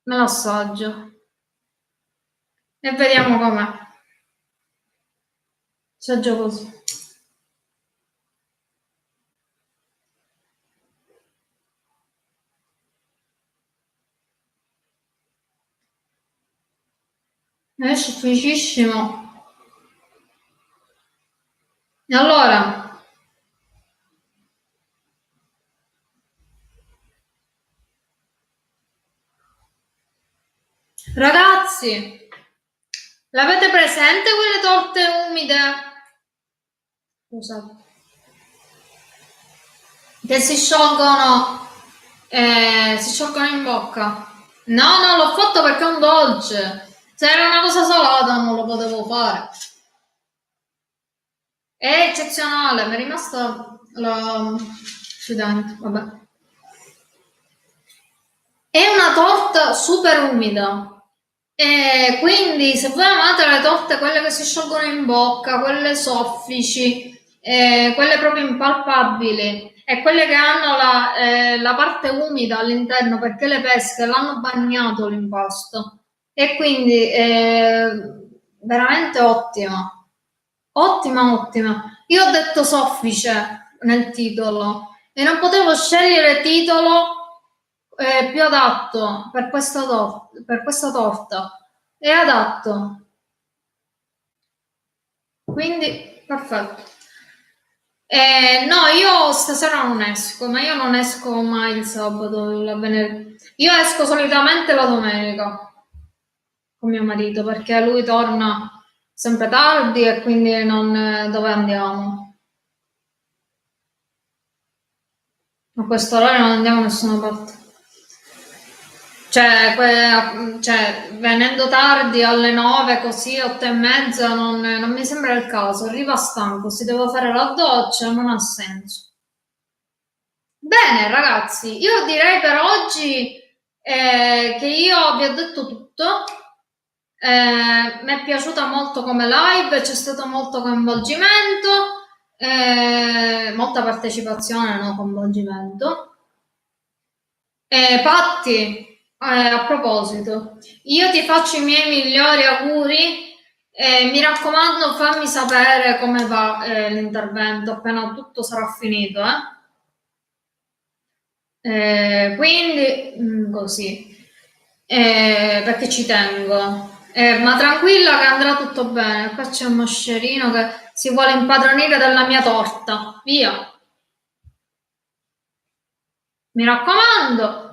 me lo assaggio. E vediamo com'è. Assaggio così. è sufficientissimo. Allora, ragazzi, l'avete presente quelle torte umide? Scusate. Che si sciolgono in bocca. No, no, l'ho fatto perché è un dolce. Se era una cosa salata non lo potevo fare. È eccezionale, mi è rimasta l'accidente, vabbè. È una torta super umida. E quindi se voi amate le torte, quelle che si sciolgono in bocca, quelle soffici, quelle proprio impalpabili e quelle che hanno la parte umida all'interno perché le pesche l'hanno bagnato l'impasto e quindi è veramente ottima. Ottima, ottima. Io ho detto soffice nel titolo e non potevo scegliere titolo più adatto per questa torta. È adatto. Quindi, perfetto. No, io stasera non esco, ma io non esco mai il sabato, il venerdì. Io esco solitamente la domenica con mio marito perché lui torna sempre tardi e quindi non dove andiamo. A questo orario non andiamo da nessuna parte. Cioè, venendo tardi alle 9, così 8:30, non mi sembra il caso. Arriva stanco, si deve fare la doccia, non ha senso. Bene, ragazzi, io direi per oggi che io vi ho detto tutto. Mi è piaciuta molto come live, c'è stato molto coinvolgimento, molta partecipazione, no coinvolgimento. Patti, a proposito, io ti faccio i miei migliori auguri e mi raccomando fammi sapere come va l'intervento appena tutto sarà finito. Quindi così, perché ci tengo. Ma tranquilla che andrà tutto bene. Qua c'è un moscerino che si vuole impadronire della mia torta. Via. Mi raccomando.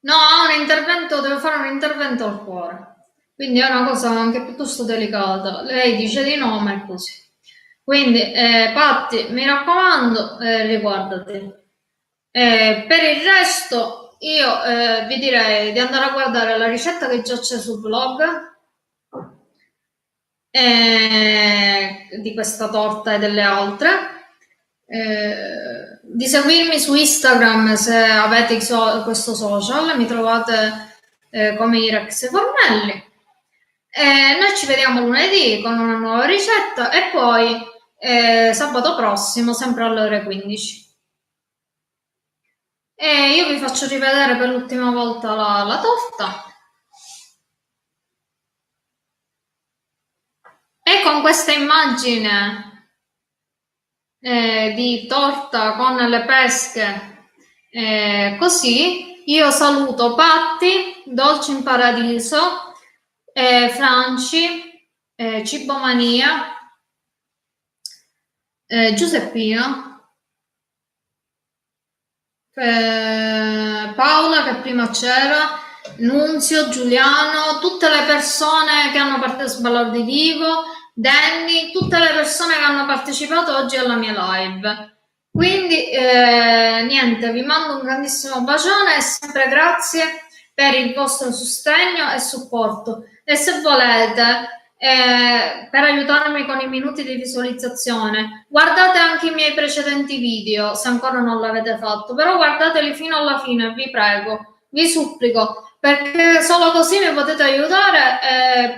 No, ha un intervento, deve fare un intervento al cuore. Quindi è una cosa anche piuttosto delicata. Lei dice di no, ma è così. Quindi, Patti, mi raccomando, riguardati. Per il resto, io vi direi di andare a guardare la ricetta che già c'è sul blog di questa torta e delle altre. Di seguirmi su Instagram se avete questo social, mi trovate come Irex Formelli. Noi ci vediamo lunedì con una nuova ricetta e poi sabato prossimo, sempre alle ore 15. E io vi faccio rivedere per l'ultima volta la torta. E con questa immagine di torta con le pesche, così io saluto Patti, Dolce in Paradiso, Franci, Cibomania, Giuseppino, Paola che prima c'era, Nunzio, Giuliano, tutte le persone che hanno partecipato di vivo, Danny, tutte le persone che hanno partecipato oggi alla mia live. Quindi niente, vi mando un grandissimo bacione e sempre grazie per il vostro sostegno e supporto. E se volete per aiutarmi con i minuti di visualizzazione, guardate anche i miei precedenti video se ancora non l'avete fatto, però guardateli fino alla fine, vi prego, vi supplico, perché solo così mi potete aiutare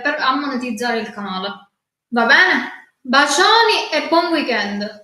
a monetizzare il canale. Va bene? Bacioni e buon weekend!